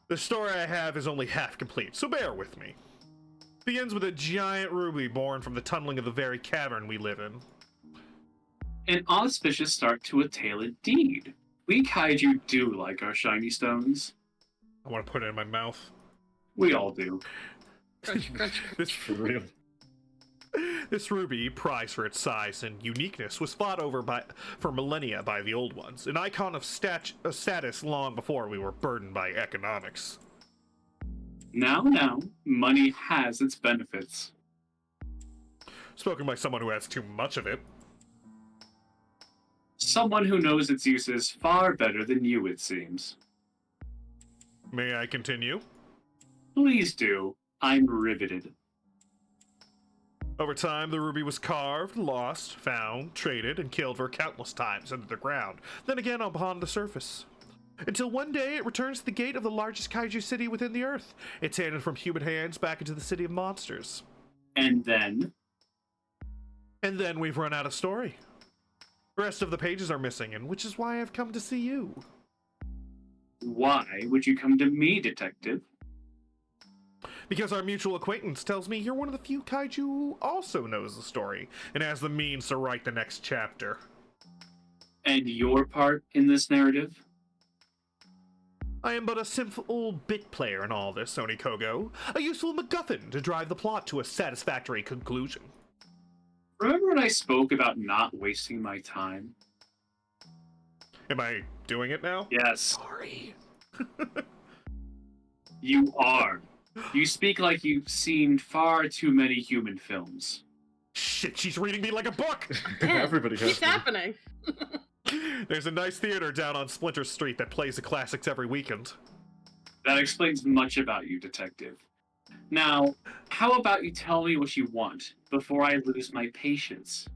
The story I have is only half complete, so bear with me. Begins with a giant ruby born from the tunneling of the very cavern we live in. An auspicious start to a tale indeed. We kaiju do like our shiny stones. I want to put it in my mouth. We all do. Crunch, crunch. For real. This ruby, prized for its size and uniqueness, was fought over for millennia by the Old Ones, an icon of status long before we were burdened by economics. Now, money has its benefits. Spoken by someone who has too much of it. Someone who knows its uses far better than you, it seems. May I continue? Please do. I'm riveted. Over time, the ruby was carved, lost, found, traded, and killed for countless times under the ground, then again upon the surface. Until one day it returns to the gate of the largest kaiju city within the earth. It's handed from human hands back into the city of monsters. And then? And then we've run out of story. The rest of the pages are missing, and which is why I've come to see you. Why would you come to me, detective? Because our mutual acquaintance tells me you're one of the few kaiju who also knows the story, and has the means to write the next chapter. And your part in this narrative? I am but a simple bit player in all this, Oni Kogo. A useful MacGuffin to drive the plot to a satisfactory conclusion. Remember when I spoke about not wasting my time? Am I doing it now? Yes. Sorry. You are. You speak like you've seen far too many human films. Shit, she's reading me like a book! Everybody has Keeps to. happening. There's a nice theater down on Splinter Street that plays the classics every weekend. That explains much about you, detective. Now, how about you tell me what you want before I lose my patience?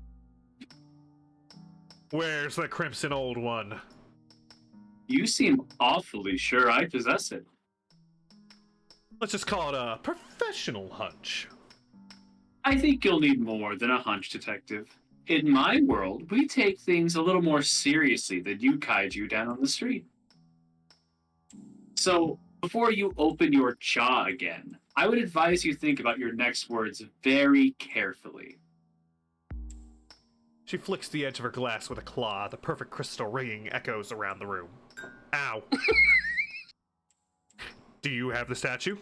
Where's the Crimson Old One? You seem awfully sure I possess it. Let's just call it a professional hunch. I think you'll need more than a hunch, detective. In my world, we take things a little more seriously than you kaiju down on the street. So, before you open your jaw again, I would advise you think about your next words very carefully. She flicks the edge of her glass with a claw. The perfect crystal ringing echoes around the room. Ow. Do you have the statue?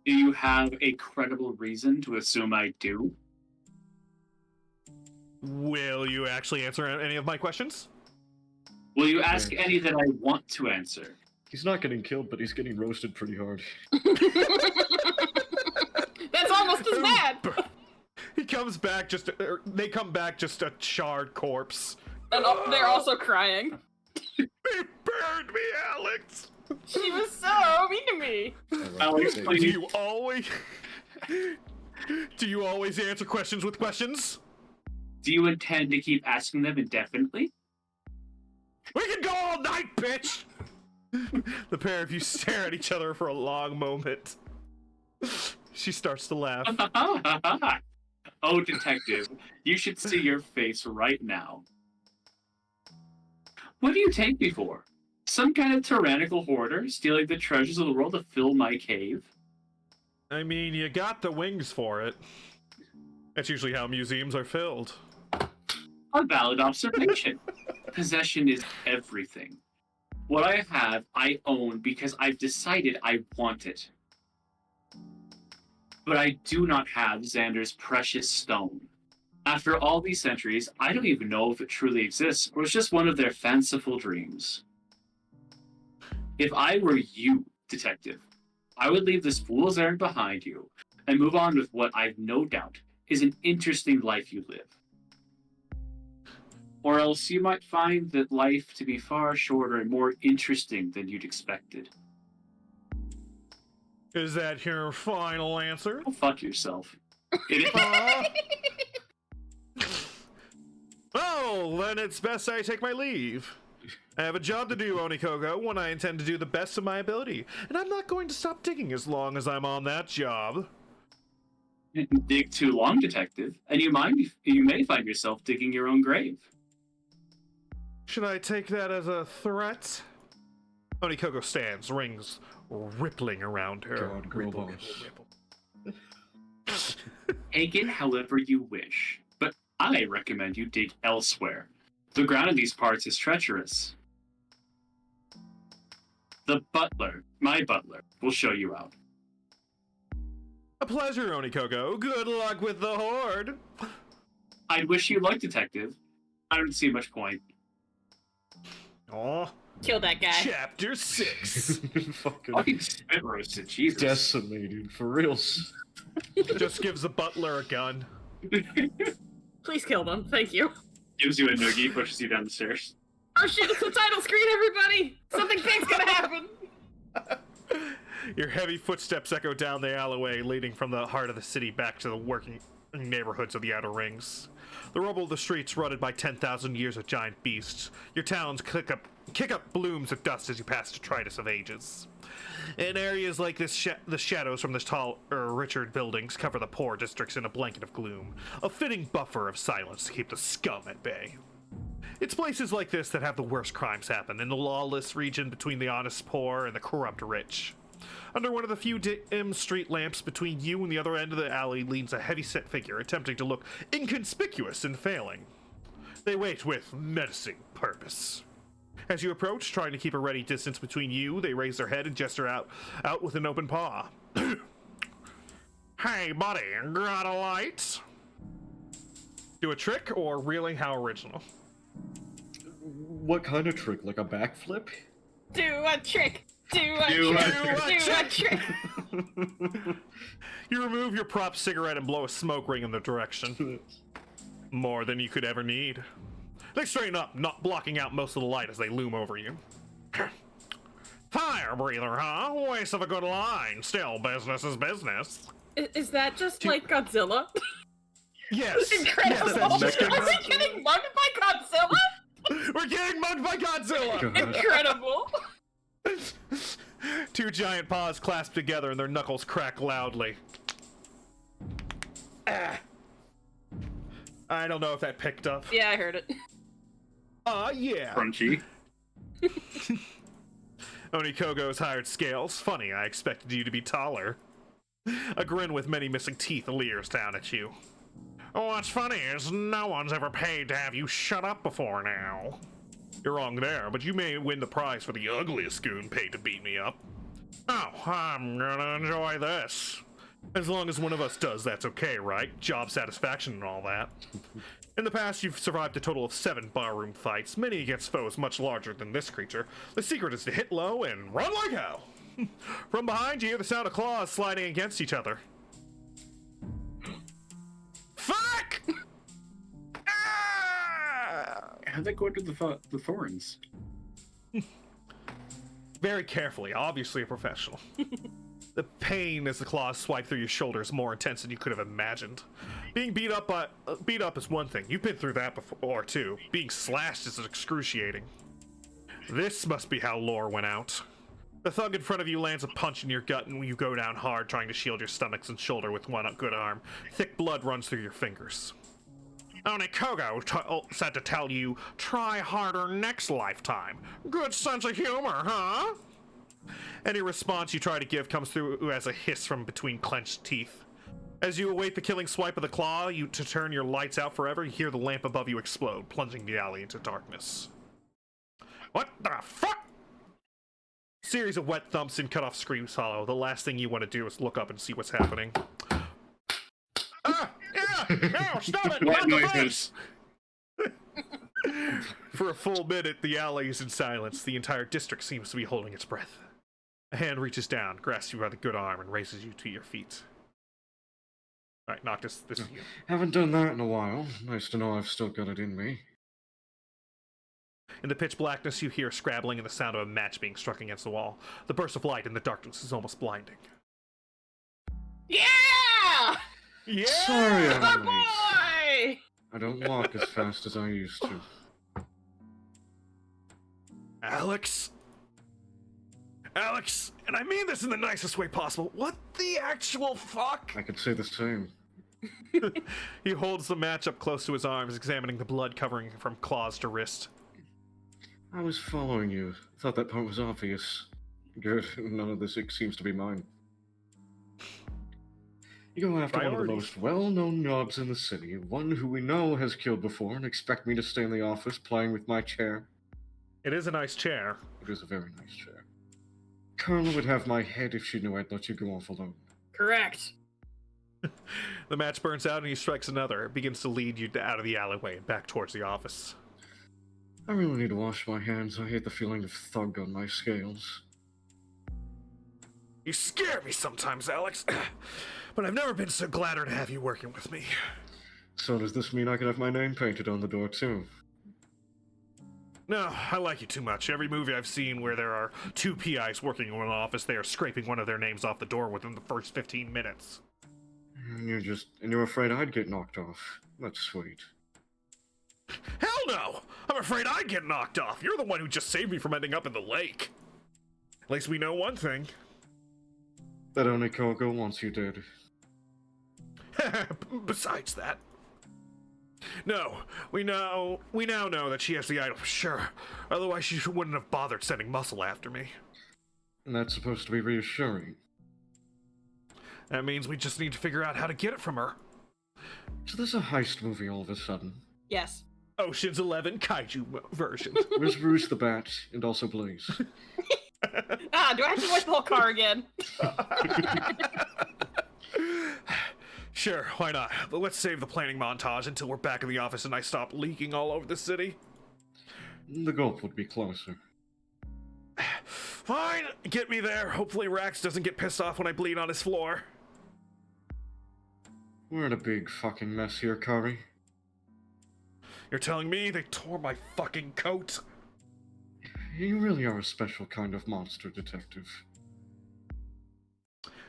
Do you have a credible reason to assume I do? Will you actually answer any of my questions? Will you ask any that I want to answer? He's not getting killed, but he's getting roasted pretty hard. That's almost as bad. He comes back they come back just a charred corpse. And they're also crying. They burned me, Alex! She was so mean to me. Alex, Do please. you always... Do you always answer questions with questions? Do you intend to keep asking them indefinitely? We can go all night, bitch! The pair of you stare at each other for a long moment. She starts to laugh. Oh, detective, you should see your face right now. What do you take me for? Some kind of tyrannical hoarder stealing the treasures of the world to fill my cave? I mean, you got the wings for it. That's usually how museums are filled. A valid observation. Possession is everything. What I have, I own because I've decided I want it. But I do not have Xander's precious stone. After all these centuries, I don't even know if it truly exists or it's just one of their fanciful dreams. If I were you, detective, I would leave this fool's errand behind you and move on with what I've no doubt is an interesting life you live. Or else you might find that life to be far shorter and more interesting than you'd expected. Is that your final answer? Go fuck yourself. It Oh, then it's best I take my leave. I have a job to do, Onikogo, one I intend to do the best of my ability, and I'm not going to stop digging as long as I'm on that job. didn't dig too long, detective, and you may find yourself digging your own grave. Should I take that as a threat? Onikogo stands, rings rippling around her. God, girl Ripple, boss. ripple, ripple. Take it however you wish, but I recommend you dig elsewhere. The ground in these parts is treacherous. The butler, my butler, will show you out. A pleasure, Onikogo. Good luck with the horde. I'd wish you luck, detective. I don't see much point. Aw. Kill that guy. Chapter 6. Fucking spit roasted, Jesus. decimated, for reals. Just gives the butler a gun. Please kill them. Thank you. Gives you a noogie, pushes you down the stairs. Oh shit, it's the title screen, everybody! Something big's gonna happen! Your heavy footsteps echo down the alleyway leading from the heart of the city back to the working neighborhoods of the outer rings. The rubble of the streets rutted by 10,000 years of giant beasts. Your towns kick up blooms of dust as you pass detritus of ages. In areas like this, the shadows from the tall, richer buildings cover the poor districts in a blanket of gloom, a fitting buffer of silence to keep the scum at bay. It's places like this that have the worst crimes happen, in the lawless region between the honest poor and the corrupt rich. Under one of the few dim street lamps between you and the other end of the alley leans a heavy-set figure, attempting to look inconspicuous and failing. They wait with menacing purpose. As you approach, trying to keep a ready distance between you, they raise their head and gesture out with an open paw. Hey, buddy, got a light? Do a trick or really how original? What kind of trick? Like a backflip? Do a trick! Do a Do a trick! Do a trick! You remove your prop cigarette and blow a smoke ring in the direction. More than you could ever need. They straighten up, not blocking out most of the light as they loom over you. Fire breather, huh? Waste of a good line. Still, business is business. Is that just like Godzilla? Yes. Incredible! Yes, that's just Are we getting mugged by Godzilla? We're getting mugged by Godzilla! God. Incredible! Two giant paws clasp together and their knuckles crack loudly. Ah. I don't know if that picked up. Yeah, I heard it. Yeah. Crunchy. Onikogo's hired scales. Funny, I expected you to be taller. A grin with many missing teeth leers down at you. What's funny is no one's ever paid to have you shut up before now. You're wrong there, but you may win the prize for the ugliest goon paid to beat me up. Oh, I'm gonna enjoy this. As long as one of us does, that's okay, right? Job satisfaction and all that. In the past, you've survived a total of 7 barroom fights, many against foes much larger than this creature. The secret is to hit low and run like hell. From behind, you hear the sound of claws sliding against each other. Fuck! Ah! How'd that go into the thorns? Very carefully, obviously a professional. The pain as the claws swipe through your shoulder is more intense than you could have imagined. Being beat up is one thing. You've been through that before too. Being slashed is excruciating. This must be how Lore went out. The thug in front of you lands a punch in your gut and you go down hard, trying to shield your stomachs and shoulder with one good arm. Thick blood runs through your fingers. Onikogo said to tell you, try harder next lifetime. Good sense of humor, huh? Any response you try to give comes through as a hiss from between clenched teeth. As you await the killing swipe of the claw, to turn your lights out forever, you hear the lamp above you explode, plunging the alley into darkness. What the fuck? Series of wet thumps and cut-off screams follow. The last thing you want to do is look up and see what's happening. Ah! Yeah! No! Stop it! What Not the noises? face! For a full minute, the alley is in silence. The entire district seems to be holding its breath. A hand reaches down, grasps you by the good arm, and raises you to your feet. Alright, Noctis, this is you. Haven't done that in a while. Nice to know I've still got it in me. In the pitch blackness, you hear scrabbling and the sound of a match being struck against the wall. The burst of light in the darkness is almost blinding. Yeah! Yeah! Sorry, Good I'm late. boy! I don't walk as fast as I used to. Alex? Alex, and I mean this in the nicest way possible. What the actual fuck? I could say the same. He holds the match up close to his arms, examining the blood covering from claws to wrist. I was following you. Thought that part was obvious. Good, none of this seems to be mine. You go after one of the Priorities. most well-known knobs in the city, one who we know has killed before, and expect me to stay in the office playing with my chair? It is a nice chair. It is a very nice chair. Carla would have my head if she knew I'd let you go off alone. Correct. The match burns out and he strikes another. It begins to lead you out of the alleyway and back towards the office. I really need to wash my hands. I hate the feeling of thug on my scales. You scare me sometimes, Alex. But I've never been so gladder to have you working with me. So does this mean I can have my name painted on the door too? No, I like you too much. Every movie I've seen where there are two PIs working in an office, they are scraping one of their names off the door within the first 15 minutes. And you're afraid I'd get knocked off. That's sweet. Hell no! I'm afraid I'd get knocked off. You're the one who just saved me from ending up in the lake. At least we know one thing. That only Kogo wants you dead. Besides that. No, we now know that she has the idol for sure. Otherwise she wouldn't have bothered sending Muscle after me. And that's supposed to be reassuring. That means we just need to figure out how to get it from her. So there's a heist movie all of a sudden. Yes. Ocean's 11 kaiju version. Where's Rouge the Bat and also Blaze? Do I have to watch the whole car again? Sure, why not? But let's save the planning montage until we're back in the office and I stop leaking all over the city. The gulp would be closer. Fine, get me there. Hopefully Rax doesn't get pissed off when I bleed on his floor. We're in a big fucking mess here, Kari. You're telling me they tore my fucking coat? You really are a special kind of monster detective.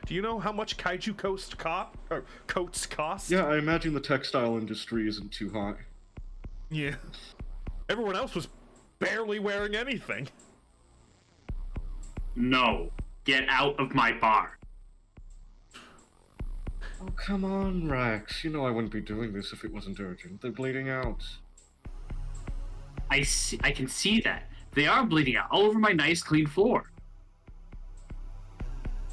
Do you know how much kaiju coats cost? Yeah, I imagine the textile industry isn't too high. Yeah. Everyone else was barely wearing anything. No. Get out of my bar. Oh, come on, Rax. You know I wouldn't be doing this if it wasn't urgent. They're bleeding out. I can see that. They are bleeding out all over my nice, clean floor.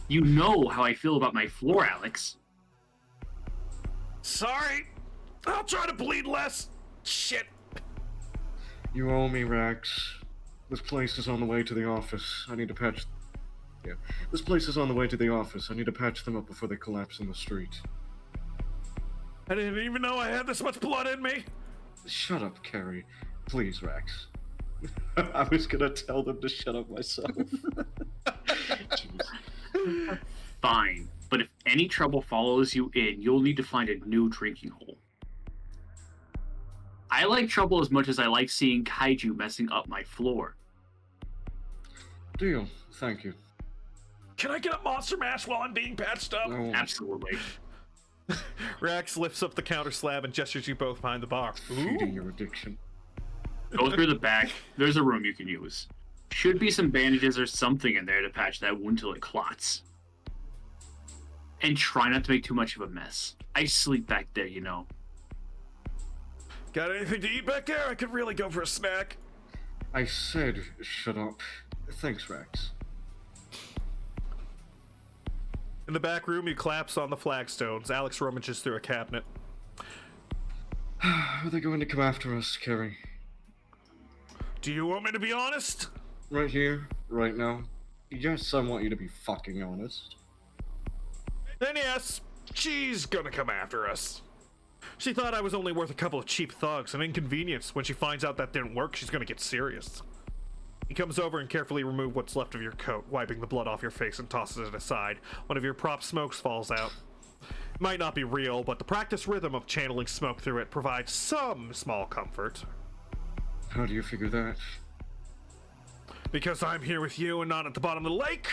You know how I feel about my floor, Alex. Sorry. I'll try to bleed less. Shit. You owe me, Rax. This place is on the way to the office. I need to patch... Yeah. This place is on the way to the office. I need to patch them up before they collapse in the street. I didn't even know I had this much blood in me. Shut up, Carrie. Please, Rax. I was gonna tell them to shut up myself. Jeez. Fine, but if any trouble follows you in, you'll need to find a new drinking hole. I like trouble as much as I like seeing kaiju messing up my floor. Deal. Thank you. Can I get a monster mash while I'm being patched up? No. Absolutely. Rax lifts up the counter slab and gestures you both behind the bar. Feeding your addiction. Go through the back. There's a room you can use. Should be some bandages or something in there to patch that wound till it clots. And try not to make too much of a mess. I sleep back there, you know. Got anything to eat back there? I could really go for a snack. I said shut up. Thanks, Rax. In the back room, you collapse on the flagstones. Alex rummages through a cabinet. Are they going to come after us, Carrie? Do you want me to be honest? Right here, right now? Yes, I want you to be fucking honest. Then yes, she's gonna come after us. She thought I was only worth a couple of cheap thugs, an inconvenience. When she finds out that didn't work, she's gonna get serious. He comes over and carefully removes what's left of your coat, wiping the blood off your face and tosses it aside. One of your prop smokes falls out. It might not be real, but the practiced rhythm of channeling smoke through it provides some small comfort. How do you figure that? Because I'm here with you and not at the bottom of the lake,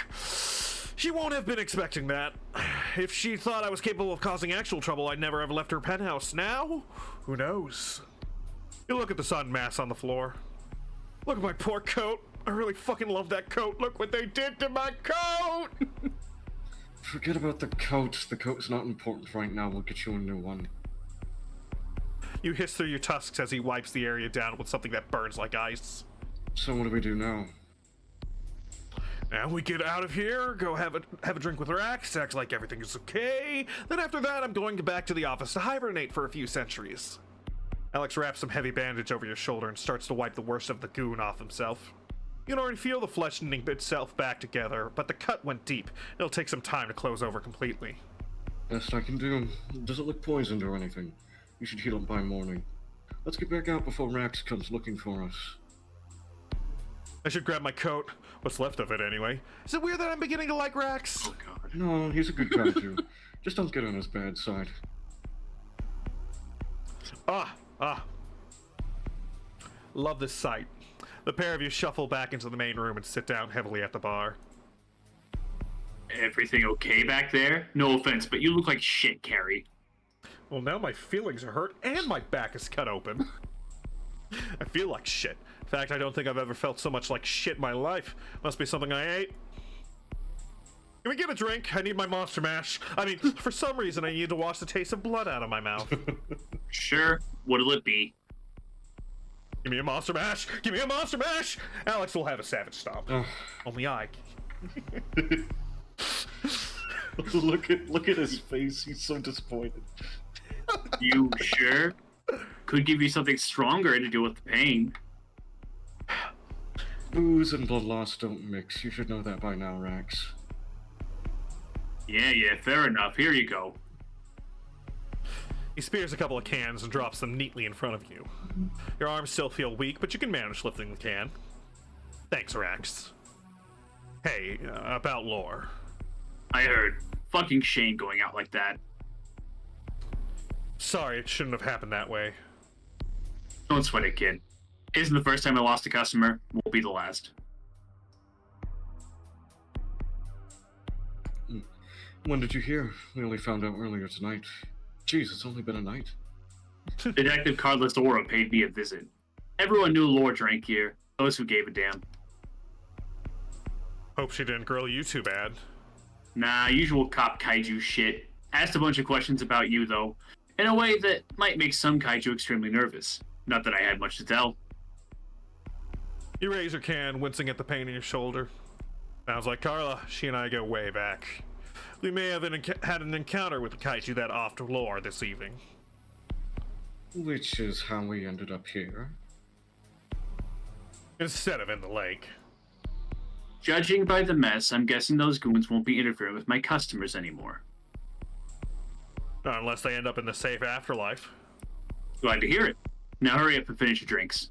She won't have been expecting that. If she thought I was capable of causing actual trouble, I'd never have left her penthouse. Now, who knows? You look at the sun mass on the floor. Look at my poor coat. I really fucking love that coat. Look what they did to my coat! Forget about the coat. The coat's not important right now. We'll get you a new one. You hiss through your tusks as he wipes the area down with something that burns like ice. So what do we do now? Now we get out of here, go have a drink with Rax, act like everything is okay. Then after that, I'm going back to the office to hibernate for a few centuries. Alex wraps some heavy bandage over your shoulder and starts to wipe the worst of the goon off himself. You can already feel the flesh knitting itself back together, but the cut went deep. It'll take some time to close over completely. Best I can do. Does it look poisoned or anything? You should heal up by morning. Let's get back out before Rax comes looking for us. I should grab my coat. What's left of it, anyway. Is it weird that I'm beginning to like Rax? Oh god. No, he's a good guy too. Just don't get on his bad side. Love this sight. The pair of you shuffle back into the main room and sit down heavily at the bar. Everything okay back there? No offense, but you look like shit, Carrie. Well, now my feelings are hurt and my back is cut open. I feel like shit. In fact, I don't think I've ever felt so much like shit in my life. Must be something I ate. Can we get a drink? I need my Monster Mash. I mean, for some reason, I need to wash the taste of blood out of my mouth. Sure, what'll it be? Give me a Monster Mash! Give me a Monster Mash! Alex will have a Savage Stomp. Only I. Look at his face. He's so disappointed. You sure? Could give you something stronger to deal with the pain. Booze and blood loss don't mix. You should know that by now, Rax. Yeah, fair enough. Here you go. He spears a couple of cans and drops them neatly in front of you. Your arms still feel weak, but you can manage lifting the can. Thanks, Rax. Hey, about Lore. I heard. Fucking Shane going out like that. Sorry, it shouldn't have happened that way. Don't sweat it, kid. Isn't the first time I lost a customer, won't be the last. When did you hear? We only found out earlier tonight. Jeez, it's only been a night. Detective Cardless Aura paid me a visit. Everyone knew Lore drank here. Those who gave a damn. Hope she didn't grill you too bad. Nah, usual cop kaiju shit. Asked a bunch of questions about you, though, in a way that might make some kaiju extremely nervous. Not that I had much to tell. You raise your can, wincing at the pain in your shoulder. Sounds like Carla. She and I go way back. We may have had an encounter with the kaiju that off to Lore this evening. Which is how we ended up here. Instead of in the lake. Judging by the mess, I'm guessing those goons won't be interfering with my customers anymore. Not unless they end up in the safe afterlife. Glad to hear it. Now hurry up and finish your drinks.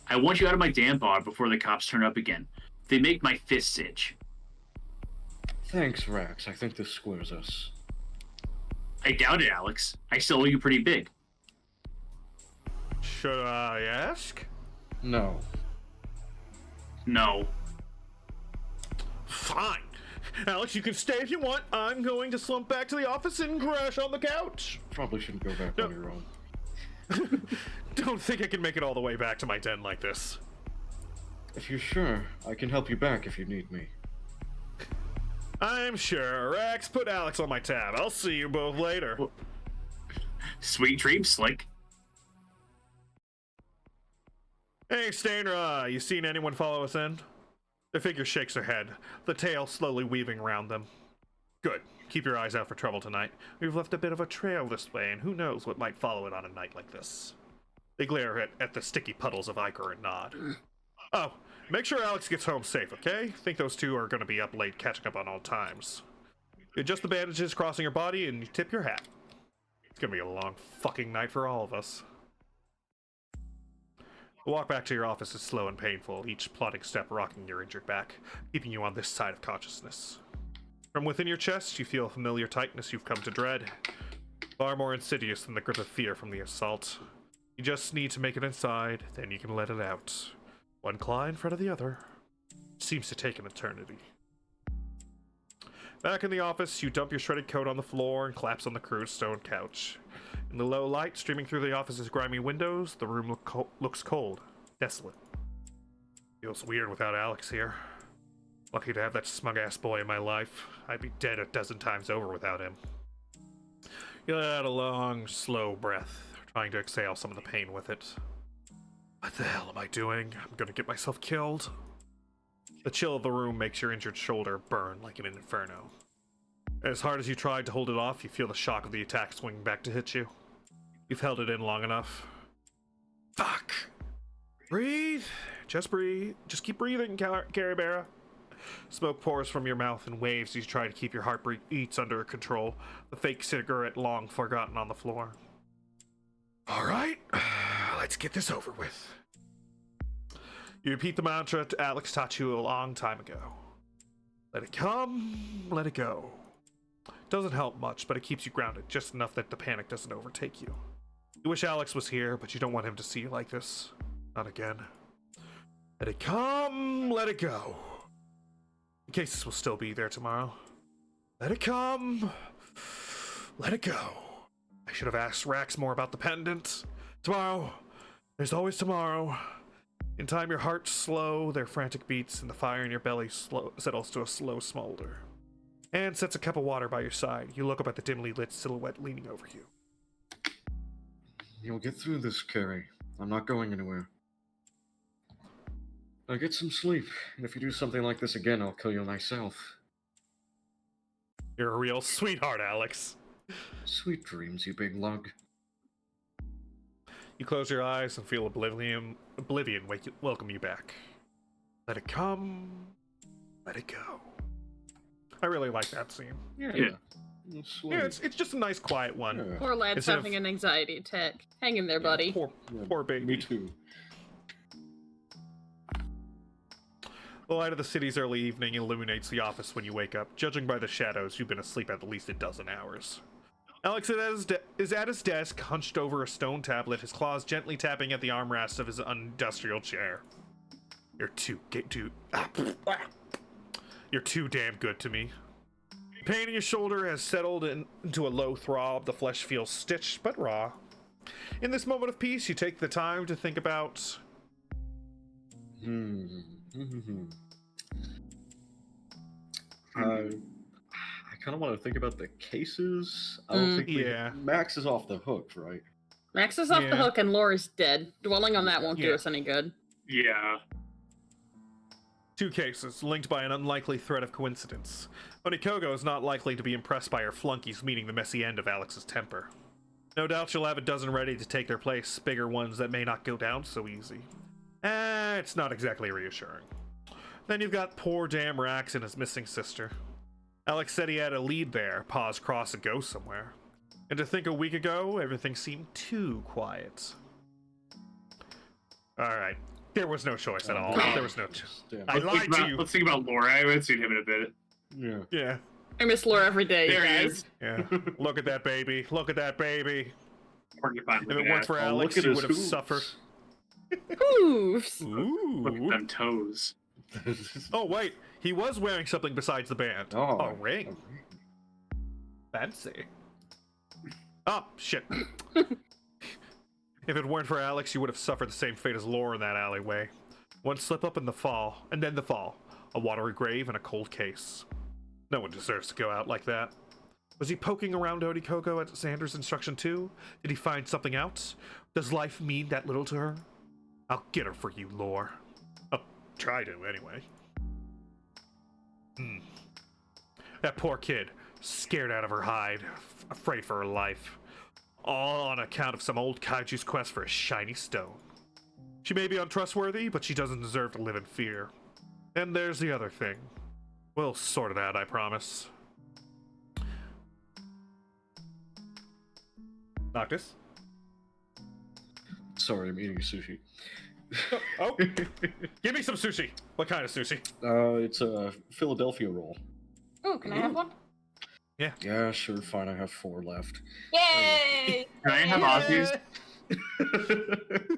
I want you out of my damn bar before the cops turn up again. They make my fists itch. Thanks, Rax. I think this squares us. I doubt it, Alex. I still owe you pretty big. Should I ask? No. No. Fine. Alex, you can stay if you want. I'm going to slump back to the office and crash on the couch. Probably shouldn't go back on your own. Don't think I can make it all the way back to my den like this. If you're sure, I can help you back if you need me. I'm sure. Rax, put Alex on my tab. I'll see you both later. Sweet dreams, Slick. Hey, Stainra, you seen anyone follow us in? The figure shakes her head, the tail slowly weaving around them. Good. Keep your eyes out for trouble tonight. We've left a bit of a trail this way, and who knows what might follow it on a night like this. They glare at the sticky puddles of ichor and nod. Oh, make sure Alex gets home safe, okay? Think those two are going to be up late catching up on old times. You adjust the bandages crossing your body, and you tip your hat. It's going to be a long fucking night for all of us. The walk back to your office is slow and painful, each plodding step rocking your injured back, keeping you on this side of consciousness. From within your chest, you feel a familiar tightness you've come to dread, far more insidious than the grip of fear from the assault. You just need to make it inside, then you can let it out. One claw in front of the other. Seems to take an eternity. Back in the office, you dump your shredded coat on the floor and collapse on the crude stone couch. In the low light streaming through the office's grimy windows, the room looks cold, desolate. Feels weird without Alex here. Lucky to have that smug-ass boy in my life. I'd be dead a dozen times over without him. You let out a long, slow breath, trying to exhale some of the pain with it. What the hell am I doing? I'm gonna get myself killed. The chill of the room makes your injured shoulder burn like an inferno. As hard as you tried to hold it off, you feel the shock of the attack swinging back to hit you. You've held it in long enough. Fuck! Breathe! Just breathe. Just keep breathing, Caribera. Smoke pours from your mouth in waves as you try to keep your heartbeats under control, the fake cigarette long forgotten on the floor. Alright, let's get this over with. You repeat the mantra Alex taught you a long time ago. Let it come, let it go. Doesn't help much, but it keeps you grounded, just enough that the panic doesn't overtake you. You wish Alex was here, but you don't want him to see you like this. Not again. Let it come, let it go. The cases will still be there tomorrow. Let it come, let it go. I should have asked Rax more about the pendant. Tomorrow, there's always tomorrow. In time, your heart's slow, their frantic beats, and the fire in your belly settles to a slow smolder. Anne sets a cup of water by your side. You look up at the dimly lit silhouette leaning over you. You'll get through this, Carrie. I'm not going anywhere. Now get some sleep, and if you do something like this again, I'll kill you myself. You're a real sweetheart, Alex. Sweet dreams, you big lug. You close your eyes and feel oblivion welcome you back. Let it come, let it go. I really like that scene. Yeah. Yeah, it's just a nice, quiet one. Yeah. Poor lad's Instead having of- an anxiety attack. Hang in there, buddy. Poor baby. Me too. The light of the city's early evening illuminates the office when you wake up. Judging by the shadows, you've been asleep at least a dozen hours. Alex is at his desk, hunched over a stone tablet, his claws gently tapping at the armrest of his industrial chair. You're too damn good to me. Pain in your shoulder has settled into a low throb. The flesh feels stitched but raw. In this moment of peace, you take the time to think about... I kind of want to think about the cases. I don't think Yeah. Max is off the hook, right? Max is off the Yeah. hook and Laura's dead. Dwelling on that won't do Yeah. us any good. Yeah. 2 cases, linked by an unlikely thread of coincidence. Onikogo is not likely to be impressed by her flunkies meeting the messy end of Alex's temper. No doubt she'll have a dozen ready to take their place, bigger ones that may not go down so easy. It's not exactly reassuring. Then you've got poor damn Rax and his missing sister. Alex said he had a lead there, paws cross and go somewhere. And to think a week ago, everything seemed too quiet. Alright, there was no choice at all. There was no choice. Damn. I lied to you. Let's think about Laura. I haven't seen him in a bit. Yeah. Yeah. I miss Laura every day, There you he guys. is. Yeah, look at that baby. Look at that baby. Porcupine If it looking weren't at. for Oh, Alex, look at you his would have hooves. suffered. Hooves. Look at Ooh. them toes. Oh, wait. He was wearing something besides the band. Oh, A ring. Fancy. Oh, shit. If it weren't for Alex, you would have suffered the same fate as Laura in that alleyway. One slip up in the fall, and then the fall. A watery grave and a cold case. No one deserves to go out like that. Was he poking around Onikogo at Xander's instruction too? Did he find something out? Does life mean that little to her? I'll get her for you, Lore. I'll try to, anyway. That poor kid, scared out of her hide, afraid for her life. All on account of some old kaiju's quest for a shiny stone. She may be untrustworthy, but she doesn't deserve to live in fear. And there's the other thing. We'll sort it out, I promise. Noctis? Sorry, I'm eating sushi. Oh, give me some sushi. What kind of sushi? It's a Philadelphia roll. Oh, can I have one? Yeah, sure, fine. I have 4 left. Yay! Can I have Aussies?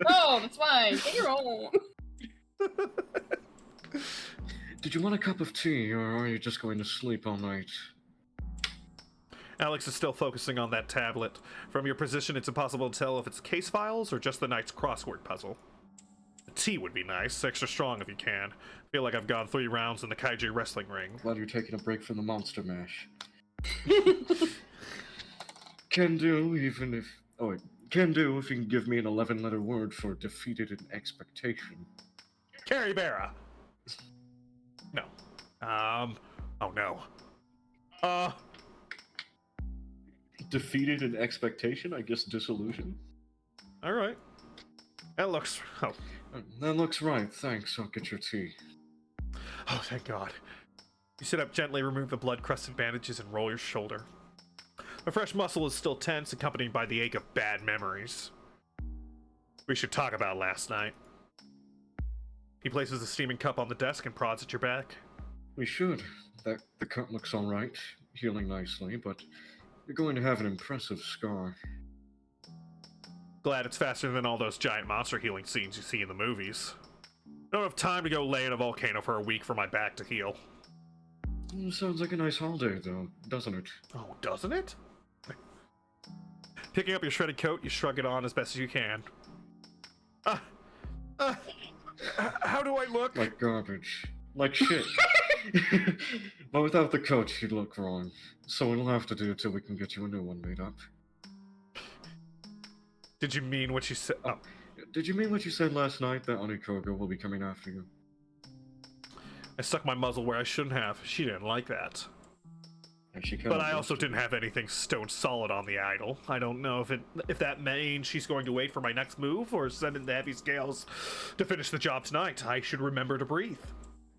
Oh, that's fine. Get your own. Did you want a cup of tea, or are you just going to sleep all night? Alex is still focusing on that tablet. From your position, it's impossible to tell if it's case files or just the night's crossword puzzle. The tea would be nice, extra strong if you can. Feel like I've gone 3 rounds in the Kaiju wrestling ring. Glad you're taking a break from the monster mash. Can do, even if... Oh, wait. Can do if you can give me an 11-letter word for defeated in expectation. Caribera! No. Oh no. Defeated in expectation? I guess disillusion? Alright. That looks... Oh. That looks right, thanks. I'll get your tea. Oh, thank God. You sit up gently, remove the blood-crusted bandages, and roll your shoulder. The fresh muscle is still tense, accompanied by the ache of bad memories. We should talk about last night. He places the steaming cup on the desk and prods at your back. We should. The cut looks alright, healing nicely, but you're going to have an impressive scar. Glad it's faster than all those giant monster healing scenes you see in the movies. Don't have time to go lay in a volcano for a week for my back to heal. Sounds like a nice holiday, though, doesn't it? Oh, doesn't it? Picking up your shredded coat, you shrug it on as best as you can. How do I look? Like garbage. Like shit. But without the coat, you'd look wrong. So it'll have to do till we can get you a new one made up. Did you mean what you said? Oh. Did you mean what you said last night, that Onikoga will be coming after you? I stuck my muzzle where I shouldn't have. She didn't like that. But I also didn't have anything stone solid on the idol. I don't know if that means she's going to wait for my next move or send in the heavy scales to finish the job tonight. I should remember to breathe.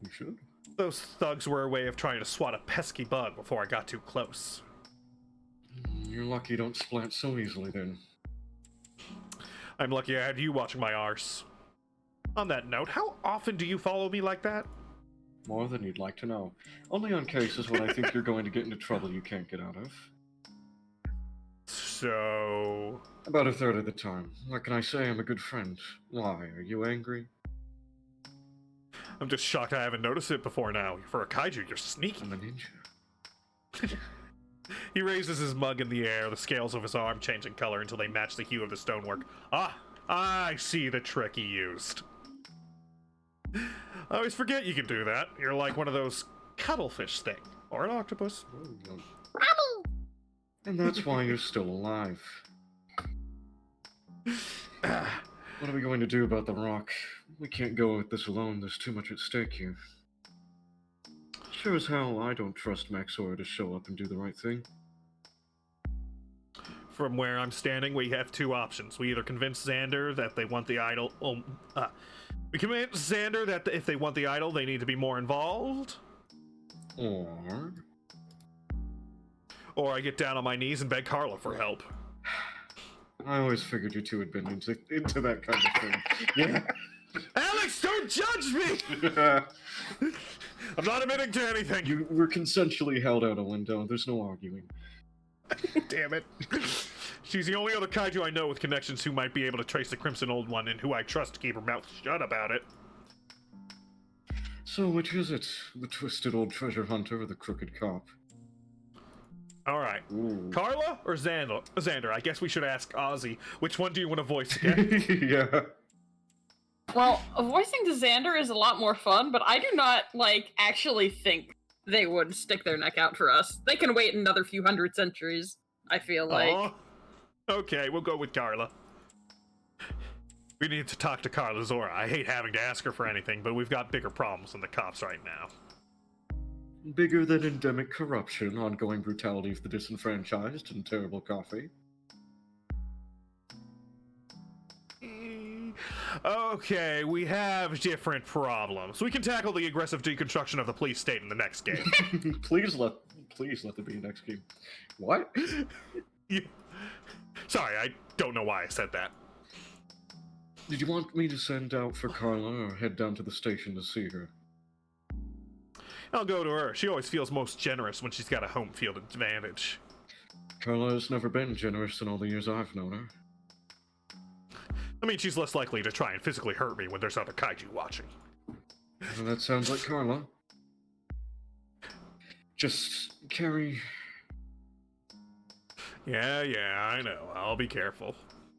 You should. Those thugs were a way of trying to swat a pesky bug before I got too close. You're lucky you don't splat so easily then. I'm lucky I had you watching my arse. On that note, how often do you follow me like that? More than you'd like to know. Only on cases when I think you're going to get into trouble you can't get out of. So... About a third of the time. What can I say? I'm a good friend. Why? Are you angry? I'm just shocked I haven't noticed it before now. For a kaiju, you're sneaky. I'm a ninja. He raises his mug in the air, the scales of his arm changing color until they match the hue of the stonework. Ah, I see the trick he used. I always forget you can do that. You're like one of those cuttlefish thing. Or an octopus. And that's why you're still alive. What are we going to do about the rock? We can't go with this alone. There's too much at stake here. Sure as hell, I don't trust Maxora to show up and do the right thing. From where I'm standing, we have 2 options. We either convince Xander that they want the idol... we convince Xander that if they want the idol, they need to be more involved. Or I get down on my knees and beg Carla for help. I always figured you two had been into that kind of thing. Yeah. Alex, don't judge me! I'm not admitting to anything. You were consensually held out a window. There's no arguing. Damn it. She's the only other kaiju I know with connections who might be able to trace the Crimson Old One and who I trust to keep her mouth shut about it. So which is it? The twisted old treasure hunter or the crooked cop? Alright. Ooh. Carla or Xander? Xander, I guess we should ask Ozzy. Which one do you want to voice again? Yeah. Well, voicing to Xander is a lot more fun, but I do not, actually think they would stick their neck out for us. They can wait another few hundred centuries, I feel like. Oh, okay, we'll go with Carla. We need to talk to Carla Zora. I hate having to ask her for anything, but we've got bigger problems than the cops right now. Bigger than endemic corruption, ongoing brutality of the disenfranchised, and terrible coffee. Okay, we have different problems. We can tackle the aggressive deconstruction of the police state in the next game. Please let there be a next game. What? Sorry, I don't know why I said that. Did you want me to send out for Carla or head down to the station to see her? I'll go to her. She always feels most generous when she's got a home field advantage. Carla has never been generous in all the years I've known her. I mean, she's less likely to try and physically hurt me when there's other kaiju watching. Well, that sounds like Carla. Just, Carrie, Yeah, I know. I'll be careful.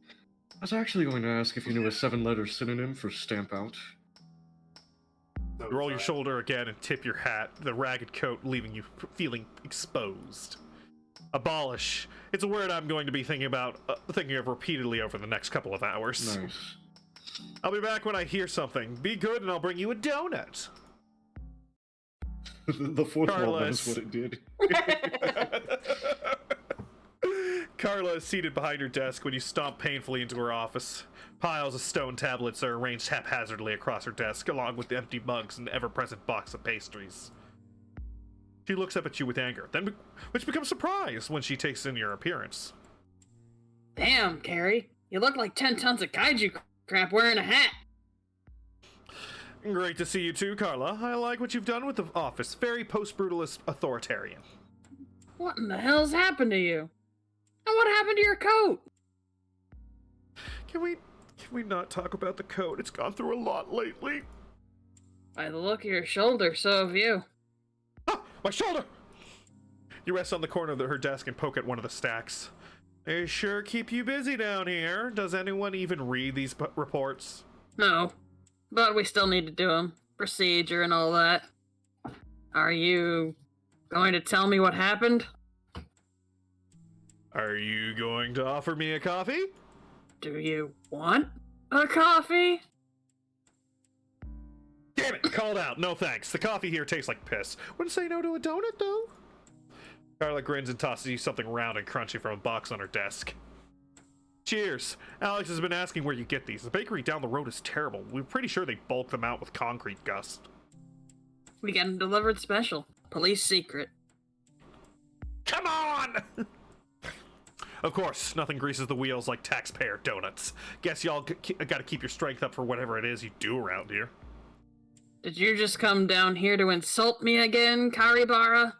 I was actually going to ask if you knew a 7-letter synonym for stamp out. You roll your shoulder again and tip your hat, the ragged coat leaving you feeling exposed. Abolish. It's a word I'm going to be thinking of repeatedly over the next couple of hours. Nice. I'll be back when I hear something. Be good and I'll bring you a donut. The fourth wall Carlos. knows what it did. Carla is seated behind her desk when you stomp painfully into her office. Piles of stone tablets are arranged haphazardly across her desk, along with the empty mugs and the ever-present box of pastries. She looks up at you with anger, which becomes surprise when she takes in your appearance. Damn, Carrie. You look like 10 tons of kaiju crap wearing a hat. Great to see you too, Carla. I like what you've done with the office. Very post-brutalist authoritarian. What in the hell's happened to you? And what happened to your coat? Can we not talk about the coat? It's gone through a lot lately. By the look of your shoulder, so have you. Ah, my shoulder! You rest on the corner of her desk and poke at one of the stacks. They sure keep you busy down here. Does anyone even read these reports? No, but we still need to do them. Procedure and all that. Are you going to tell me what happened? Are you going to offer me a coffee? Do you want a coffee? Damn it! Called out. No thanks. The coffee here tastes like piss. Wouldn't say no to a donut, though. Carla grins and tosses you something round and crunchy from a box on her desk. Cheers. Alex has been asking where you get these. The bakery down the road is terrible. We're pretty sure they bulk them out with concrete dust. We get them delivered special. Police secret. Come on! Of course, nothing greases the wheels like taxpayer donuts. Guess y'all gotta keep your strength up for whatever it is you do around here. Did you just come down here to insult me again, Karibara?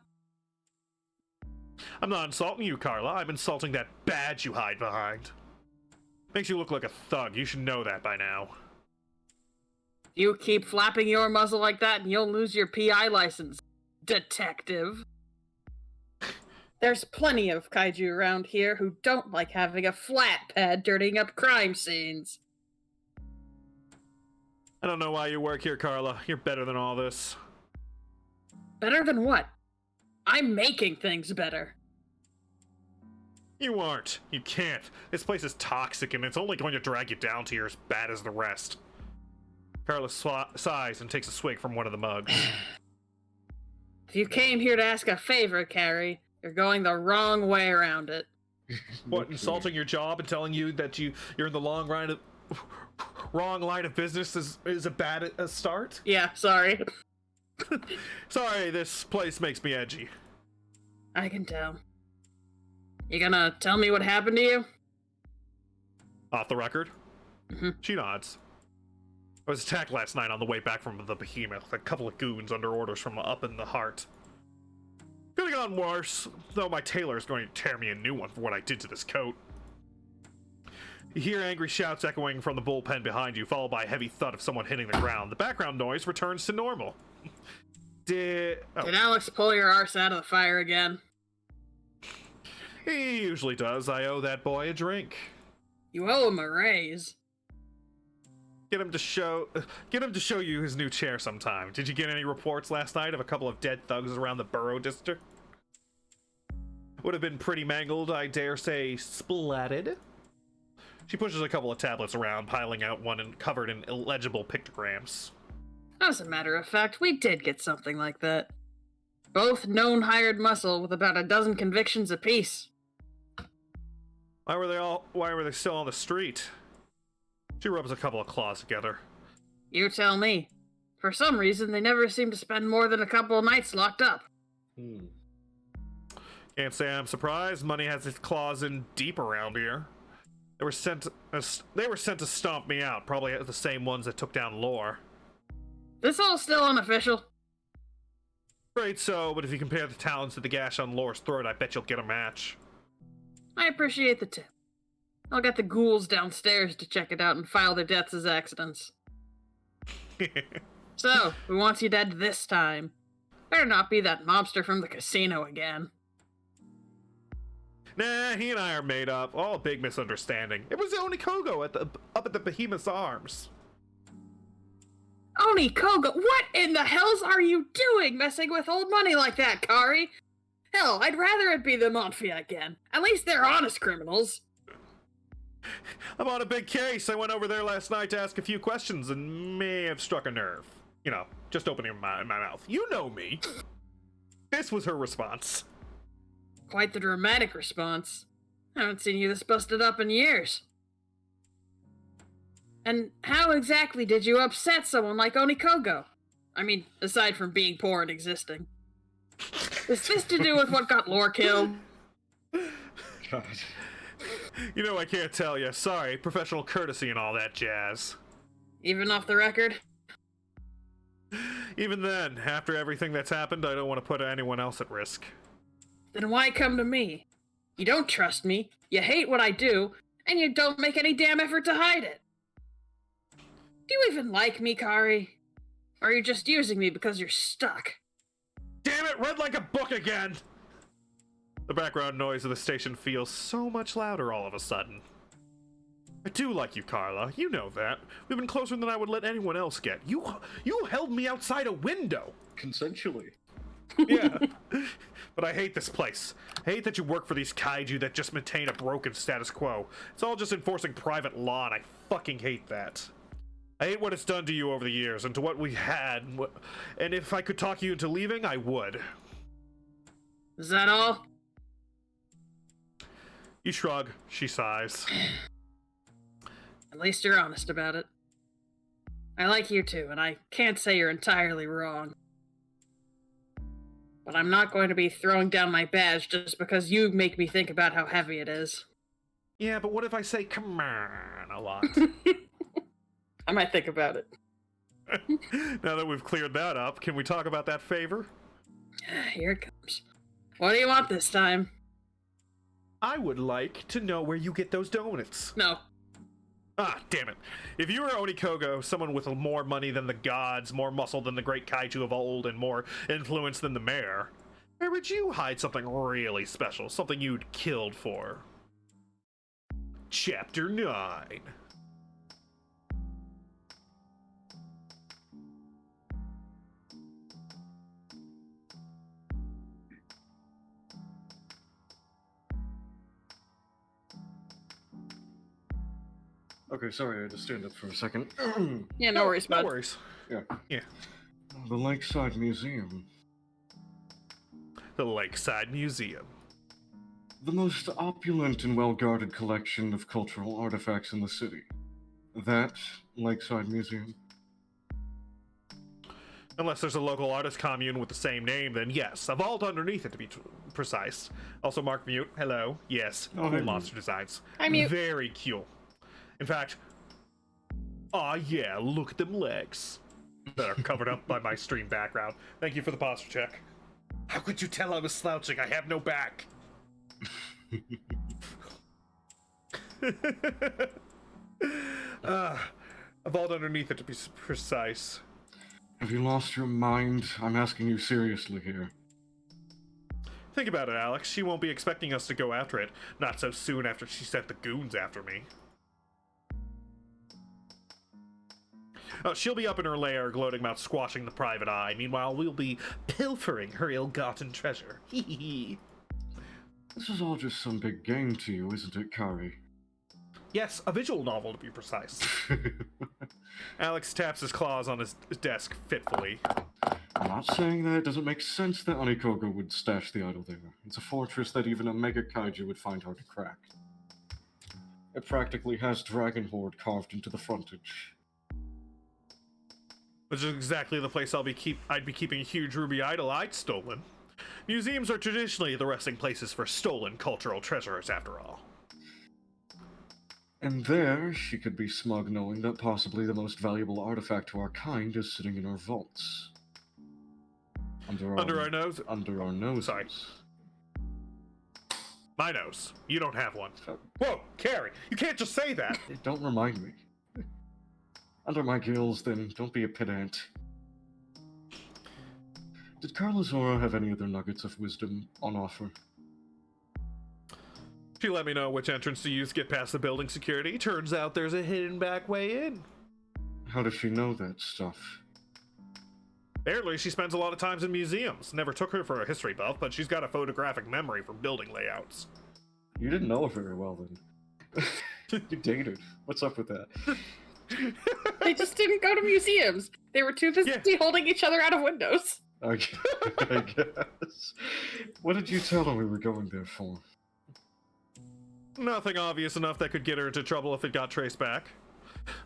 I'm not insulting you, Carla. I'm insulting that badge you hide behind. Makes you look like a thug. You should know that by now. You keep flapping your muzzle like that and you'll lose your PI license, detective. There's plenty of kaiju around here who don't like having a flat pad dirtying up crime scenes. I don't know why you work here, Carla. You're better than all this. Better than what? I'm making things better. You aren't. You can't. This place is toxic and it's only going to drag you down to you're as bad as the rest. Carla sighs and takes a swig from one of the mugs. If you came here to ask a favor, Carrie, you're going the wrong way around it. What, insulting your job and telling you that you're in the wrong line of business is a bad start? Yeah, sorry. Sorry, this place makes me edgy. I can tell. You gonna tell me what happened to you? Off the record? Mm-hmm. She nods. I was attacked last night on the way back from the behemoth. A couple of goons under orders from up in the heart. Could have gone worse, though my tailor is going to tear me a new one for what I did to this coat. You hear angry shouts echoing from the bullpen behind you, followed by a heavy thud of someone hitting the ground. The background noise returns to normal. Did Alex pull your arse out of the fire again? He usually does. I owe that boy a drink. You owe him a raise. Get him to show you his new chair sometime. Did you get any reports last night of a couple of dead thugs around the borough district? Would have been pretty mangled, I dare say splatted. She pushes a couple of tablets around, piling out one covered in illegible pictograms. As a matter of fact, we did get something like that. Both known hired muscle with about a dozen convictions apiece. Why were they still on the street? She rubs a couple of claws together. You tell me. For some reason, they never seem to spend more than a couple of nights locked up. Can't say I'm surprised. Money has its claws in deep around here. They were sent to stomp me out, probably the same ones that took down Lore. This all still unofficial? Afraid so, but if you compare the talents to the gash on Lore's throat, I bet you'll get a match. I appreciate the tip. I'll get the ghouls downstairs to check it out and file their deaths as accidents. So, who wants you dead this time? Better not be that mobster from the casino again. Nah, he and I are made up. All a big misunderstanding. It was Onikogo up at the Behemoth's Arms. Onikogo, what in the hells are you doing messing with old money like that, Kari? Hell, I'd rather it be the Mafia again. At least they're honest criminals. I'm on a big case. I went over there last night to ask a few questions and may have struck a nerve. You know, just opening my mouth. You know me. This was her response. Quite the dramatic response. I haven't seen you this busted up in years. And how exactly did you upset someone like Onikogo? I mean, aside from being poor and existing. Is this to do with what got Lore killed? God. You know, I can't tell you. Sorry, professional courtesy and all that jazz. Even off the record? Even then, after everything that's happened, I don't want to put anyone else at risk. Then why come to me? You don't trust me, you hate what I do, and you don't make any damn effort to hide it. Do you even like me, Kari? Or are you just using me because you're stuck? Damn it, read like a book again! The background noise of the station feels so much louder all of a sudden. I do like you, Carla. You know that. We've been closer than I would let anyone else get. You held me outside a window. Consensually. Yeah. But I hate this place. I hate that you work for these kaiju that just maintain a broken status quo. It's all just enforcing private law, and I fucking hate that. I hate what it's done to you over the years, and to what we had, and if I could talk you into leaving, I would. Is that all? You shrug. She sighs. At least you're honest about it. I like you too, and I can't say you're entirely wrong. But I'm not going to be throwing down my badge just because you make me think about how heavy it is. Yeah, but what if I say come on a lot? I might think about it. Now that we've cleared that up, can we talk about that favor? Here it comes. What do you want this time? I would like to know where you get those donuts. No. Ah, damn it. If you were Onikogo, someone with more money than the gods, more muscle than the great kaiju of old, and more influence than the mayor, where would you hide something really special? Something you'd killed for? Chapter 9. Okay, sorry, I had to stand up for a second. Yeah, no worries, bud. No worries. Yeah. The Lakeside Museum. The Lakeside Museum. The most opulent and well-guarded collection of cultural artifacts in the city. That Lakeside Museum. Unless there's a local artist commune with the same name, then yes. A vault underneath it, to be precise. Also, Mark Mute, hello. Yes, Oh, cool hey. monster designs. Hi, Mute. Very cool. In fact, aw yeah, look at them legs. That are covered up by my stream background. Thank you for the posture check. How could you tell I was slouching? I have no back. A vault underneath it, to be precise. Have you lost your mind? I'm asking you seriously here. Think about it, Alex. She won't be expecting us to go after it. Not so soon after she sent the goons after me. Oh, she'll be up in her lair gloating about squashing the private eye. Meanwhile, we'll be pilfering her ill-gotten treasure. Hee hee hee. This is all just some big game to you, isn't it, Kari? Yes, a visual novel to be precise. Alex taps his claws on his desk fitfully. I'm not saying that it doesn't make sense that Onikogo would stash the idol there. It's a fortress that even a mega kaiju would find hard to crack. It practically has Dragon Horde carved into the frontage. Which is exactly the place I'd be keeping a huge ruby idol I'd stolen. Museums are traditionally the resting places for stolen cultural treasures, after all. And there, she could be smug knowing that possibly the most valuable artifact to our kind is sitting in our vaults. Under our nose? Under our noses. Sorry. My nose. You don't have one. Whoa, Carrie, you can't just say that. Don't remind me. Under my gills, then don't be a pedant. Did Carla Zora have any other nuggets of wisdom on offer? She let me know which entrance to use to get past the building security. Turns out there's a hidden back way in. How does she know that stuff? Apparently, she spends a lot of times in museums. Never took her for a history buff, but she's got a photographic memory for building layouts. You didn't know her very well then. You dated. What's up with that? They just didn't go to museums. They were too busy holding each other out of windows. Okay, I guess. What did you tell her we were going there for? Nothing obvious enough that could get her into trouble if it got traced back.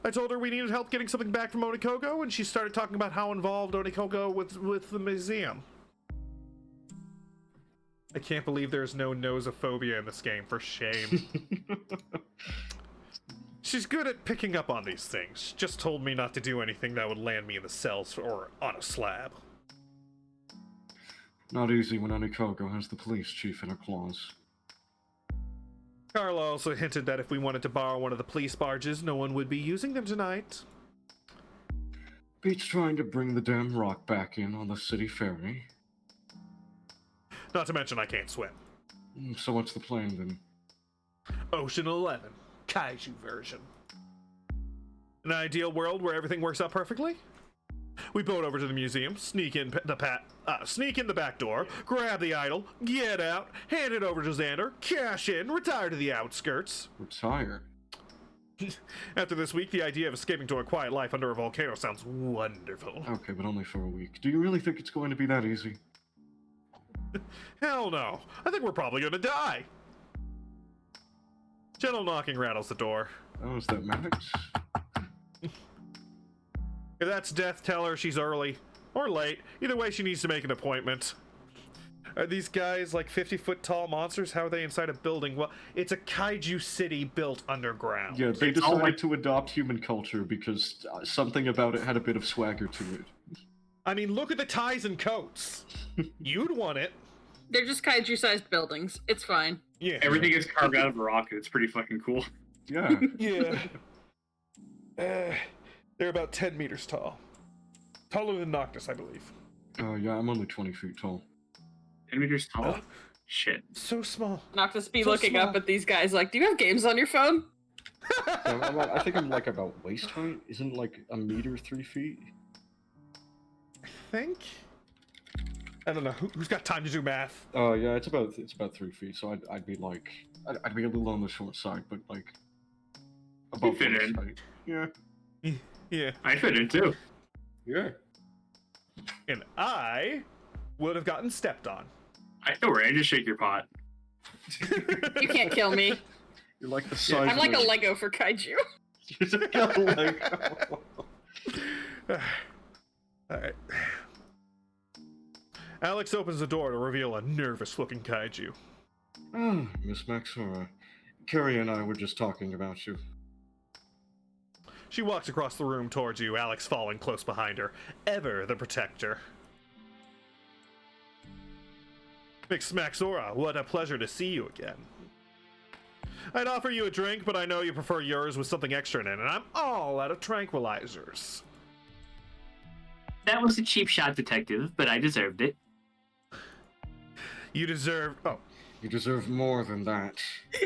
I told her we needed help getting something back from Onikogo, and she started talking about how involved Onikogo with the museum. I can't believe there's no nosophobia in this game, for shame. She's good at picking up on these things. Just told me not to do anything that would land me in the cells or on a slab. Not easy when Onikogo has the police chief in her claws. Carla also hinted that if we wanted to borrow one of the police barges, no one would be using them tonight. Beats trying to bring the damn rock back in on the city ferry. Not to mention I can't swim. So what's the plan then? Ocean 11, Kaiju version. An ideal world where everything works out perfectly? We boat over to the museum, sneak in the back door, grab the idol, get out, hand it over to Xander, cash in, retire to the outskirts. Retire? After this week, the idea of escaping to a quiet life under a volcano sounds wonderful. Okay, but only for a week. Do you really think it's going to be that easy? Hell no. I think we're probably gonna die. Gentle knocking rattles the door. Oh, is that Maddox? If that's Death, tell her she's early. Or late. Either way, she needs to make an appointment. Are these guys like 50-foot tall monsters? How are they inside a building? Well, it's a kaiju city built underground. Yeah, they decided to adopt human culture because something about it had a bit of swagger to it. I mean, look at the ties and coats. You'd want it. They're just kaiju-sized buildings. It's fine. Yeah. Everything is carved out of a rock, and it's pretty fucking cool. Yeah. Yeah. They're about 10 meters tall. Taller than Noctis, I believe. Yeah, I'm only 20 feet tall. 10 meters tall? Oh. Shit. So small. Noctis be So looking small. up at these guys like, do you have games on your phone? I think I'm like about waist height. Isn't like a meter 3 feet? I think. I don't know. Who's got time to do math? Oh yeah, it's about 3 feet. So I'd be like, I'd be a little on the short side, but like above fit waist in. height. Yeah. Yeah. I fit in too. Yeah. And I would have gotten stepped on. I know, right? I just shake your pot. You can't kill me. You're like the size. I'm like of a Lego for kaiju. You're like a Lego. Alright. Alex opens the door to reveal a nervous-looking kaiju. Ah, Miss Maxora. Carrie and I were just talking about you. She walks across the room towards you, Alex following close behind her. Ever the protector. Miss Maxora, what a pleasure to see you again. I'd offer you a drink, but I know you prefer yours with something extra in it, and I'm all out of tranquilizers. That was a cheap shot, detective, but I deserved it. You deserve... Oh. You deserve more than that.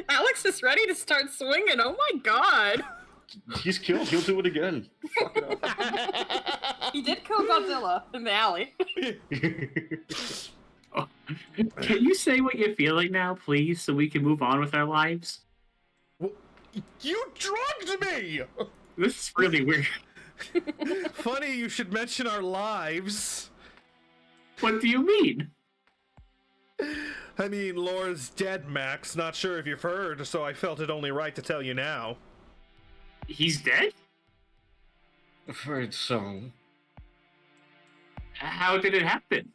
Alex is ready to start swinging. Oh my god. He's killed. He'll do it again. Fuck it up. He did kill Godzilla in the alley. Oh. Can you say what you're feeling now, please, so we can move on with our lives? Well, you drugged me! This is really weird. Funny you should mention our lives. What do you mean? I mean, Laura's dead, Max. Not sure if you've heard, so I felt it only right to tell you now. He's dead? Afraid so. How did it happen?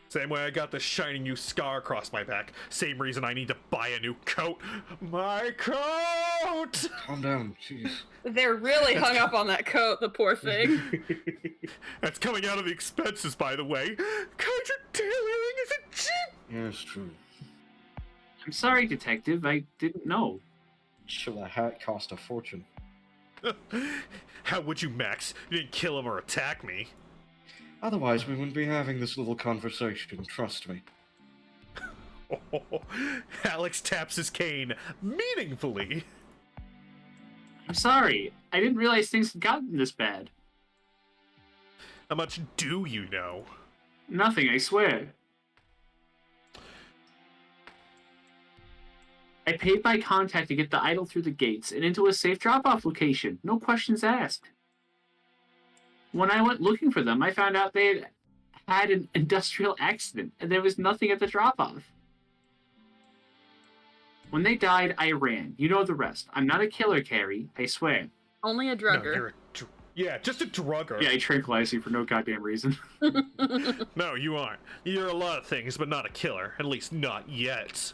Same way I got the shiny new scar across my back. Same reason I need to buy a new coat. My coat! Calm down, jeez. They're really hung up on that coat, the poor thing. That's coming out of the expenses, by the way. Kaiju tailoring is a cheap. Yeah, it's true. I'm sorry, detective. I didn't know. Sure, the hat cost a fortune. How would you, Max? You didn't kill him or attack me. Otherwise, we wouldn't be having this little conversation, trust me. Alex taps his cane meaningfully. I'm sorry. I didn't realize things had gotten this bad. How much do you know? Nothing, I swear. I paid by contact to get the idol through the gates and into a safe drop-off location. No questions asked. When I went looking for them, I found out they had an industrial accident and there was nothing at the drop-off. When they died, I ran. You know the rest. I'm not a killer, Carrie. I swear. Only a No, drugger. you're yeah, just a drugger. Yeah, I tranquilize you for no goddamn reason. No, you aren't. You're a lot of things, but not a killer. At least not yet.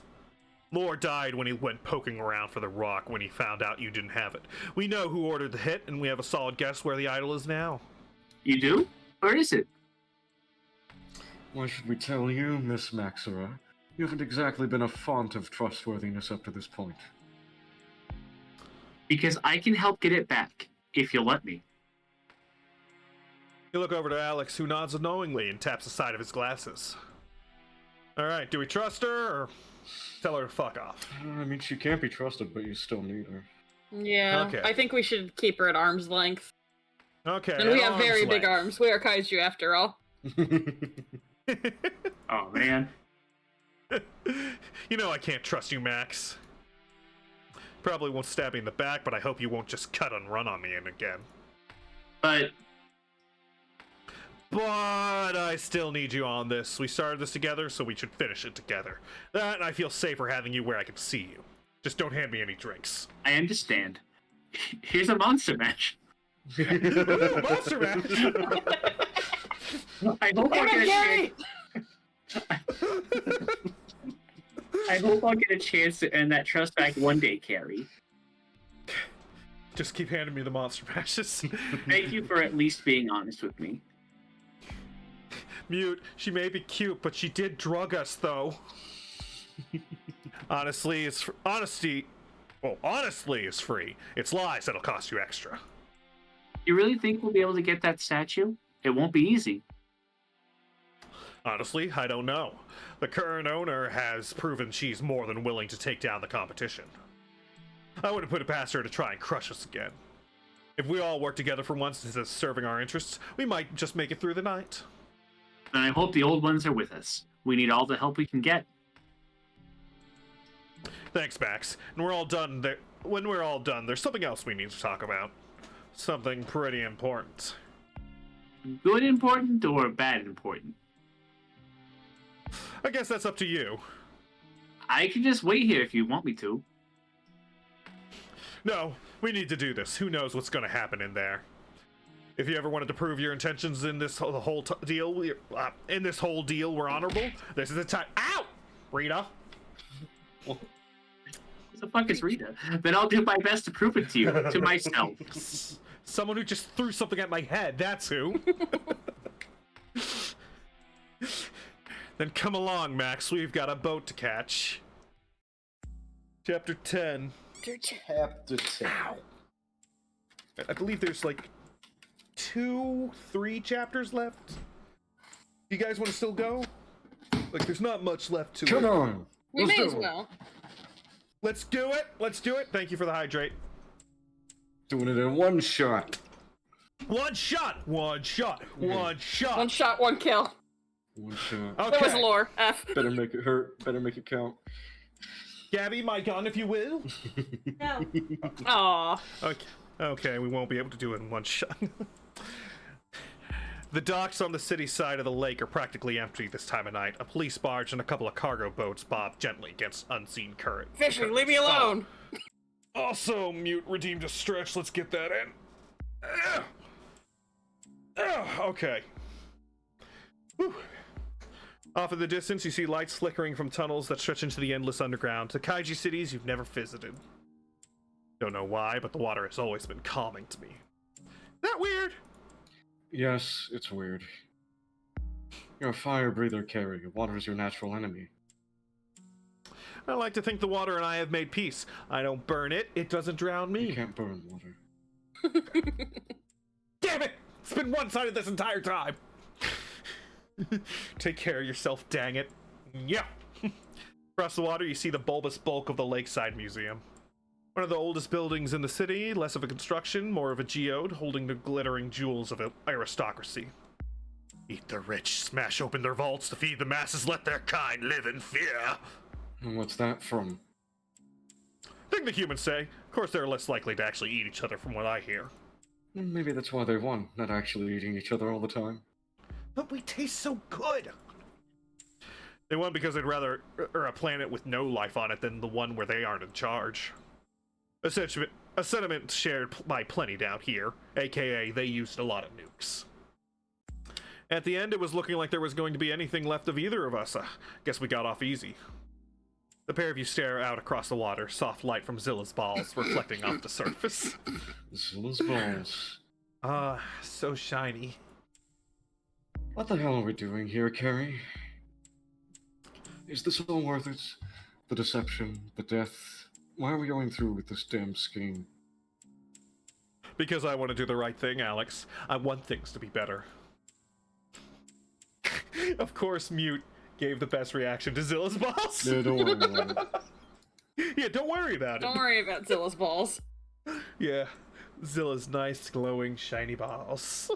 Lore died when he went poking around for the rock when he found out you didn't have it. We know who ordered the hit, and we have a solid guess where the idol is now. You do? Where is it? Why should we tell you, Miss Maxera? You haven't exactly been a font of trustworthiness up to this point. Because I can help get it back, if you'll let me. You look over to Alex, who nods knowingly and taps the side of his glasses. Alright, do we trust her, or tell her to fuck off? I mean, she can't be trusted, but you still need her. Yeah, Okay. I think we should keep her at arm's length. Okay. And we at have very arm's big length. arms. We are kaiju after all. Oh, man. You know I can't trust you, Max. Probably won't stab me in the back, but I hope you won't just cut and run on me again. But I still need you on this. We started this together, so we should finish it together. That, and I feel safer having you where I can see you. Just don't hand me any drinks. I understand. Here's a monster mash. Ooh, monster mash! I hope I'll get a chance. I hope I'll get a chance to earn that trust back one day, Carrie. Just keep handing me the monster mashes. Thank you for at least being honest with me. Mute, she may be cute, but she did drug us, though. Honestly is free. It's lies that'll cost you extra. You really think we'll be able to get that statue? It won't be easy. Honestly, I don't know. The current owner has proven she's more than willing to take down the competition. I wouldn't put it past her to try and crush us again. If we all work together for once instead of serving our interests, we might just make it through the night. And I hope the old ones are with us. We need all the help we can get. Thanks, Max. And when we're all done, there's something else we need to talk about. Something pretty important. Good important or bad important? I guess that's up to you. I can just wait here if you want me to. No, we need to do this. Who knows what's going to happen in there? If you ever wanted to prove your intentions in this whole deal, we're honorable. This is the time. Ow, Rita. What the fuck is Rita? Then I'll do my best to prove it to you, to myself. Someone who just threw something at my head. That's who. Then come along, Max. We've got a boat to catch. Chapter 10. Chapter 10. I believe there's like 2-3 chapters left. You guys want to still go? Like, there's not much left to Come it. on. We Let's may as go. well. Let's do it. Let's do it. Thank you for the hydrate. Doing it in one shot. One shot. One shot. One shot. One shot, one kill. One shot. Okay. That was lore. F. Better make it hurt. Better make it count. Gabby, my gun, if you will. No. Aw. Okay, we won't be able to do it in one shot. The docks on the city side of the lake are practically empty this time of night. A police barge and a couple of cargo boats bob gently against unseen current. Fishing, leave me alone. Also, Mute redeemed a stretch. Let's get that in. Okay. Whew. Off in the distance, you see lights flickering from tunnels that stretch into the endless underground to Kaiju cities you've never visited. Don't know why, but the water has always been calming to me. That weird? Yes, it's weird. You're a fire breather, Carrie. Water is your natural enemy. I like to think the water and I have made peace. I don't burn it, it doesn't drown me. You can't burn water. Damn it! It's been one-sided this entire time! Take care of yourself, dang it. Yeah. Across the water, you see the bulbous bulk of the Lakeside Museum. One of the oldest buildings in the city, less of a construction, more of a geode, holding the glittering jewels of aristocracy. Eat the rich, smash open their vaults to feed the masses, let their kind live in fear. And what's that from? Thing the humans say. Of course, they're less likely to actually eat each other from what I hear. Maybe that's why they won, not actually eating each other all the time. But we taste so good! They won because they'd rather a planet with no life on it than the one where they aren't in charge. A sentiment shared by plenty down here, aka they used a lot of nukes. At the end, it was looking like there was going to be anything left of either of us. Guess we got off easy. The pair of you stare out across the water, soft light from Zilla's balls reflecting off the surface. Zilla's balls. Ah, so shiny. What the hell are we doing here, Carrie? Is this all worth it? The deception, the death. Why are we going through with this damn scheme? Because I want to do the right thing, Alex. I want things to be better. Of course, Mute gave the best reaction to Zilla's balls. Yeah, don't worry about it. Yeah, don't worry about it. Don't worry about Zilla's balls. Yeah, Zilla's nice, glowing, shiny balls.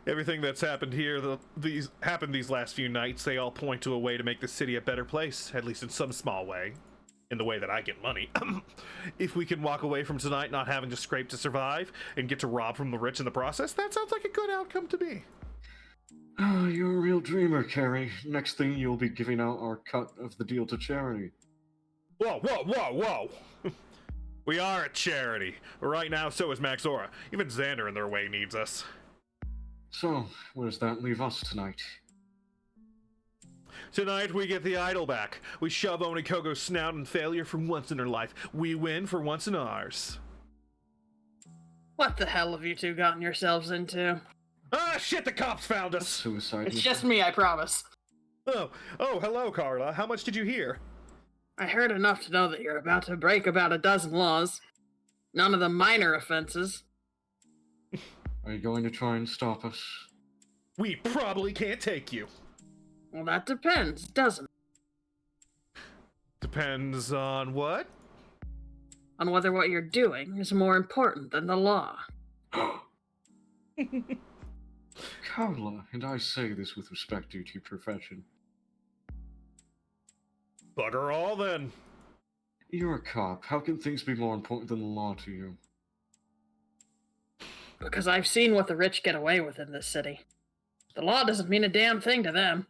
Everything that's happened here, these last few nights, they all point to a way to make the city a better place, at least in some small way. In the way that I get money. If we can walk away from tonight not having to scrape to survive and get to rob from the rich in the process, that sounds like a good outcome to me. Oh, you're a real dreamer, Carrie. Next thing you'll be giving out our cut of the deal to charity. Whoa, whoa, whoa, whoa! We are a charity. Right now, so is Maxora. Even Xander in their way needs us. So, where does that leave us tonight? Tonight, we get the idol back. We shove Onikogo's snout in failure for once in her life. We win for once in ours. What the hell have you two gotten yourselves into? Ah, shit, the cops found us! Suicide It's mission? just me, I promise. Oh, hello, Carla. How much did you hear? I heard enough to know that you're about to break about a dozen laws. None of the minor offenses. Are you going to try and stop us? We probably can't take you. Well, that depends, doesn't it? Depends on what? On whether what you're doing is more important than the law. Carla, and I say this with respect due to your profession. Bugger all, then. You're a cop. How can things be more important than the law to you? Because I've seen what the rich get away with in this city. The law doesn't mean a damn thing to them.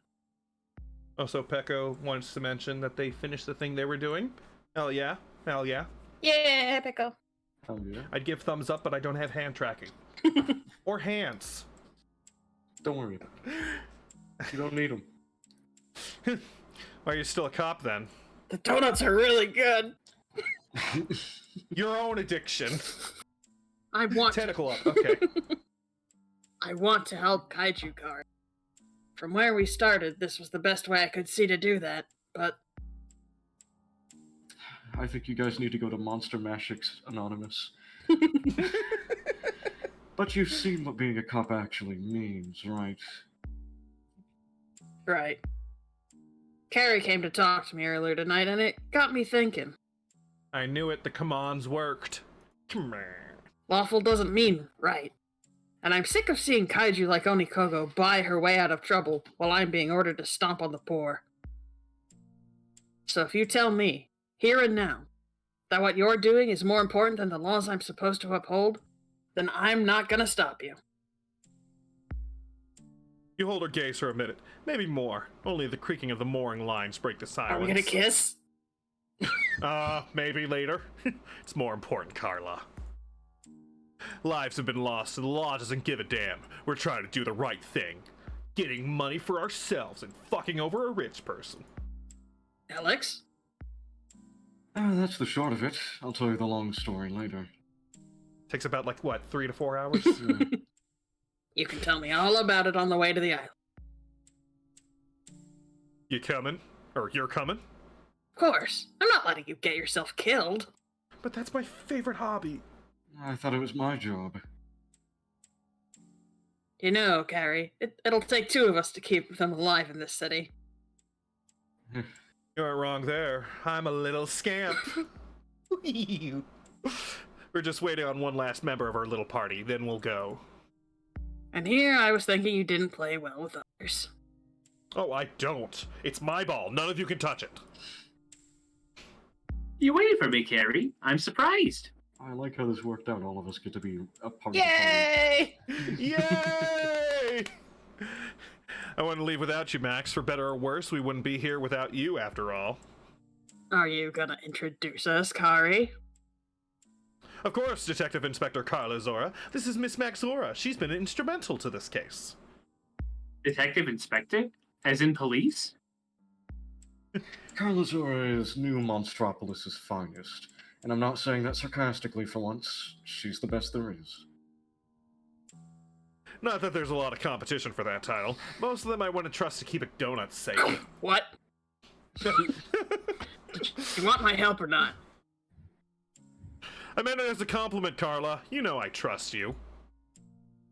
Also, Pecco wants to mention that they finished the thing they were doing. Hell yeah. Hell yeah. Yeah, Pico. Hell yeah. I'd give thumbs up, but I don't have hand tracking. Or hands. Don't worry about it. You don't need them. Are you still a cop, then? The donuts are really good. Your own addiction. I want Tentacle up, okay. I want to help Kaiju Guard. From where we started, this was the best way I could see to do that, but I think you guys need to go to Monster Mashix Anonymous. But you've seen what being a cop actually means, right? right. Carrie came to talk to me earlier tonight, and it got me thinking. I knew it, the commands worked. Come on. Lawful doesn't mean right. And I'm sick of seeing Kaiju like Onikogo buy her way out of trouble while I'm being ordered to stomp on the poor. So if you tell me, here and now, that what you're doing is more important than the laws I'm supposed to uphold, then I'm not gonna stop you. You hold her gaze for a minute, maybe more. Only the creaking of the mooring lines break the silence. Are we gonna kiss? Maybe later. It's more important, Carla. Lives have been lost, and the law doesn't give a damn. We're trying to do the right thing. Getting money for ourselves and fucking over a rich person. Alex? That's the short of it. I'll tell you the long story later. Takes about, 3 to 4 hours? You can tell me all about it on the way to the island. You coming? Or you're coming? Of course. I'm not letting you get yourself killed. But that's my favorite hobby. I thought it was my job. You know, Carrie, it'll take two of us to keep them alive in this city. You aren't wrong there. I'm a little scamp. We're just waiting on one last member of our little party, then we'll go. And here I was thinking you didn't play well with others. Oh, I don't. It's my ball. None of you can touch it. You waited for me, Carrie. I'm surprised. I like how this worked out. All of us get to be a part Yay! Yay! I wouldn't leave without you, Max. For better or worse, we wouldn't be here without you, after all. Are you gonna introduce us, Kari? Of course, Detective Inspector Carla Zora. This is Miss Max Zora. She's been instrumental to this case. Detective Inspector? As in police? Carla Zora is New Monstropolis' finest, and I'm not saying that sarcastically for once. She's the best there is. Not that there's a lot of competition for that title. Most of them I want to trust to keep it donut safe. What? You want my help or not? I meant it as a compliment, Carla. You know I trust you.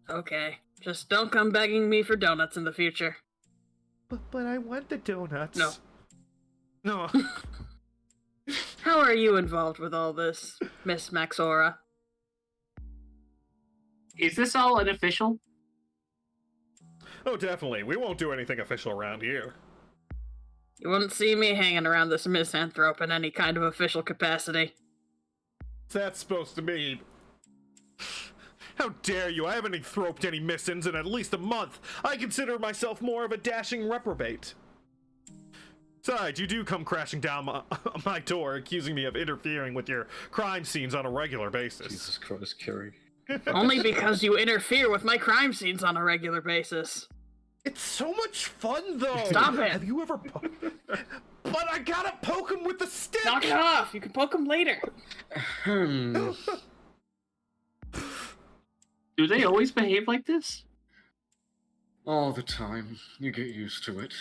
Okay, just don't come begging me for donuts in the future. But I want the donuts. No. No. How are you involved with all this, Miss Maxora? Is this all unofficial? Oh, definitely. We won't do anything official around here. You wouldn't see me hanging around this misanthrope in any kind of official capacity. What's that supposed to mean? How dare you? I haven't throped any missins in at least a month. I consider myself more of a dashing reprobate. Besides, you do come crashing down my door, accusing me of interfering with your crime scenes on a regular basis. Jesus Christ, Carrie. Only because you interfere with my crime scenes on a regular basis. It's so much fun, though. Stop it. Have you ever? But I gotta poke him with the stick. Knock it off. You can poke him later. Do they always behave like this? All the time. You get used to it.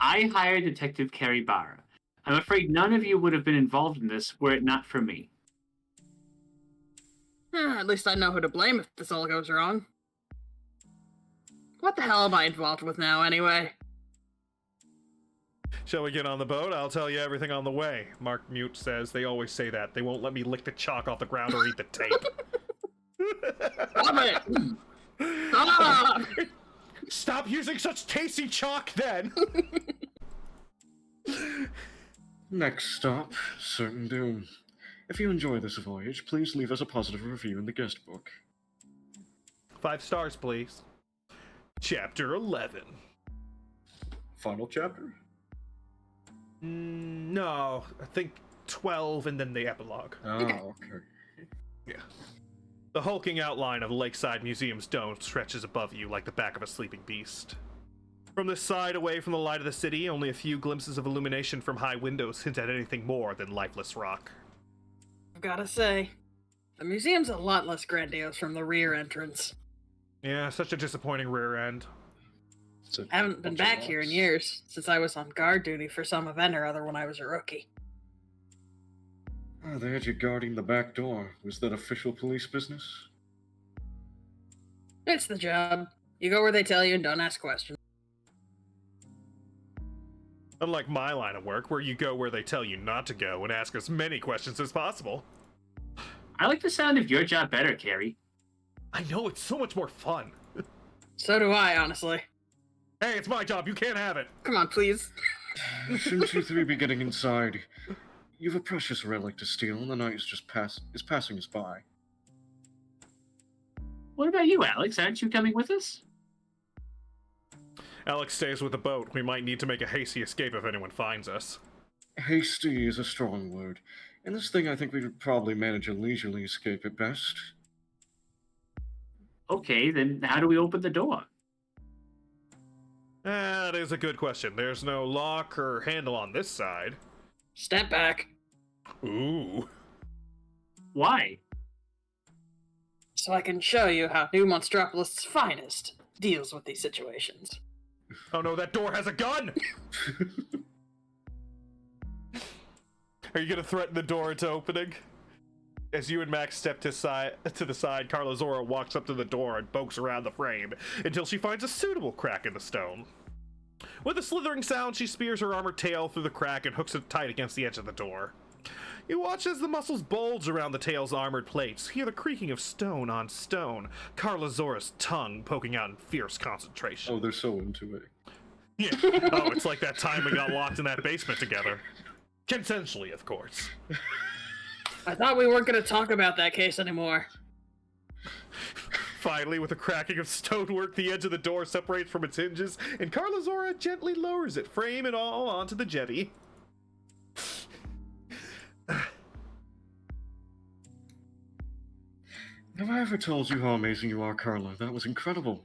I hired Detective Carrie Barra. I'm afraid none of you would have been involved in this were it not for me. At least I know who to blame if this all goes wrong. What the hell am I involved with now, anyway? Shall we get on the boat? I'll tell you everything on the way. Mark Mute says they always say that. They won't let me lick the chalk off the ground or eat the tape. Stop it! Stop! Stop using such tasty chalk, then! Next stop, Certain Doom. If you enjoy this voyage, please leave us a positive review in the guest book. 5 stars, please. Chapter 11. Final chapter? No, I think 12 and then the epilogue. Oh, okay. Yeah. The hulking outline of Lakeside Museum's dome stretches above you like the back of a sleeping beast. From this side, away from the light of the city, only a few glimpses of illumination from high windows hint at anything more than lifeless rock. I've gotta say, the museum's a lot less grandiose from the rear entrance. Yeah, such a disappointing rear end. I haven't been back here in years, since I was on guard duty for some event or other when I was a rookie. Oh, they had you guarding the back door. Was that official police business? It's the job. You go where they tell you and don't ask questions. Unlike my line of work, where you go where they tell you not to go and ask as many questions as possible. I like the sound of your job better, Carrie. I know, it's so much more fun. So do I, honestly. Hey, it's my job, you can't have it. Come on, please. Shouldn't you three be getting inside? You've a precious relic to steal, and the night is just passing us by. What about you, Alex? Aren't you coming with us? Alex stays with the boat. We might need to make a hasty escape if anyone finds us. Hasty is a strong word. In this thing, I think we would probably manage a leisurely escape at best. Okay, then how do we open the door? That is a good question. There's no lock or handle on this side. Step back. Ooh. Why? So I can show you how New Monstropolis' finest deals with these situations. Oh no, that door has a gun! Are you gonna threaten the door into opening? As you and Max step to the side, Carla Zora walks up to the door and pokes around the frame until she finds a suitable crack in the stone. With a slithering sound, she spears her armored tail through the crack and hooks it tight against the edge of the door. You watch as the muscles bulge around the tail's armored plates, hear the creaking of stone on stone, Carla Zora's tongue poking out in fierce concentration. Oh, they're so into it. Yeah. Oh, it's like that time we got locked in that basement together. Consensually, of course. I thought we weren't going to talk about that case anymore. Finally, with a cracking of stonework, the edge of the door separates from its hinges, and Carla Zora gently lowers it, frame and all, onto the jetty. Have I ever told you how amazing you are, Carla? That was incredible.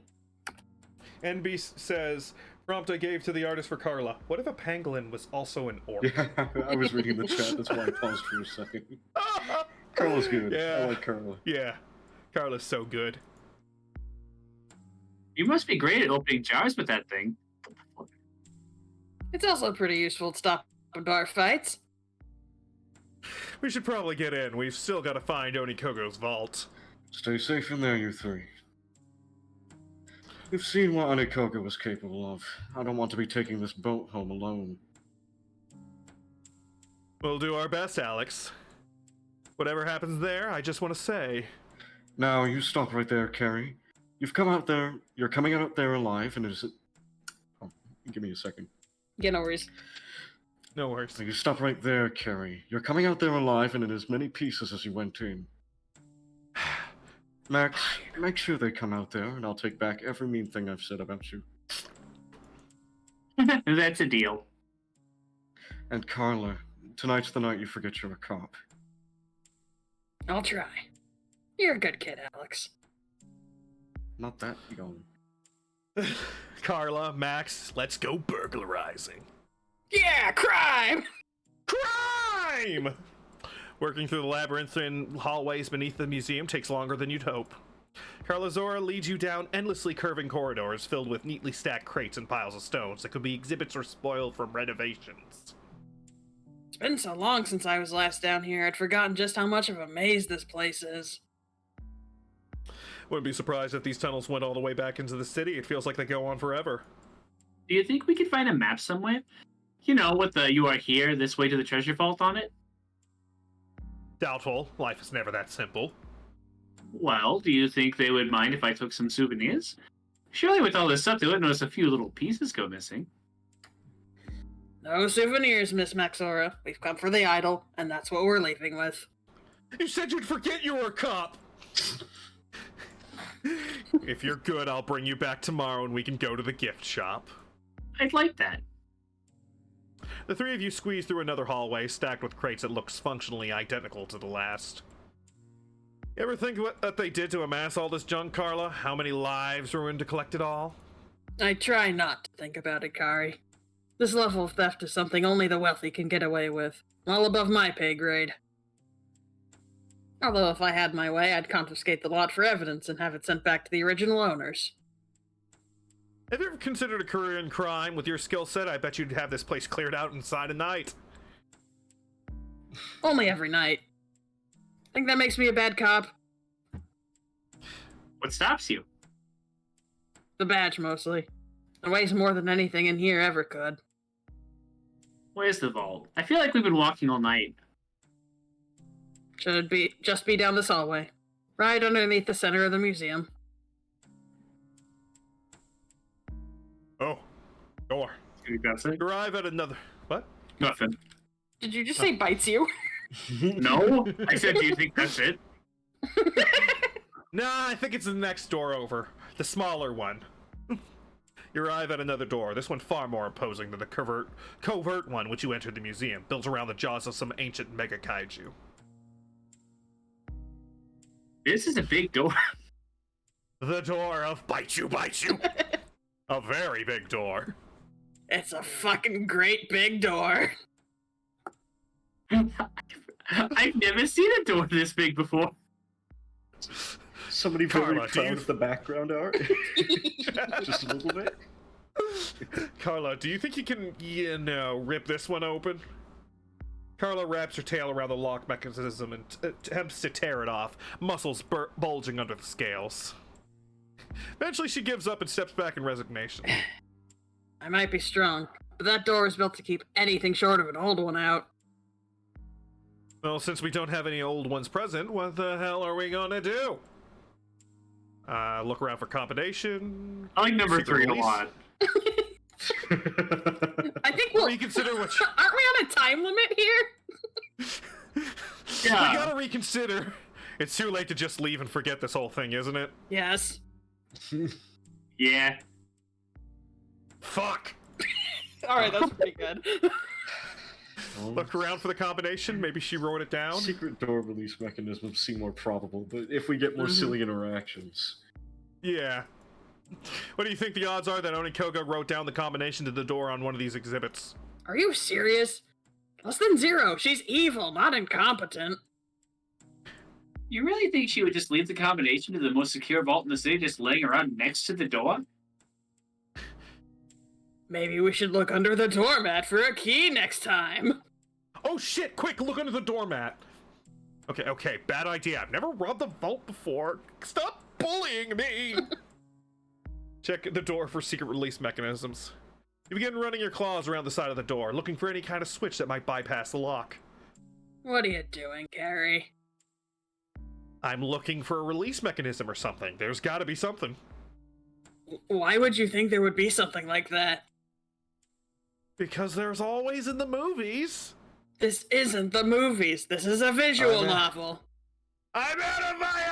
NB says, prompt I gave to the artist for Carla. What if a pangolin was also an orc? Yeah, I was reading the chat, that's why I paused for a second. Carla's good. Yeah. I like Carla. Yeah. Carla's so good. You must be great at opening jars with that thing. It's also pretty useful to stop bar fights. We should probably get in. We've still got to find Onikogo's vault. Stay safe in there, you three. You've seen what Onikogo was capable of. I don't want to be taking this boat home alone. We'll do our best, Alex. Whatever happens there, I just want to say... Now, you stop right there, Carrie. You've come out there, you're coming out there alive, and is it... Oh, give me a second. Yeah, no worries. No worries. You stop right there, Carrie. You're coming out there alive and in as many pieces as you went in. Max, make sure they come out there, and I'll take back every mean thing I've said about you. That's a deal. And Carla, tonight's the night you forget you're a cop. I'll try. You're a good kid, Alex. Not that young. Carla, Max, let's go burglarizing. Yeah, crime! Crime! Working through the labyrinthine hallways beneath the museum takes longer than you'd hope. Carla Zora leads you down endlessly curving corridors filled with neatly stacked crates and piles of stones that could be exhibits or spoiled from renovations. It's been so long since I was last down here, I'd forgotten just how much of a maze this place is. Wouldn't be surprised if these tunnels went all the way back into the city. It feels like they go on forever. Do you think we could find a map somewhere? You know, with the "you are here, this way to the treasure vault" on it? Doubtful. Life is never that simple. Well, do you think they would mind if I took some souvenirs? Surely with all this stuff, they would notice a few little pieces go missing. No souvenirs, Miss Maxora. We've come for the idol, and that's what we're leaving with. You said you'd forget you were a cop! If you're good, I'll bring you back tomorrow and we can go to the gift shop. I'd like that. The three of you squeeze through another hallway stacked with crates that looks functionally identical to the last. You ever think what they did to amass all this junk, Carla? How many lives ruined to collect it all? I try not to think about it, Kari. This level of theft is something only the wealthy can get away with, well above my pay grade. Although if I had my way, I'd confiscate the lot for evidence and have it sent back to the original owners. Have you ever considered a career in crime? With your skill set, I bet you'd have this place cleared out inside a night. Only every night. Think that makes me a bad cop? What stops you? The badge, mostly. It weighs more than anything in here ever could. Where's the vault? I feel like we've been walking all night. Should be just be down this hallway, right underneath the center of the museum. Oh, door. You think that's it? You arrive at another... What? Nothing. Did you just say bites you? No? I said, do you think that's it? Nah, I think it's the next door over. The smaller one. You arrive at another door, this one far more imposing than the covert one which you entered the museum, built around the jaws of some ancient mega kaiju. This is a big door. The door of bite you, bite you! A very big door. It's a fucking great big door. I've never seen a door this big before. Somebody Carla, very do you- proud of the background art. Just a little bit. Carla, do you think you can, rip this one open? Carla wraps her tail around the lock mechanism and attempts to tear it off, muscles bulging under the scales. Eventually, she gives up and steps back in resignation. I might be strong, but that door is built to keep anything short of an old one out. Well, since we don't have any old ones present, what the hell are we gonna do? Look around for combination. I like number secret 3 a release. lot. I think we'll... Reconsider what Aren't we on a time limit here? Yeah. We gotta reconsider. It's too late to just leave and forget this whole thing, isn't it? Yes. Yeah. Fuck! Alright, that's pretty good. Look around for the combination. Maybe she wrote it down. Secret door release mechanisms seem more probable, but if we get more silly interactions. Yeah. What do you think the odds are that Onikoga wrote down the combination to the door on one of these exhibits? Are you serious? Less than 0. She's evil, not incompetent. You really think she would just leave the combination to the most secure vault in the city just laying around next to the door? Maybe we should look under the doormat for a key next time. Oh shit, quick, look under the doormat. Okay, bad idea. I've never robbed the vault before. Stop bullying me! Check the door for secret release mechanisms. You begin running your claws around the side of the door, looking for any kind of switch that might bypass the lock. What are you doing, Carrie? I'm looking for a release mechanism or something. There's gotta be something. Why would you think there would be something like that? Because there's always in the movies. This isn't the movies. This is a visual novel. I'm out of my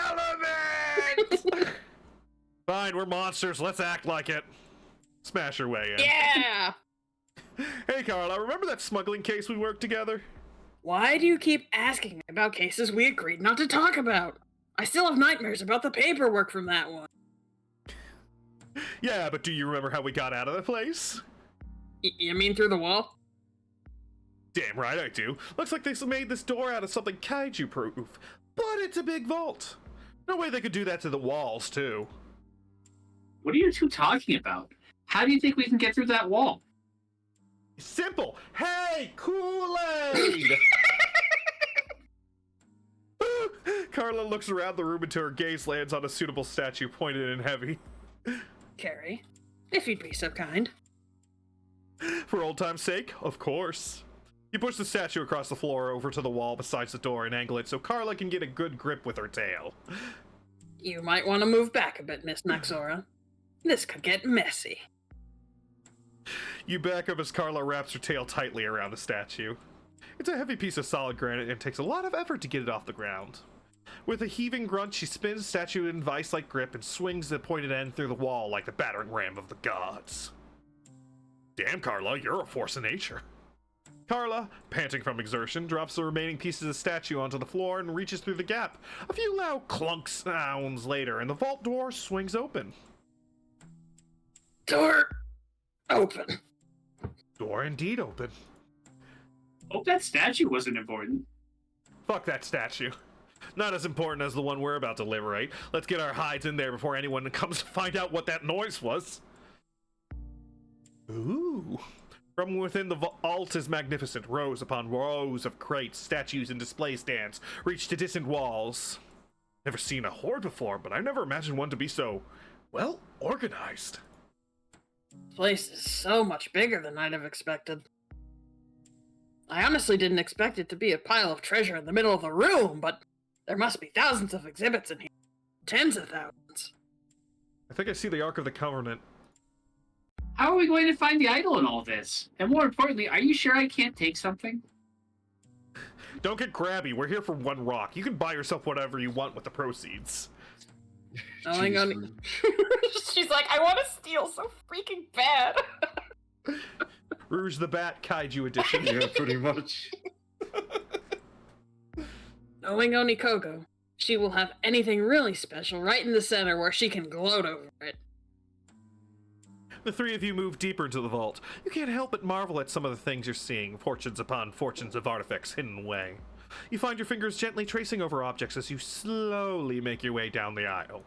element! Fine, we're monsters. Let's act like it. Smash your way in. Yeah! Hey, Carla, remember that smuggling case we worked together? Why do you keep asking me about cases we agreed not to talk about? I still have nightmares about the paperwork from that one. Yeah, but do you remember how we got out of the place? You mean through the wall? Damn right I do. Looks like they made this door out of something kaiju-proof. But it's a big vault. No way they could do that to the walls, too. What are you two talking about? How do you think we can get through that wall? Simple. Hey, Kool-Aid! Carla looks around the room until her gaze lands on a suitable statue pointed and heavy. Carrie, if you'd be so kind. For old time's sake, of course. You push the statue across the floor over to the wall beside the door and angle it so Carla can get a good grip with her tail. You might want to move back a bit, Miss Naxora. This could get messy. You back up as Carla wraps her tail tightly around the statue. It's a heavy piece of solid granite and takes a lot of effort to get it off the ground. With a heaving grunt, she spins the statue in vice-like grip and swings the pointed end through the wall like the battering ram of the gods. Damn, Carla, you're a force of nature. Carla, panting from exertion, drops the remaining pieces of the statue onto the floor and reaches through the gap. A few loud clunk sounds later, and the vault door swings open. Door open. Door indeed open. Hope that statue wasn't important. Fuck that statue. Not as important as the one we're about to liberate. Let's get our hides in there before anyone comes to find out what that noise was. Ooh. From within the vault is magnificent. Rows upon rows of crates, statues, and display stands reach to distant walls. Never seen a horde before, but I never imagined one to be so, well, organized. This place is so much bigger than I'd have expected. I honestly didn't expect it to be a pile of treasure in the middle of the room, but there must be thousands of exhibits in here. Tens of thousands. I think I see the Ark of the Covenant. How are we going to find the idol in all this? And more importantly, are you sure I can't take something? Don't get grabby. We're here for one rock. You can buy yourself whatever you want with the proceeds. Knowing Jeez, on... Rude. She's like, I want to steal so freaking bad. Rouge the Bat Kaiju Edition. Yeah, pretty much. Knowing Onikogo, she will have anything really special right in the center where she can gloat over it. The three of you move deeper into the vault. You can't help but marvel at some of the things you're seeing, fortunes upon fortunes of artifacts hidden away. You find your fingers gently tracing over objects as you slowly make your way down the aisle.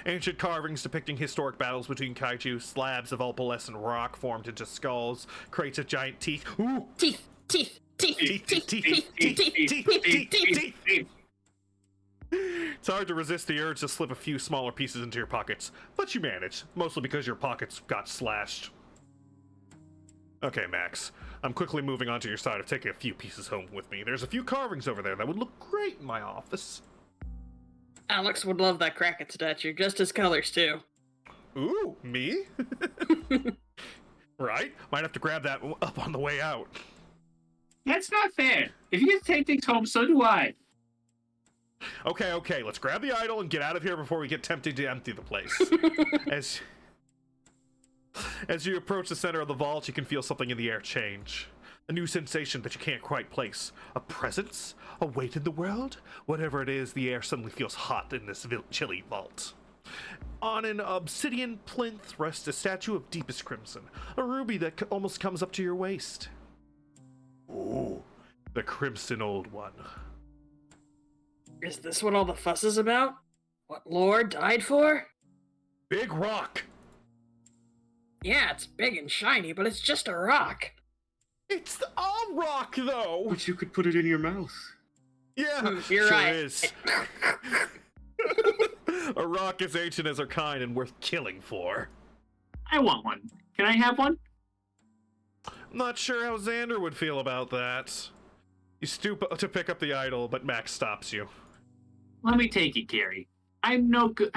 Ancient carvings depicting historic battles between kaiju, slabs of opalescent rock formed into skulls, crates of giant teeth. Ooh! Teeth! Teeth! It's hard to resist the urge to slip a few smaller pieces into your pockets, but you manage, mostly because your pockets got slashed. Okay, Max. I'm quickly moving on to your side of taking a few pieces home with me. There's a few carvings over there that would look great in my office. Alex would love that Kraken statue, just his colors too. Ooh, me? Right? Might have to grab that up on the way out. That's not fair. If you get to take things home, so do I. Okay, let's grab the idol and get out of here before we get tempted to empty the place. As you approach the center of the vault, you can feel something in the air change. A new sensation that you can't quite place. A presence? A weight in the world? Whatever it is, the air suddenly feels hot in this chilly vault. On an obsidian plinth rests a statue of deepest crimson, a ruby that almost comes up to your waist. Ooh, the crimson old one. Is this what all the fuss is about? What Lord died for? Big rock! Yeah, it's big and shiny, but it's just a rock. It's a rock, though! But you could put it in your mouth. Yeah, You're sure right. is. A rock as ancient as her kind and worth killing for. I want one. Can I have one? Not sure how Xander would feel about that. You stoop to pick up the idol, but Max stops you. Let me take it, Gary. I'm no good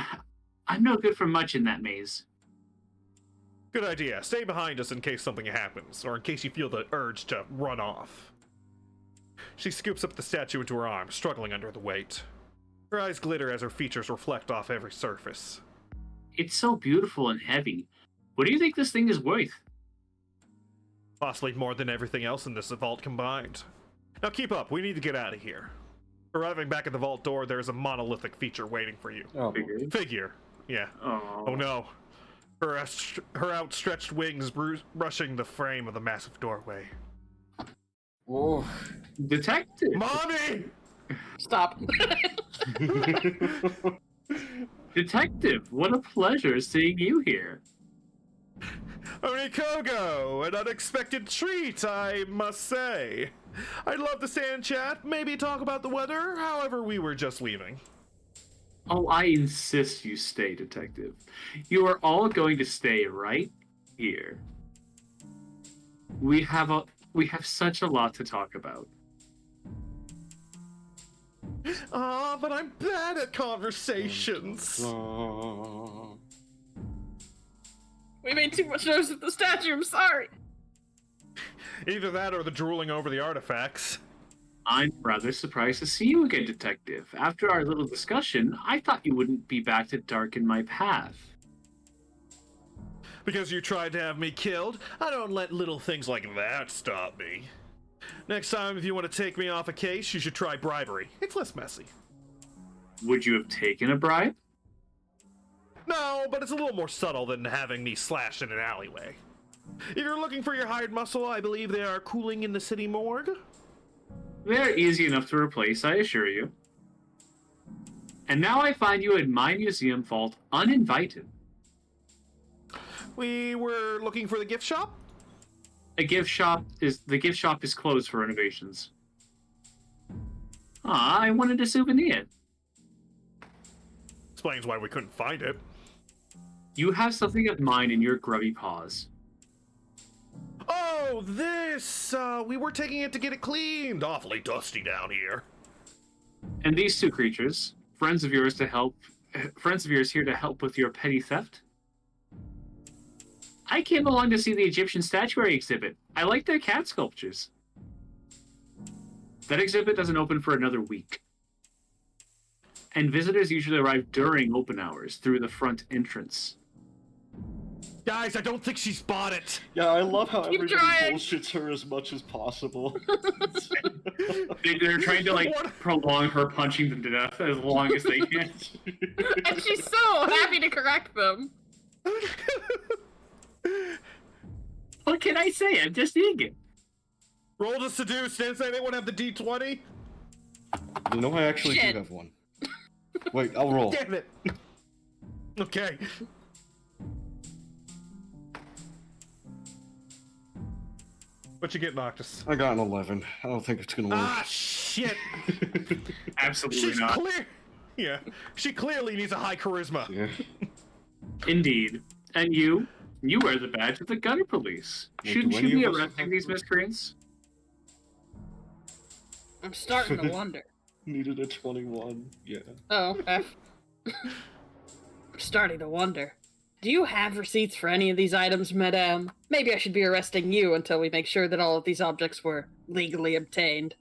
for much in that maze. Good idea. Stay behind us in case something happens, or in case you feel the urge to run off. She scoops up the statue into her arms, struggling under the weight. Her eyes glitter as her features reflect off every surface. It's so beautiful and heavy. What do you think this thing is worth? Possibly more than everything else in this vault combined. Now keep up, we need to get out of here. Arriving back at the vault door, there is a monolithic feature waiting for you. Oh, Figure. Yeah. Oh no. Her outstretched wings brushing the frame of the massive doorway. whoa. Detective! Mommy! Stop. Detective, what a pleasure seeing you here. Onikogo, an unexpected treat, I must say. I'd love to stay and chat, maybe talk about the weather, however we were just leaving. Oh, I insist you stay, Detective. You are all going to stay right here. We have such a lot to talk about. But I'm bad at conversations. We made too much noise with the statue, I'm sorry. Either that or the drooling over the artifacts. I'm rather surprised to see you again, Detective. After our little discussion, I thought you wouldn't be back to darken my path. Because you tried to have me killed, I don't let little things like that stop me. Next time, if you want to take me off a case, you should try bribery. It's less messy. Would you have taken a bribe? No, but it's a little more subtle than having me slashed in an alleyway. If you're looking for your hired muscle, I believe they are cooling in the city morgue. They're easy enough to replace, I assure you. And now I find you in my museum vault uninvited. We were looking for the gift shop? The gift shop is closed for renovations. Ah, I wanted a souvenir. Explains why we couldn't find it. You have something of mine in your grubby paws. Oh, this! We were taking it to get it cleaned. Awfully dusty down here. And these two creatures, friends of yours here to help with your petty theft? I came along to see the Egyptian statuary exhibit. I like their cat sculptures. That exhibit doesn't open for another week. And visitors usually arrive during open hours through the front entrance. Guys, I don't think she's bought it. Yeah, I love how Keep everybody trying. bullshits her as much as possible. They're trying to prolong her punching them to death as long as they can. And she's so happy to correct them. What can I say? I'm just eager. Roll to seduce. Didn't say they would have the D20. You know, I actually Shit. do have one. Wait, I'll roll. Damn it. Okay. What you get, Noctis? I got an 11. I don't think it's gonna work. Ah, shit! Absolutely She's not. clear. Yeah, she clearly needs a high charisma. Yeah. Indeed. And you wear the badge of the Gunner Police. Well, Shouldn't do you any be of us arresting have these to- miscreants? I'm starting to wonder. Needed a 21. Yeah. Oh, F. I'm starting to wonder. Do you have receipts for any of these items, madame? Maybe I should be arresting you until we make sure that all of these objects were legally obtained.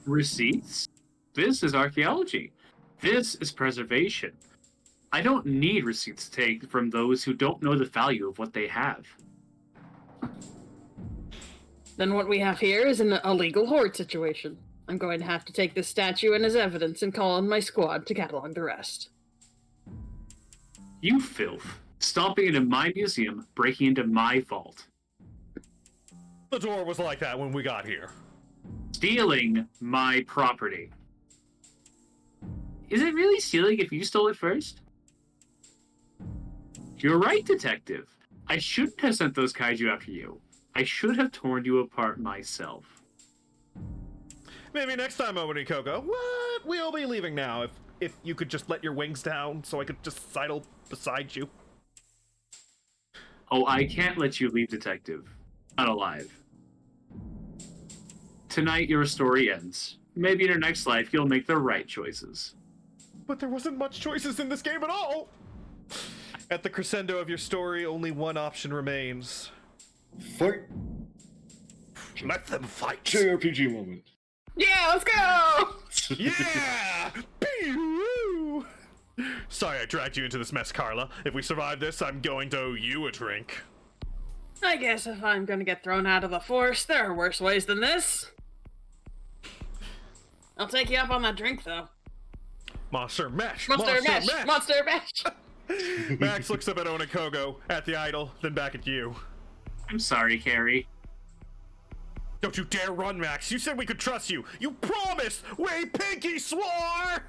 Receipts? This is archaeology. This is preservation. I don't need receipts to take from those who don't know the value of what they have. Then what we have here is an illegal hoard situation. I'm going to have to take this statue in as evidence and call on my squad to catalog the rest. You filth. Stomping into my museum, breaking into my vault. The door was like that when we got here. Stealing my property. Is it really stealing if you stole it first? You're right, detective. I shouldn't have sent those kaiju after you. I should have torn you apart myself. Maybe next time, Onikoko. What? We'll be leaving now. If you could just let your wings down so I could just sidle beside you. Oh, I can't let you leave, detective. Not alive. Tonight, your story ends. Maybe in your next life, you'll make the right choices. But there wasn't much choices in this game at all! At the crescendo of your story, only one option remains. Fight! Let them fight! JRPG moment. Yeah, let's go! Yeah! Pew! Sorry I dragged you into this mess, Carla. If we survive this, I'm going to owe you a drink. I guess if I'm gonna get thrown out of the force, there are worse ways than this. I'll take you up on that drink, though. Monster Mash! Monster Mash! Monster Mash! Max looks up at Onikogo, at the idol, then back at you. I'm sorry, Carrie. Don't you dare run, Max! You said we could trust you! You promised! We pinky swore!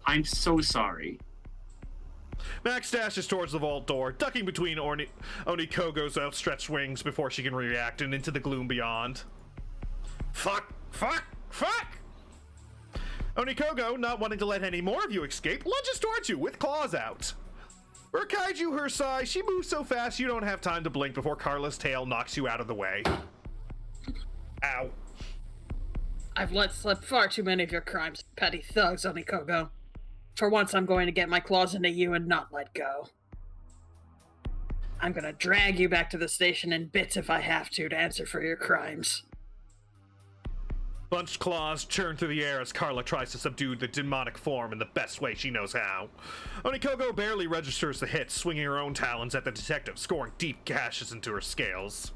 I'm so sorry. Max dashes towards the vault door, ducking between Onikogo's outstretched wings before she can react and into the gloom beyond. Fuck! Fuck! Fuck! Onikogo, not wanting to let any more of you escape, lunges towards you with claws out. For a kaiju her size, she moves so fast you don't have time to blink before Carla's tail knocks you out of the way. Ow. I've let slip far too many of your crimes, petty thugs, Onikogo. For once, I'm going to get my claws into you and not let go. I'm gonna drag you back to the station in bits if I have to answer for your crimes. Bunched claws churn through the air as Carla tries to subdue the demonic form in the best way she knows how. Onikogo barely registers the hit, swinging her own talons at the detective, scoring deep gashes into her scales.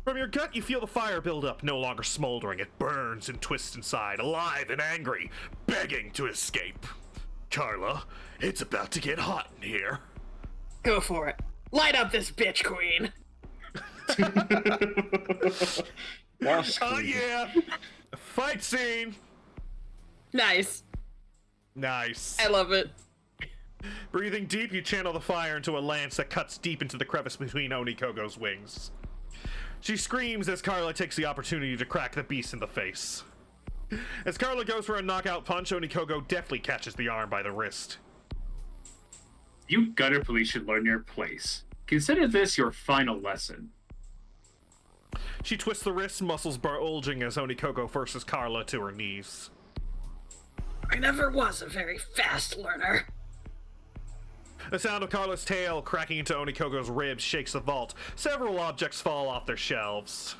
From your gut, you feel the fire build up, no longer smoldering. It burns and twists inside, alive and angry, begging to escape. Carla, it's about to get hot in here. Go for it. Light up this bitch, queen. Oh yeah! Fight scene! Nice. Nice. I love it. Breathing deep, you channel the fire into a lance that cuts deep into the crevice between Onikogo's wings. She screams as Carla takes the opportunity to crack the beast in the face. As Carla goes for a knockout punch, Onikogo deftly catches the arm by the wrist. You gutter police should learn your place. Consider this your final lesson. She twists the wrist, muscles bulging as Onikogo forces Carla to her knees. I never was a very fast learner. The sound of Carla's tail cracking into Onikogo's ribs shakes the vault. Several objects fall off their shelves.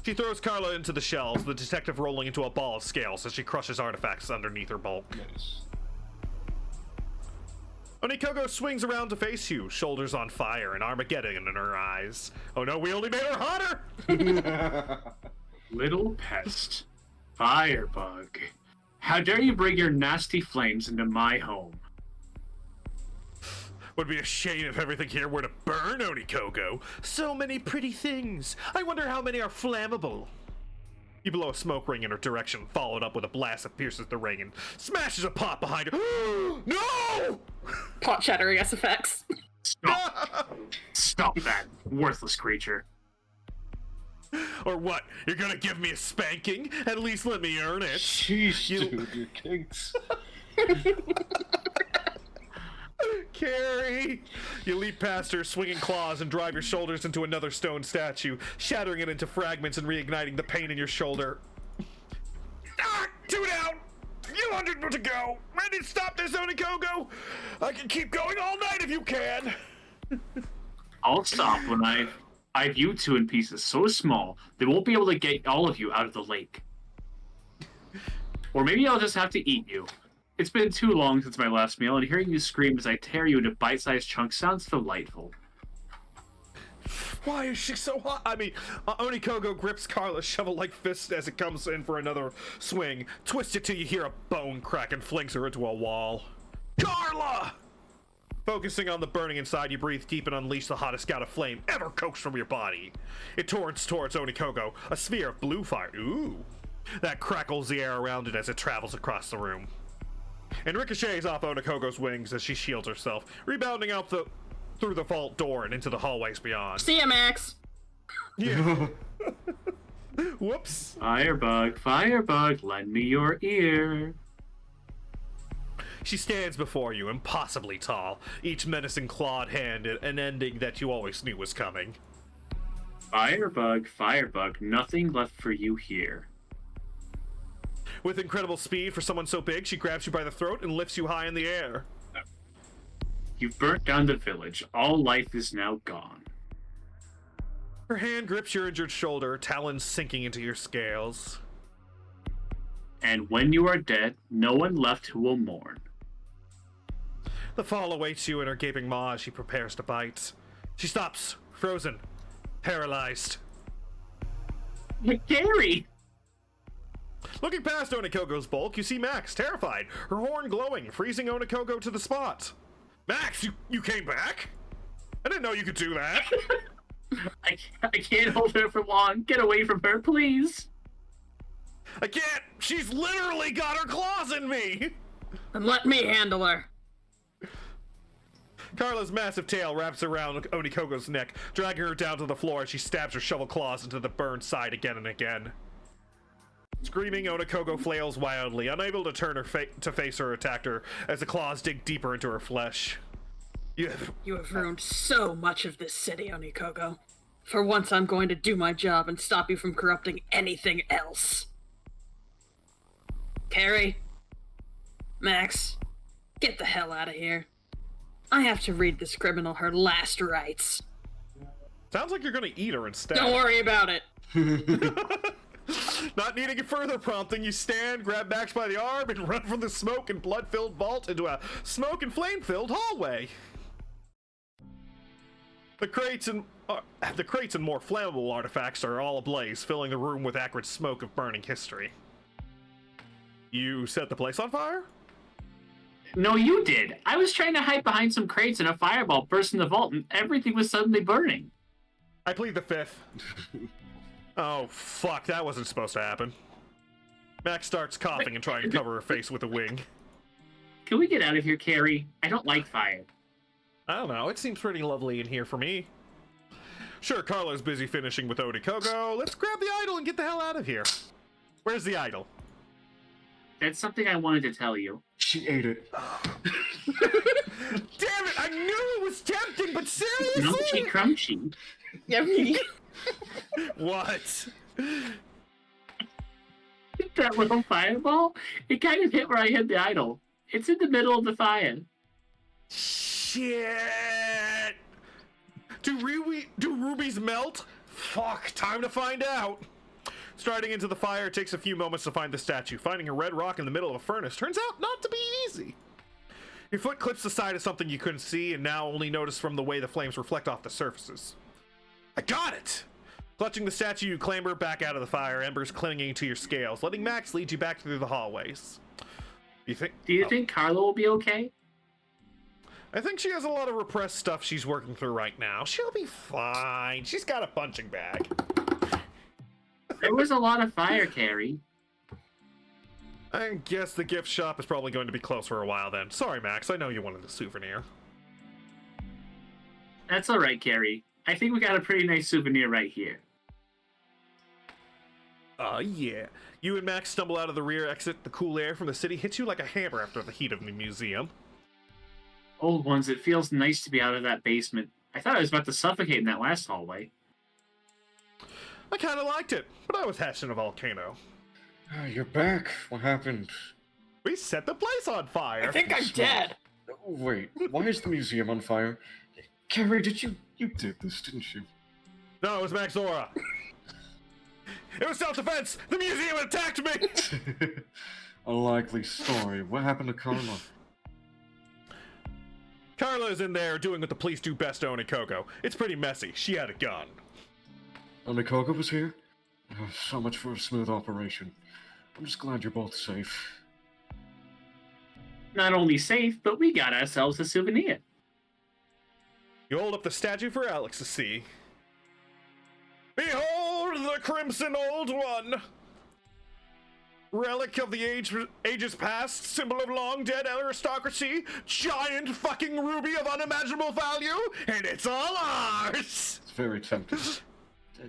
She throws Carla into the shelves, the detective rolling into a ball of scales as she crushes artifacts underneath her bulk. Nice. Onikogo swings around to face you, shoulders on fire and Armageddon in her eyes. Oh no, we only made her hotter! Little pest. Firebug. How dare you bring your nasty flames into my home? Would be a shame if everything here were to burn, Onikogo. So many pretty things. I wonder how many are flammable. You blow a smoke ring in her direction, followed up with a blast that pierces the ring and smashes a pot behind her. No! Pot shattering SFX. Stop. Stop that, worthless creature. Or what? You're gonna give me a spanking? At least let me earn it. Jeez, dude, your kinks. Carrie! You leap past her, swinging claws, and drive your shoulders into another stone statue, shattering it into fragments and reigniting the pain in your shoulder. Ah! 2 down! You 100 to go! Ready to stop this, Onikogo? I can keep going all night if you can! I'll stop when I've you two in pieces so small they won't be able to get all of you out of the lake. Or maybe I'll just have to eat you. It's been too long since my last meal, and hearing you scream as I tear you into bite-sized chunks sounds delightful. Why is she so hot? I mean, Onikogo grips Carla's shovel-like fist as it comes in for another swing, twists it till you hear a bone crack and flings her into a wall. Carla! Focusing on the burning inside, you breathe deep and unleash the hottest gout of flame ever coaxed from your body. It torrents towards Onikogo, a sphere of blue fire. Ooh. That crackles the air around it as it travels across the room. And ricochets off Onikogo's wings as she shields herself, rebounding out through the vault door and into the hallways beyond. See ya, Max. Yeah. Whoops. Firebug, lend me your ear. She stands before you, impossibly tall, each menacing clawed hand, an ending that you always knew was coming. Firebug, nothing left for you here. With incredible speed for someone so big, she grabs you by the throat and lifts you high in the air. You've burnt down the village. All life is now gone. Her hand grips your injured shoulder, talons sinking into your scales. And when you are dead, no one left who will mourn. The fall awaits you in her gaping maw as she prepares to bite. She stops, frozen, paralyzed. Gary! Looking past Onikogo's bulk, you see Max, terrified, her horn glowing, freezing Onikogo to the spot. Max, you came back? I didn't know you could do that. I can't hold her for long. Get away from her, please. I can't. She's literally got her claws in me. Then let me handle her. Carla's massive tail wraps around Onikogo's neck, dragging her down to the floor as she stabs her shovel claws into the burned side again and again. Screaming, Onikogo flails wildly, unable to turn her to face her attacker as the claws dig deeper into her flesh. You have ruined so much of this city, Onikogo. For once, I'm going to do my job and stop you from corrupting anything else. Carrie? Max? Get the hell out of here. I have to read this criminal her last rites. Sounds like you're gonna eat her instead. Don't worry about it. Not needing a further prompting, you stand, grab Max by the arm, and run from the smoke and blood-filled vault into a smoke and flame-filled hallway. The crates and more flammable artifacts are all ablaze, filling the room with acrid smoke of burning history. You set the place on fire? No, you did. I was trying to hide behind some crates and a fireball burst in the vault and everything was suddenly burning. I plead the fifth. Oh, fuck, that wasn't supposed to happen. Max starts coughing and trying to cover her face with a wing. Can we get out of here, Carrie? I don't like fire. I don't know, it seems pretty lovely in here for me. Sure, Carla's busy finishing with Onikogo. Let's grab the idol and get the hell out of here. Where's the idol? That's something I wanted to tell you. She ate it. Damn it, I knew it was tempting, but seriously? Crunchy, crunchy. Yummy. What? That little fireball? It kind of hit where I hid the idol. It's in the middle of the fire. Shit! Do rubies melt? Fuck, time to find out. Striding into the fire, it takes a few moments to find the statue. Finding a red rock in the middle of a furnace turns out not to be easy. Your foot clips the side of something you couldn't see and now only notice from the way the flames reflect off the surfaces. I got it! Clutching the statue, you clamber back out of the fire, embers clinging to your scales, letting Max lead you back through the hallways. Do you think Carla will be okay? I think she has a lot of repressed stuff she's working through right now. She'll be fine. She's got a punching bag. There was a lot of fire, Carrie. I guess the gift shop is probably going to be closed for a while then. Sorry, Max. I know you wanted a souvenir. That's all right, Carrie. I think we got a pretty nice souvenir right here. Yeah. You and Max stumble out of the rear exit. The cool air from the city hits you like a hammer after the heat of the museum. Old ones, it feels nice to be out of that basement. I thought I was about to suffocate in that last hallway. I kind of liked it, but I was hatching a volcano. You're back. What happened? We set the place on fire. I think I'm dead. Wait, why is the museum on fire? Carrie, you did this, didn't you? No, it was Max Zora. It was self-defense. The museum attacked me. A likely story. What happened to Karma? Carla's in there doing what the police do best to Onikogo. It's pretty messy. She had a gun. Onikoga was here? So much for a smooth operation. I'm just glad you're both safe. Not only safe, but we got ourselves a souvenir. You hold up the statue for Alex to see. Behold the Crimson Old One! Relic of the ages past, symbol of long dead aristocracy, giant fucking ruby of unimaginable value, and it's all ours! It's very tempting.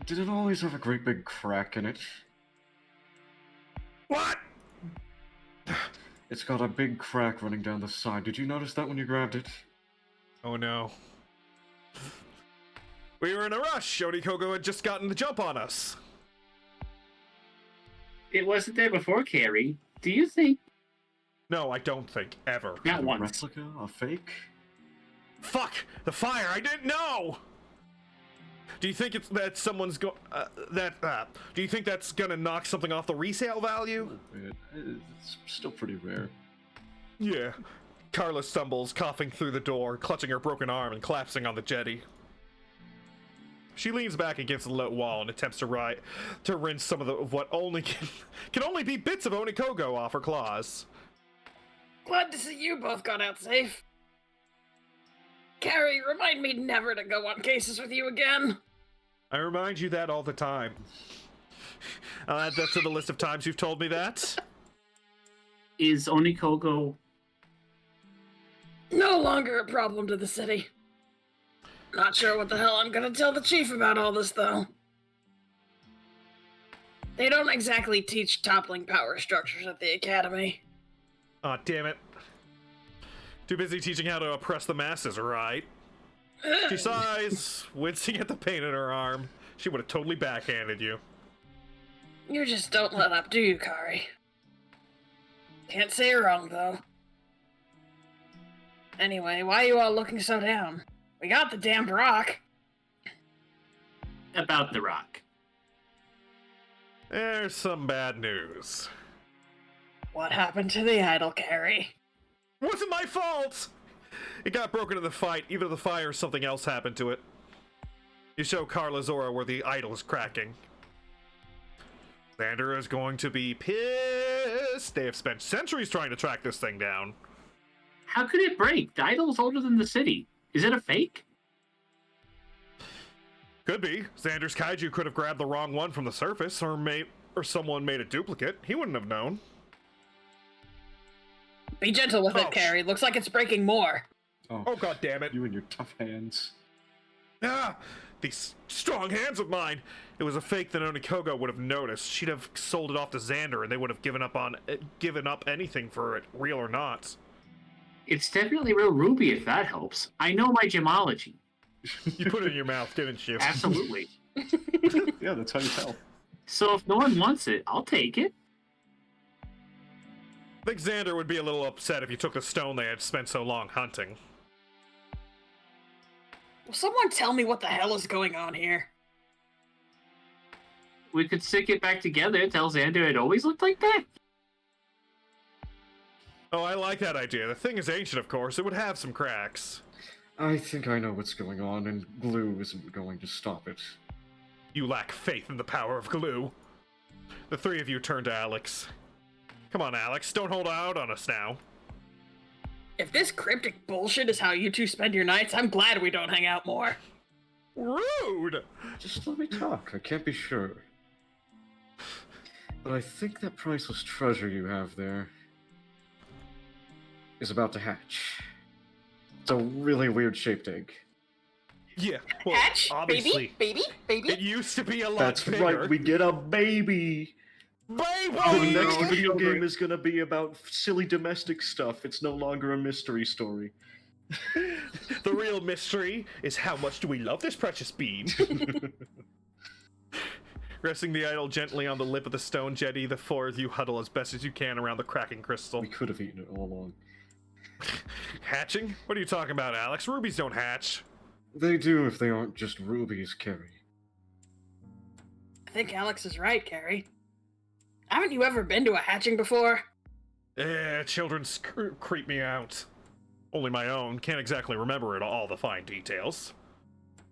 Did it always have a great big crack in it? What? It's got a big crack running down the side. Did you notice that when you grabbed it? Oh no. We were in a rush. Onikogo had just gotten the jump on us. It wasn't there before, Carrie. Do you think? No, I don't think. Ever. Not A once. replica? A fake? Fuck! The fire! I didn't know! Do you think it's that someone's do you think that's gonna knock something off the resale value? It's still pretty rare. Yeah. Carla stumbles, coughing through the door, clutching her broken arm and collapsing on the jetty. She leans back against the low wall and attempts to rinse some of what only can only be bits of Onikogo off her claws. Glad to see you both got out safe. Carrie, remind me never to go on cases with you again. I remind you that all the time. I'll add that to the list of times you've told me that. Is Onikogo... No longer a problem to the city. Not sure what the hell I'm gonna tell the chief about all this, though. They don't exactly teach toppling power structures at the academy. Aw, damn it. Too busy teaching how to oppress the masses, right? She sighs, wincing at the pain in her arm. She would have totally backhanded you. You just don't let up, do you, Kari? Can't say you're wrong, though. Anyway, why are you all looking so down? We got the damned rock. About the rock. There's some bad news. What happened to the idol, Carrie? Wasn't my fault! It got broken in the fight. Either the fire or something else happened to it. You show Carla Zora where the idol is cracking. Xander is going to be pissed. They have spent centuries trying to track this thing down. How could it break? The idol's older than the city. Is it a fake? Could be. Xander's kaiju could have grabbed the wrong one from the surface, or someone made a duplicate. He wouldn't have known. Be gentle with it, Ouch. Carrie. Looks like it's breaking more. Oh, god damn it. You and your tough hands. Ah, these strong hands of mine. It was a fake that Onikogo would have noticed. She'd have sold it off to Xander, and they would have given up anything for it, real or not. It's definitely real ruby, if that helps. I know my gemology. You put it in your mouth, didn't you? Absolutely. Yeah, that's how you tell. So if no one wants it, I'll take it. I think Xander would be a little upset if you took the stone they had spent so long hunting. Will someone tell me what the hell is going on here? We could stick it back together, tell Xander it always looked like that. Oh, I like that idea. The thing is ancient, of course. It would have some cracks. I think I know what's going on, and glue isn't going to stop it. You lack faith in the power of glue. The three of you turn to Alex. Come on, Alex. Don't hold out on us now. If this cryptic bullshit is how you two spend your nights, I'm glad we don't hang out more. Rude! Just let me talk. I can't be sure. But I think that priceless treasure you have there is about to hatch. It's a really weird shaped egg. Yeah, well, Hatch, obviously, baby. it used to be a lot That's bigger. right, we get a baby! Baby! The next no, video children. game is gonna be about silly domestic stuff. It's no longer a mystery story. The real mystery is how much do we love this precious bean? Resting the idol gently on the lip of the stone jetty, the four of you huddle as best as you can around the cracking crystal. We could have eaten it all along. Hatching? What are you talking about, Alex? Rubies don't hatch. They do if they aren't just rubies, Carrie. I think Alex is right, Carrie. Haven't you ever been to a hatching before? Children creep me out. Only my own. Can't exactly remember all the fine details.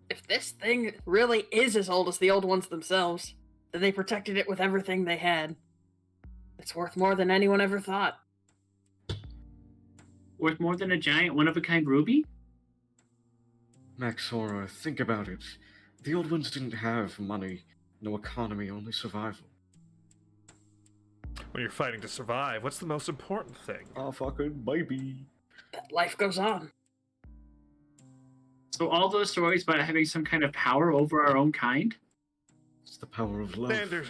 If this thing really is as old as the old ones themselves, then they protected it with everything they had. It's worth more than anyone ever thought. Worth more than a giant one-of-a-kind ruby? Maxora, think about it. The old ones didn't have money, no economy, only survival. When you're fighting to survive, what's the most important thing? Oh, fucking baby. That life goes on. So all those stories about having some kind of power over our own kind? It's the power of love. Xander.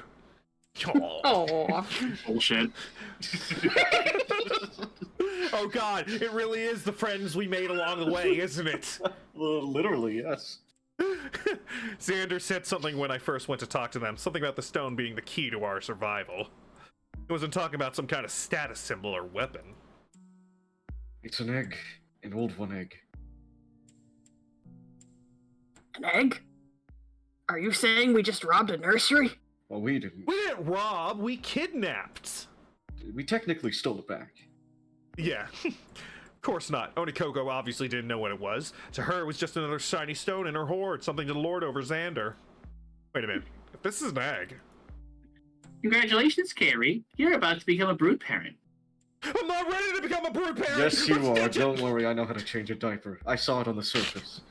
Oh. Oh, Bullshit. Oh god, it really is the friends we made along the way, isn't it? Literally, yes. Xander said something when I first went to talk to them, something about the stone being the key to our survival. He wasn't talking about some kind of status symbol or weapon. It's an egg. An old one egg. an egg? Are you saying we just robbed a nursery? Well, we didn't. We didn't rob, we kidnapped. We technically stole it back. Yeah, of course not. Onikoko obviously didn't know what it was. To her, it was just another shiny stone in her hoard, something to lord over Xander. Wait a minute, if this is an egg... Congratulations, Carrie. You're about to become a brood parent. I'm not ready to become a brood parent! Yes, you Let's are. get to- Don't worry, I know how to change a diaper. I saw it on the surface.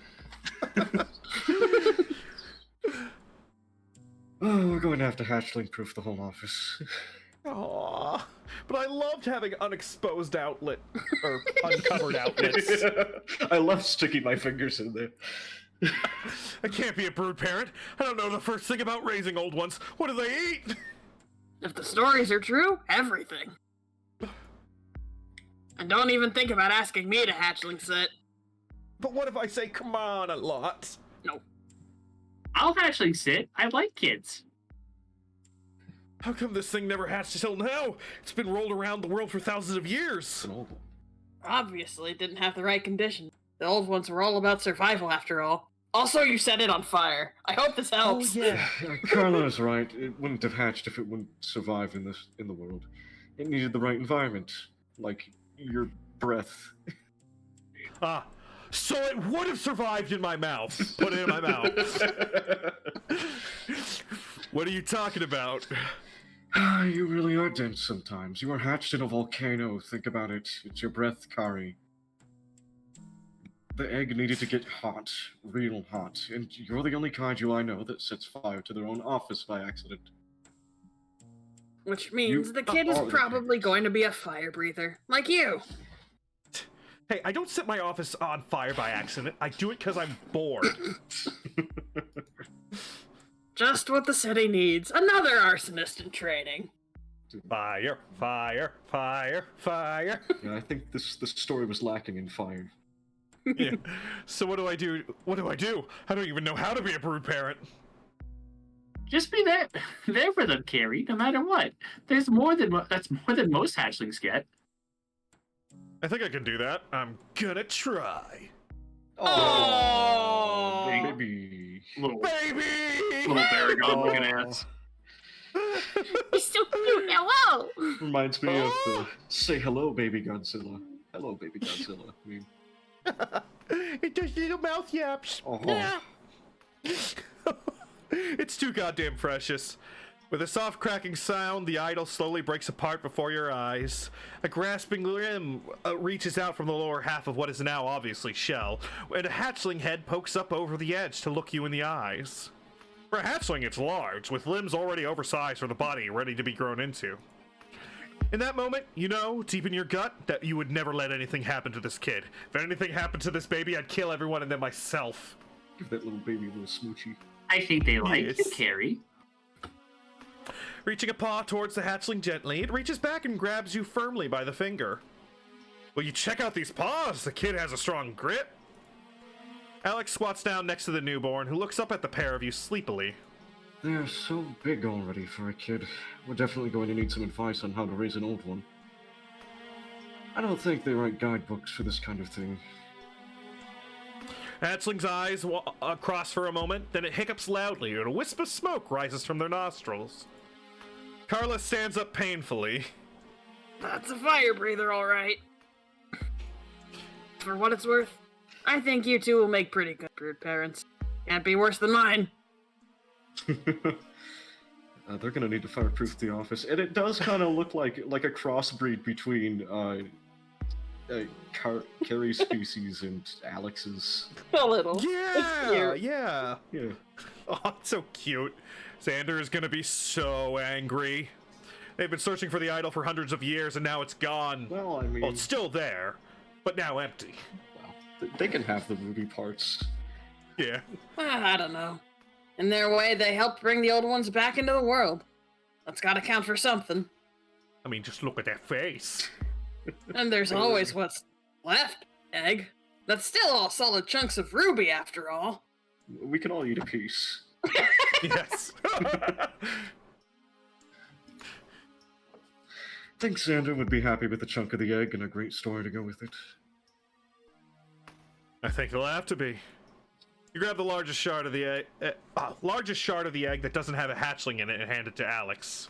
Oh, we're going to have to hatchling-proof the whole office. Aww. But I loved having unexposed outlet, or uncovered outlets. I love sticking my fingers in there. I can't be a brood parent. I don't know the first thing about raising old ones. What do they eat? If the stories are true, everything. And don't even think about asking me to hatchling sit. But what if I say come on a lot? No. I'll hatchling sit. I like kids. How come this thing never hatched until now? It's been rolled around the world for thousands of It's years. an old one. Obviously, it didn't have the right conditions. The old ones were all about survival, after all. Also, you set it on fire. I hope this helps. Carla's right. It wouldn't have hatched if it wouldn't survive in the world. It needed the right environment, like your breath. Ah, so it would have survived in my mouth. Put it in my mouth. What are you talking about? You really are dense sometimes. You were hatched in a volcano. Think about it. It's your breath, Kari. The egg needed to get hot, real hot, and you're the only kaiju I know that sets fire to their own office by accident. Which means You the kid is are the probably kid. going to be a fire breather, like you. Hey, I don't set my office on fire by accident. I do it because I'm bored. Just what the city needs. Another arsonist in training. Fire, fire, fire, fire. Yeah, I think this story was lacking in fire. Yeah. So what do I do? What do I do? I don't even know how to be a brood parent. Just be there for them, Carrie, no matter what. That's more than most hatchlings get. I think I can do that. I'm gonna try. Oh, Maybe. Little Baby! Baragon looking ass. He's so cute. Hello. Reminds me of the "Say hello, baby Godzilla." Hello, baby Godzilla. I mean, It does little mouth yaps. Oh. Yeah. It's too goddamn precious. With a soft cracking sound, the idol slowly breaks apart before your eyes. A grasping limb reaches out from the lower half of what is now obviously shell, and a hatchling head pokes up over the edge to look you in the eyes. For a hatchling, it's large, with limbs already oversized for the body ready to be grown into. In that moment, you know, deep in your gut, that you would never let anything happen to this kid. If anything happened to this baby, I'd kill everyone and then myself. Give that little baby a little smoochie. I think they like Yes. you, Carrie. Reaching a paw towards the hatchling gently, it reaches back and grabs you firmly by the finger. Will you check out these paws? The kid has a strong grip. Alex squats down next to the newborn, who looks up at the pair of you sleepily. They're so big already for a kid. We're definitely going to need some advice on how to raise an old one. I don't think they write guidebooks for this kind of thing. Hatchling's eyes cross for a moment, then it hiccups loudly, and a wisp of smoke rises from their nostrils. Carla stands up painfully. That's a fire breather, all right. For what it's worth, I think you two will make pretty good brood parents. Can't be worse than mine. They're gonna need to fireproof the office, and it does kind of look like a crossbreed between Carrie's species and Alex's. A little. Yeah, yeah. Yeah. Oh, it's so cute. Xander is gonna be so angry. They've been searching for the idol for hundreds of years, and now it's gone. Well, I mean, Well, it's still there, but now empty. well, they can have the ruby parts. Yeah. I don't know. In their way, they helped bring the old ones back into the world. That's gotta count for something. I mean, just look at that face. And there's always what's left, egg. That's still all solid chunks of ruby, after all. We can all eat a piece. Yes. I think Xander would be happy with a chunk of the egg and a great story to go with it. I think he'll have to be. You grab the largest shard of the egg, that doesn't have a hatchling in it, and hand it to Alex.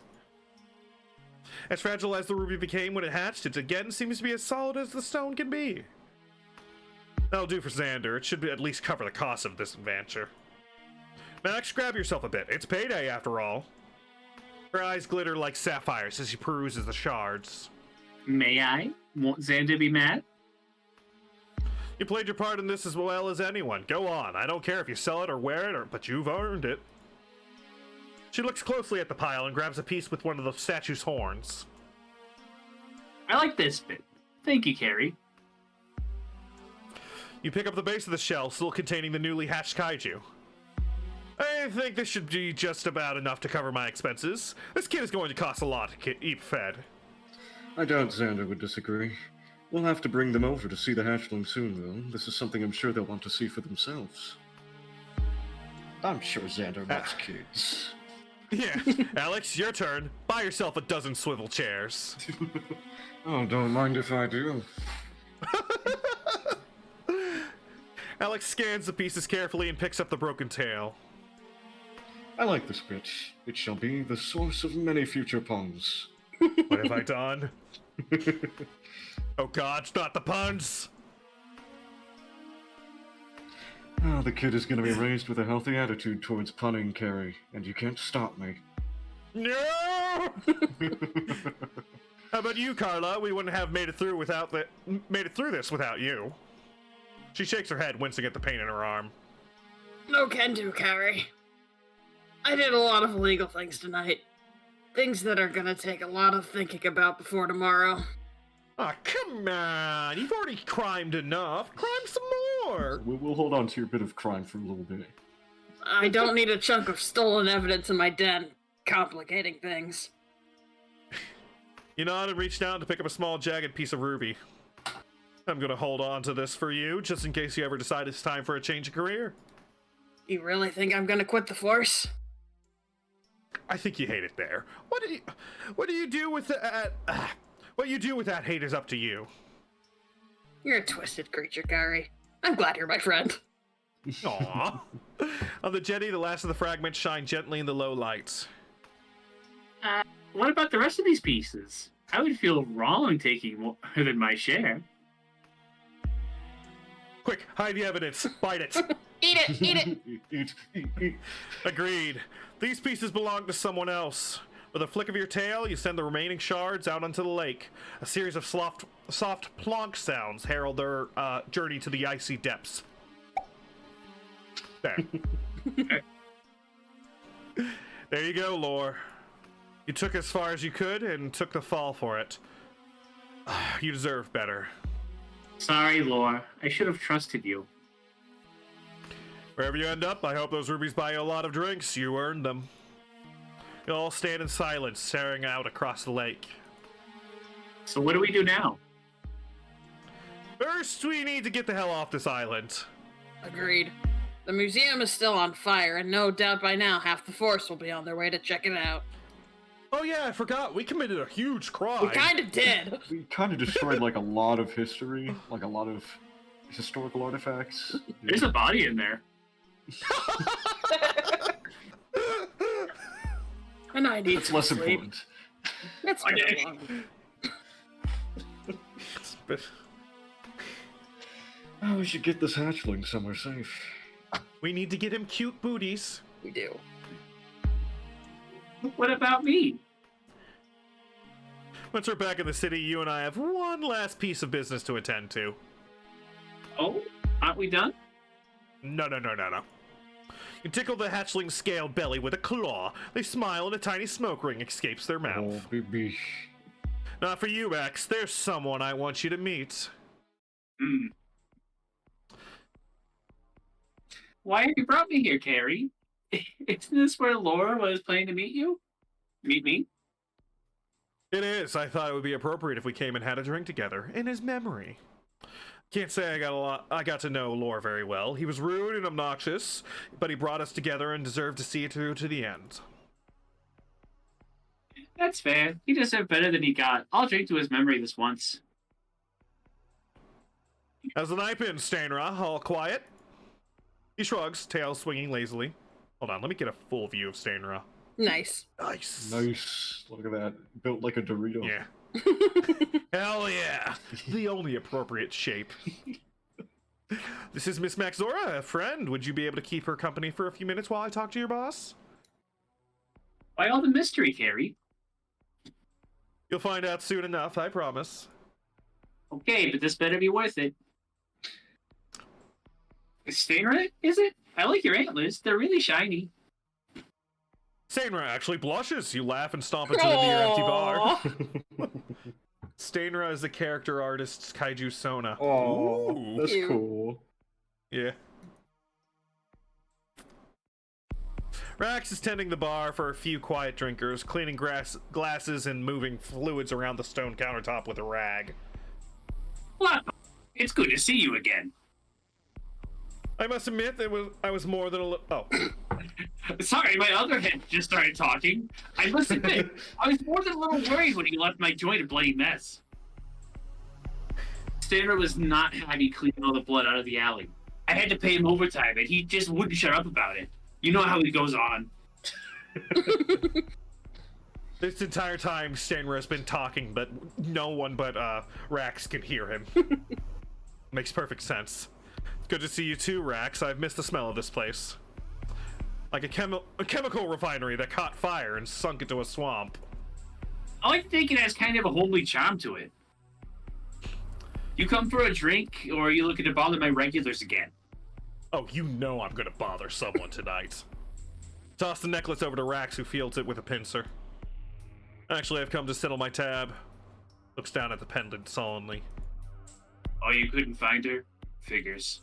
As fragile as the ruby became when it hatched, it again seems to be as solid as the stone can be. That'll do for Xander. It should at least cover the cost of this adventure. Max, grab yourself a bit. It's payday, after all. Her eyes glitter like sapphires as she peruses the shards. May I? Won't Xander be mad? You played your part in this as well as anyone. Go on. I don't care if you sell it or wear it, but you've earned it. She looks closely at the pile and grabs a piece with one of the statue's horns. I like this bit. Thank you, Carrie. You pick up the base of the shell, still containing the newly hatched kaiju. I think this should be just about enough to cover my expenses. This kid is going to cost a lot to keep fed. I doubt Xander would disagree. We'll have to bring them over to see the hatchling soon, though. This is something I'm sure they'll want to see for themselves. I'm sure Xander loves kids. Yeah. Alex, your turn. Buy yourself a dozen swivel chairs. Oh, don't mind if I do. Alex scans the pieces carefully and picks up the broken tail. I like this bit. It shall be the source of many future puns. What have I done? Oh god, not the puns! Oh, the kid is going to be raised with a healthy attitude towards punning, Carrie, and you can't stop me. No! How about you, Carla? We wouldn't have made it through this without you. She shakes her head, wincing at the pain in her arm. No can do, Carrie. I did a lot of illegal things tonight. Things that are gonna take a lot of thinking about before tomorrow. Ah, come on! You've already crimed enough. Crime some more! We'll hold on to your bit of crime for a little bit. I don't need a chunk of stolen evidence in my den, complicating things. You nod and reach down to pick up a small, jagged piece of ruby. I'm gonna hold on to this for you, just in case you ever decide it's time for a change of career. You really think I'm gonna quit the force? I think you hate it there. What do you do with that? What you do with that hate is up to you. You're a twisted creature, Carrie. I'm glad you're my friend. Aww. On the jetty, the last of the fragments shine gently in the low lights. What about the rest of these pieces? I would feel wrong taking more than my share. Quick, hide the evidence. Bite it. Eat it! Eat it! Eat. Agreed. These pieces belong to someone else. With a flick of your tail, you send the remaining shards out onto the lake. A series of soft plonk sounds herald their journey to the icy depths. There. There you go, Lore. You took as far as you could and took the fall for it. You deserve better. Sorry, Lore. I should have trusted you. Wherever you end up, I hope those rubies buy you a lot of drinks. You earned them. You'll all stand in silence, staring out across the lake. So what do we do now? First, we need to get the hell off this island. Agreed. The museum is still on fire, and no doubt by now half the force will be on their way to check it out. Oh yeah, I forgot. We committed a huge crime. We kinda did. We kind of destroyed like a lot of history, like a lot of historical artifacts. There's a body in there. And I need That's some less sleep. important. It's been a long. Oh, we should get this hatchling somewhere safe. We need to get him cute booties. We do. What about me? Once we're back in the city, you and I have one last piece of business to attend to. Oh, aren't we done? No. You tickle the hatchling's scaled belly with a claw. They smile and a tiny smoke ring escapes their mouth. Oh, baby. Not for you, Max. There's someone I want you to meet. Hmm. Why have you brought me here, Carrie? Isn't this where Laura was planning to meet you? Meet me? It is. I thought it would be appropriate if we came and had a drink together in his memory. Can't say I got to know Lore very well. He was rude and obnoxious, but he brought us together and deserved to see it through to the end. That's fair. He deserved better than he got. I'll drink to his memory this once. How's the night been, Stainra? All quiet? He shrugs, tail swinging lazily. Hold on, let me get a full view of Stainra. Nice. Nice. Nice. Look at that. Built like a Dorito. Yeah. Hell yeah. The only appropriate shape. This is Miss Maxora, a friend. Would you be able to keep her company for a few minutes while I talk to your boss? Why all the mystery, Carrie? You'll find out soon enough, I promise. Okay, but this better be worth it. Stainra, is it? I like your antlers. They're really shiny. Stainra actually blushes. You laugh and stomp into the near empty bar. Stainra is the character artist's Kaiju Sona. Oh, Ooh. that's Cute. cool. Yeah. Rax is tending the bar for a few quiet drinkers, cleaning glasses and moving fluids around the stone countertop with a rag. What? It's good to see you again. I must admit I was more than a little... Oh. Sorry, my other head just started talking. I must admit, I was more than a little worried when he left my joint a bloody mess. Stainra was not happy cleaning all the blood out of the alley. I had to pay him overtime, and he just wouldn't shut up about it. You know how he goes on. This entire time, Stainra has been talking, but no one but Rax can hear him. Makes perfect sense. Good to see you too, Rax. I've missed the smell of this place. Like a chemical refinery that caught fire and sunk into a swamp. I like to think it has kind of a homely charm to it. You come for a drink, or are you looking to bother my regulars again? Oh, you know I'm gonna bother someone tonight. Toss the necklace over to Rax, who fields it with a pincer. Actually, I've come to settle my tab. Looks down at the pendant sullenly. Oh, you couldn't find her? Figures.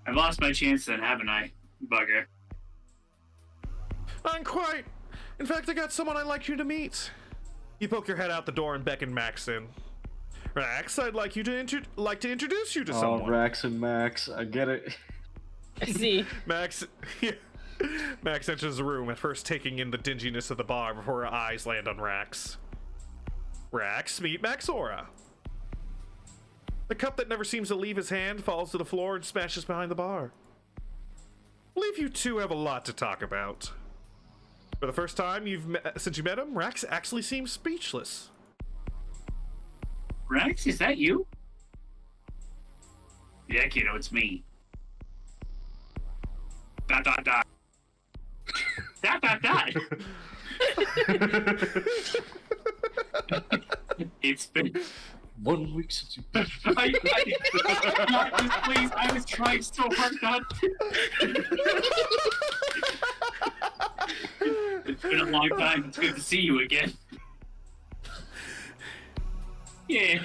I've lost my chance then, haven't I? Bugger. I'm quite. In fact, I got someone I'd like you to meet. You poke your head out the door and beckon Max in. Rax, I'd like you to introduce you to someone. Oh, Rax and Max. I get it. I see. Max, Max enters the room, at first taking in the dinginess of the bar before her eyes land on Rax. Rax, meet Maxora. The cup that never seems to leave his hand falls to the floor and smashes behind the bar. I believe you two have a lot to talk about. For the first time since you met him, Rax actually seems speechless. Rex, is that you? Yeah, kiddo, it's me. Dot dot dot. Dot dot dot. It's been 1 week since you. please, I was trying so hard not to. It's been a long time. It's good to see you again. Yeah.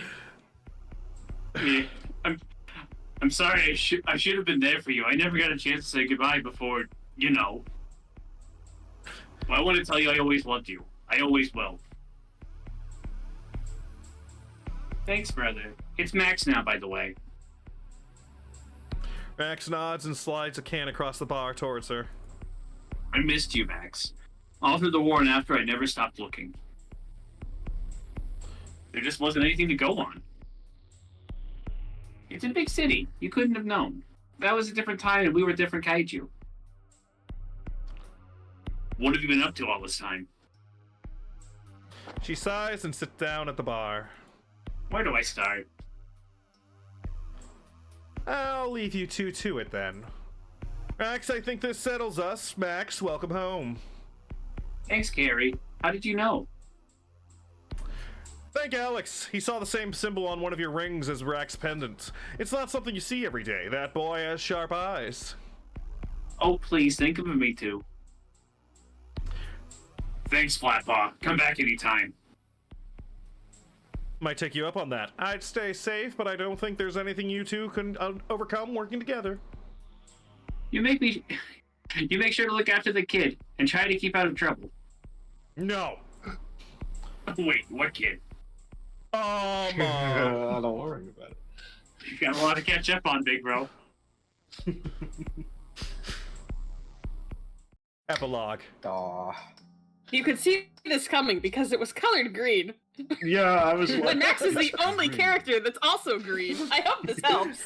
Yeah, I'm sorry. I should have been there for you. I never got a chance to say goodbye before, you know. But I want to tell you I always loved you. I always will. Thanks, brother. It's Max now, by the way. Max nods and slides a can across the bar towards her. I missed you, Max. All through the war and after, I never stopped looking. There just wasn't anything to go on. It's a big city. You couldn't have known. That was a different time and we were different kaiju. What have you been up to all this time? She sighs and sits down at the bar. Where do I start? I'll leave you two to it then. Max, I think this settles us. Max, welcome home. Thanks, Carrie. How did you know? Thank Alex. He saw the same symbol on one of your rings as Rack's pendant. It's not something you see every day. That boy has sharp eyes. Oh, please, think of me too. Thanks, Flatpaw. Come back anytime. Might take you up on that. I'd stay safe, but I don't think there's anything you two can overcome working together. You make sure to look after the kid and try to keep out of trouble. No. Wait, what kid? Oh, Mom. Don't worry about it. You got a lot to catch up on, big bro. Epilogue. Aw. You could see this coming because it was colored green. Yeah, I was like... But Max is the only character that's also green. I hope this helps.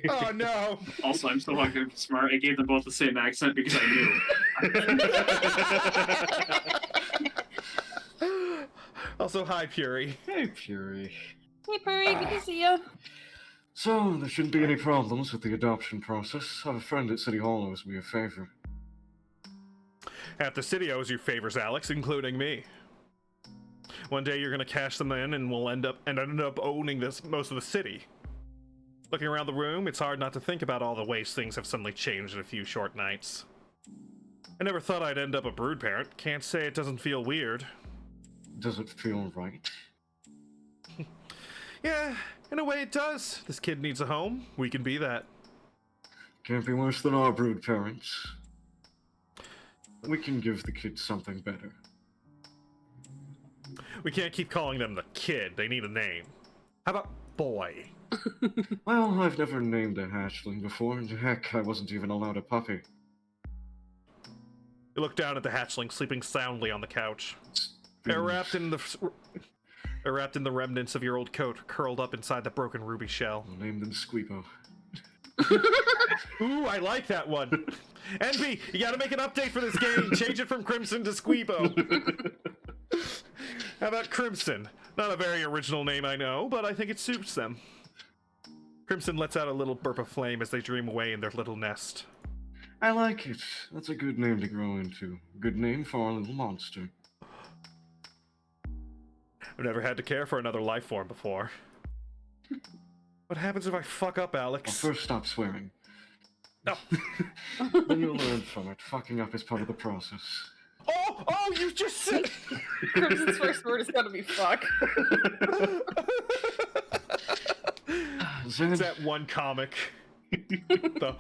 Oh, no. Also, I'm so fucking smart. I gave them both the same accent because I knew. Also, hi, Puri. Hey, Fury. Hey, Puri, good to see you. So, there shouldn't be any problems with the adoption process. I have a friend at City Hall who owes me a favor. Half the city owes you favors, Alex, including me. One day you're gonna cash them in and we'll end up owning most of the city. Looking around the room, it's hard not to think about all the ways things have suddenly changed in a few short nights. I never thought I'd end up a brood parent. Can't say it doesn't feel weird. Does it feel right? Yeah, in a way it does. This kid needs a home. We can be that. Can't be worse than our brood parents. We can give the kids something better. We can't keep calling them the kid. They need a name. How about boy? Well, I've never named a hatchling before, and heck, I wasn't even allowed a puppy. You look down at the hatchling sleeping soundly on the couch. It's They're been- wrapped in the remnants of your old coat, curled up inside the broken ruby shell. I'll name them Squeepo. Ooh, I like that one. NP, you gotta make an update for this game. Change it from Crimson to Squeebo. How about Crimson? Not a very original name, I know, but I think it suits them. Crimson lets out a little burp of flame as they dream away in their little nest. I like it. That's a good name to grow into. Good name for our little monster. I've never had to care for another life form before. What happens if I fuck up, Well, Alex? first stop swearing. No. Then you'll learn from it. Fucking up is part of the process. Oh, you just said... Crimson's first word is gonna be fuck. It's that one comic. The...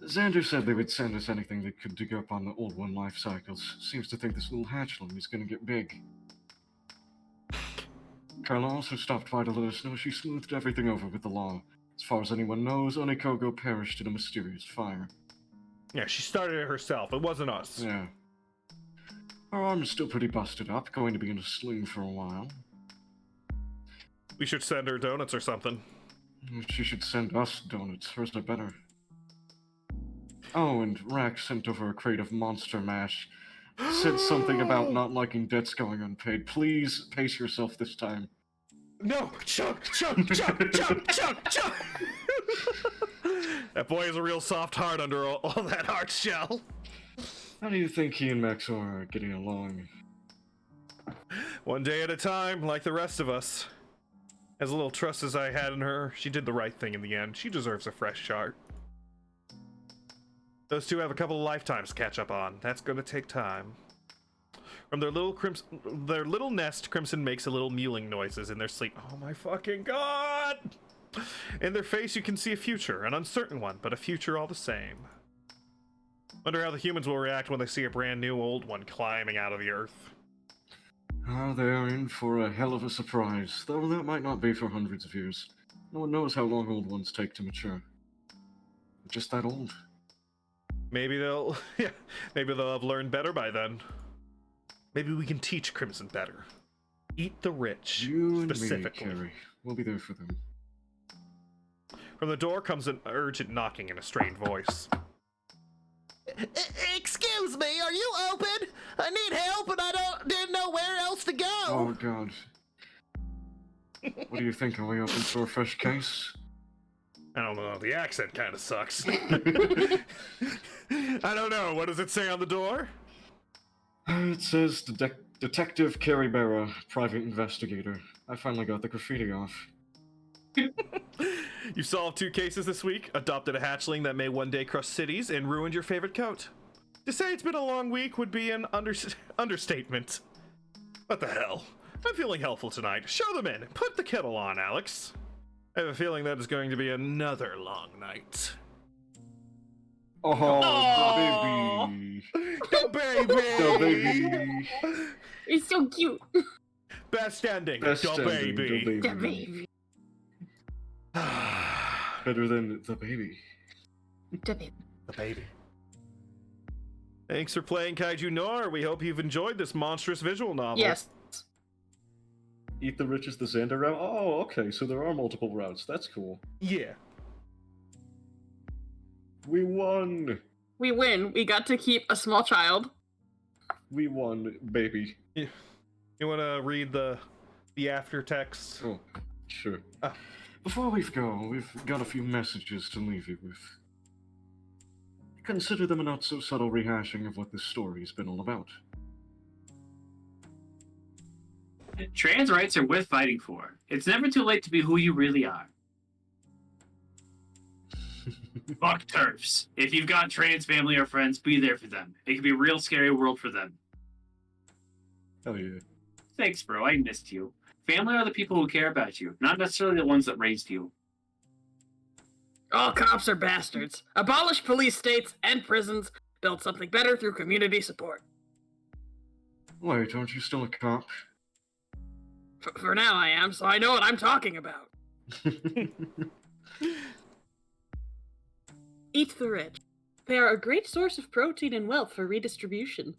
Xander said they would send us anything that could dig up on the old one life cycles. Seems to think this little hatchling is gonna get big. Carla also stopped by to let us know she smoothed everything over with the law. As far as anyone knows, Onikogo perished in a mysterious fire. Yeah, she started it herself. It wasn't us. Yeah. Her arm is still pretty busted up, going to be in a sling for a while. We should send her donuts or something. She should send us donuts, hers are better. Oh, and Rack sent over a crate of Monster Mash. Said something about not liking debts going unpaid. Please pace yourself this time. No! Chug! Chug! Chug! Chug! Chug! Chug! That boy has a real soft heart under all that hard shell. How do you think he and Maxor are getting along? One day at a time, like the rest of us. As little trust as I had in her, she did the right thing in the end. She deserves a fresh start. Those two have a couple of lifetimes to catch up on. That's gonna take time. From their little nest, Crimson makes a little mewling noises in their sleep. Oh my fucking god! In their face, you can see a future, an uncertain one, but a future all the same. Wonder how the humans will react when they see a brand new old one climbing out of the earth. Ah, they're in for a hell of a surprise, though that might not be for hundreds of years. No one knows how long old ones take to mature. They're just that old. Maybe they'll have learned better by then. Maybe we can teach Crimson better. Eat the rich, You and me, specifically. Carrie. We'll be there for them. From the door comes an urgent knocking in a strained voice. Excuse me, are you open? I need help and didn't know where else to go. Oh, God. What do you think? Are we open for a fresh case? I don't know, the accent kind of sucks. I don't know, what does it say on the door? It says Detective Carrie Barra, private investigator. I finally got the graffiti off. You solved 2 cases this week, adopted a hatchling that may one day crush cities, and ruined your favorite coat. To say it's been a long week would be an understatement. What the hell? I'm feeling helpful tonight. Show them in. Put the kettle on, Alex. I have a feeling that is going to be another long night. Oh, baby. The baby! The baby. He's so cute. Best ending. Best The ending, baby. The baby. Better than the baby. The baby. The baby. Thanks for playing Kaiju Noir. We hope you've enjoyed this monstrous visual novel. Yes. Eat the rich is the Xander route? Oh, okay, so there are multiple routes. That's cool. Yeah. We won! We win. We got to keep a small child. We won, baby. You want to read the after text? Oh, sure. Ah. Before we go, we've got a few messages to leave you with. Consider them a not-so-subtle rehashing of what this story's been all about. Trans rights are worth fighting for. It's never too late to be who you really are. Fuck TERFs. If you've got trans family or friends, be there for them. It can be a real scary world for them. Hell yeah. Thanks, bro. I missed you. Family are the people who care about you, not necessarily the ones that raised you. All cops are bastards. Abolish police states and prisons. Build something better through community support. Wait, aren't you still a cop? For now I am, so I know what I'm talking about. Eat the rich. They are a great source of protein and wealth for redistribution.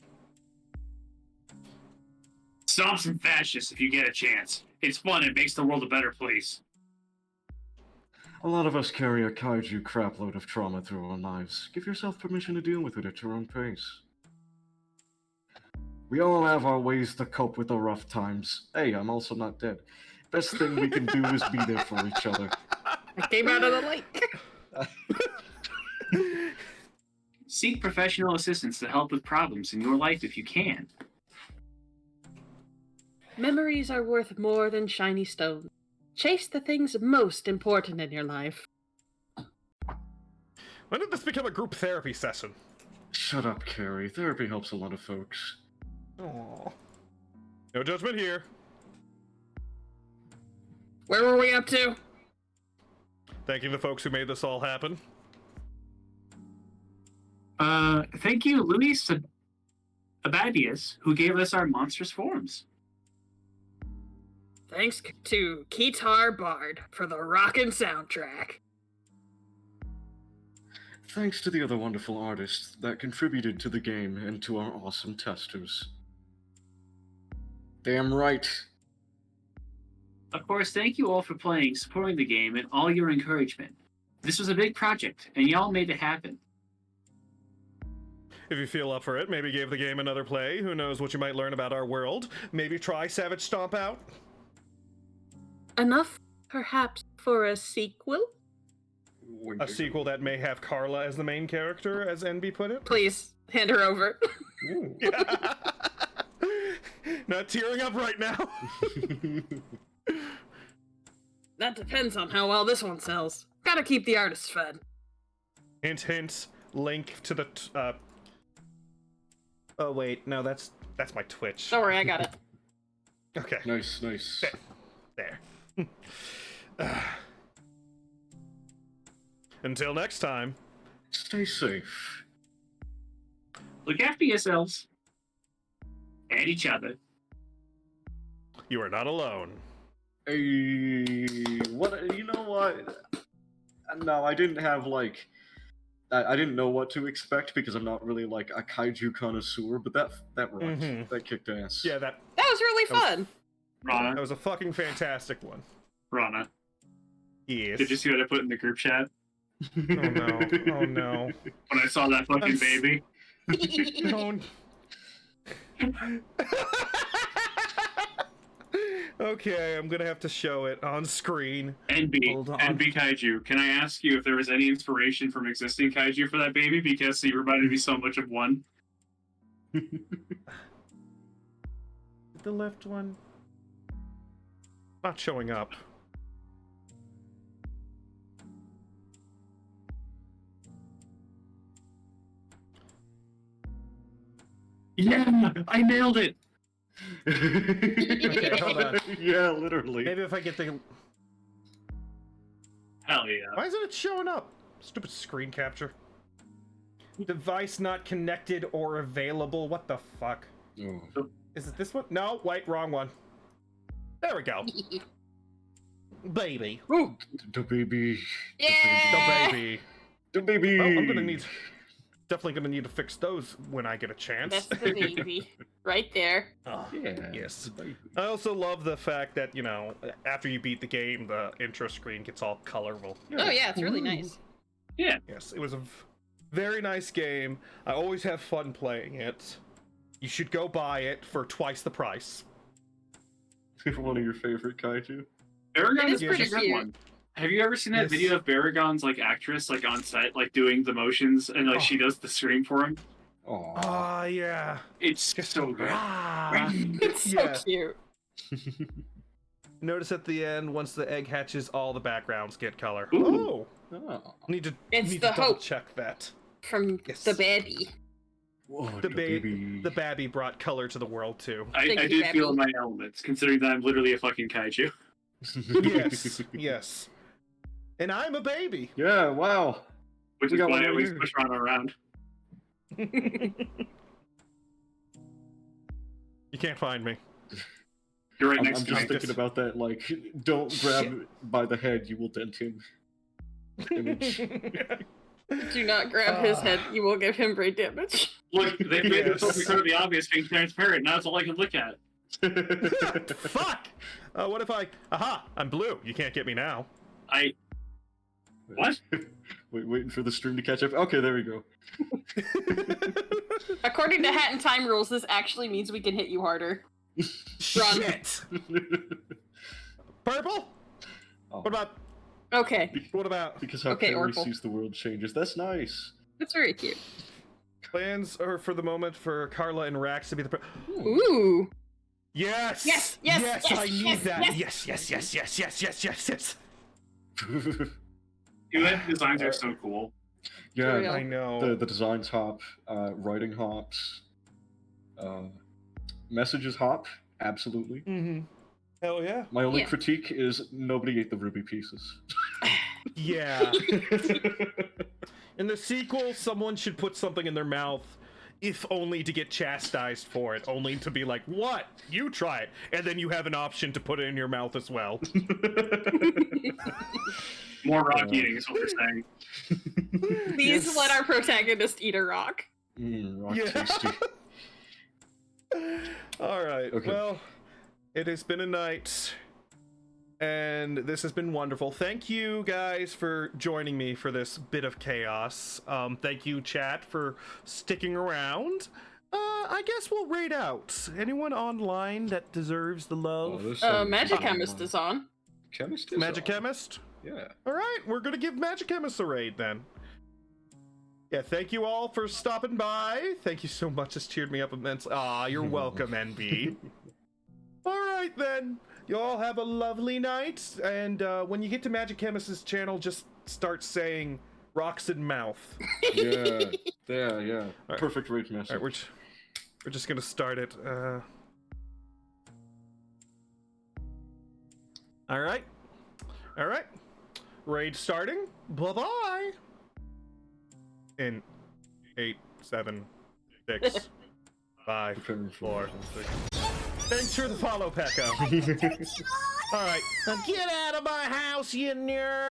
Stomp some fascists if you get a chance. It's fun and makes the world a better place. A lot of us carry a kaiju crapload of trauma through our lives. Give yourself permission to deal with it at your own pace. We all have our ways to cope with the rough times. Hey, I'm also not dead. Best thing we can do is be there for each other. I came out of the lake. Seek professional assistance to help with problems in your life if you can. Memories are worth more than shiny stones. Chase the things most important in your life. When did this become a group therapy session? Shut up, Carrie. Therapy helps a lot of folks. Aww. No judgment here. Where were we up to? Thanking the folks who made this all happen. Thank you, Luis Abadius, who gave us our monstrous forms. Thanks to Keytar Bard for the rockin' soundtrack. Thanks to the other wonderful artists that contributed to the game and to our awesome testers. Damn right. Of course, thank you all for playing, supporting the game, and all your encouragement. This was a big project, and y'all made it happen. If you feel up for it, maybe give the game another play. Who knows what you might learn about our world. Maybe try Savage Stomp Out. Enough, perhaps, for a sequel? A sequel that may have Carla as the main character, as NB put it. Please, hand her over. Not tearing up right now. That depends on how well this one sells. Gotta keep the artists fed. Hint, hint. Link to the Oh wait, no, that's my Twitch. Don't worry, I got it. Okay. Nice, nice. There. Until next time. Stay safe. Look after yourselves and each other. You are not alone. Hey, what? You know what? No, I didn't have like. I didn't know what to expect because I'm not really like a kaiju connoisseur, but that rocked. Mhm. That kicked ass. Yeah, that That was really That was- fun. Rana, was a fucking fantastic one. Rana, Yes. did you see what I put in the group chat Oh no. Oh no. when I saw that fucking I'm s- baby? Don't. Okay, I'm gonna have to show it on screen. Hold on. NB Kaiju, can I ask you if there was any inspiration from existing Kaiju for that baby? Because he reminded me so much of one. The left one not showing up. Yeah, I nailed it. Okay, hold on. Yeah, literally. Maybe if I get the. Hell yeah. Why isn't it showing up? Stupid screen capture. Device not connected or available. What the fuck? Oh. Is it this one? No, wait, wrong one. There we go. Baby. Ooh, The baby. yeah. The baby. The baby. Well, I'm gonna need. Definitely gonna need to fix those when I get a chance. That's the baby. Right there. Oh, Yeah. yes. the baby. I also love the fact that, you know, after you beat the game, the intro screen gets all colorful. Oh yeah, it's really nice. Yes, it was a very nice game. I always have fun playing it. You should go buy it for twice the price. One of your favorite kaiju. Baragon It is is a pretty good cute. one. Have you ever seen that Yes. video of Baragon's like actress like on set like doing the motions and like Oh. she does the scream for him? Aww. Ah, yeah. It's Just so good. Ah. It's so Yeah. cute. Notice at the end, once the egg hatches, all the backgrounds get color. Ooh. Oh, Oh. need to It's need the to double hope. check that. From Yes. the baby. Whoa, The babby brought color to the world too. I Thank you, did feel in Gabby. my elements, considering that I'm literally a fucking kaiju. Yes, yes. And I'm a baby. Yeah, wow. Which We is got why one I always here. push Rana around. You can't find me. You're right I'm next just to me. thinking about that, like, don't grab by the head, you will dent him. Image. Do not grab his Ah. head. You will give him brain damage. Look, they made this Yes. incredibly obvious being transparent. Now it's all I can look at. Fuck! What if I... Aha! I'm blue. You can't get me now. What? Waiting for the stream to catch up. Okay, there we go. According to Hat and Time rules, this actually means we can hit you harder. Run. Shit! Purple? Oh, What about... Okay, What about... because how Okay, Perry Orpal. sees the world changes. That's nice. that's very cute. Plans are for the moment for Carla and Rax to be the... Ooh. Yes! Yes, yes, Yes, yes, I need yes, that! yes. Yes. Dude, that designs are so cool. Yeah, real. I know. the designs hop, writing hops, messages hop, absolutely. Mm-hmm. Hell yeah. My only Yeah. critique is nobody ate the ruby pieces. Yeah. In the sequel, someone should put something in their mouth, if only to get chastised for it, only to be like, what? You try it. And then you have an option to put it in your mouth as well. More rock eating is what we're saying. Please Yes. let our protagonist eat a rock. Rock Yeah. tasty. All right. Okay. Well, it has been a night, and this has been wonderful. Thank you guys for joining me for this bit of chaos. Thank you, chat, for sticking around. I guess we'll raid out. Anyone online that deserves the love? there's some Magic people Chemist online. is on. Chemist is Magic on. Chemist? Yeah. All right, we're gonna give Magic Chemist a raid then. Yeah, thank you all for stopping by. Thank you so much. This cheered me up immensely. Ah, you're welcome, NB. All right then. You all have a lovely night, and when you get to Magic Chemist's channel, just start saying "rocks in mouth." Yeah. Yeah. right. Perfect rage All message. right, we're We're just gonna start it. All right. Raid starting. Bye bye. In 8, 7, 6, 5, 4, 3. Thanks for the follow, Pekka. All right. Now get out of my house, you nerd.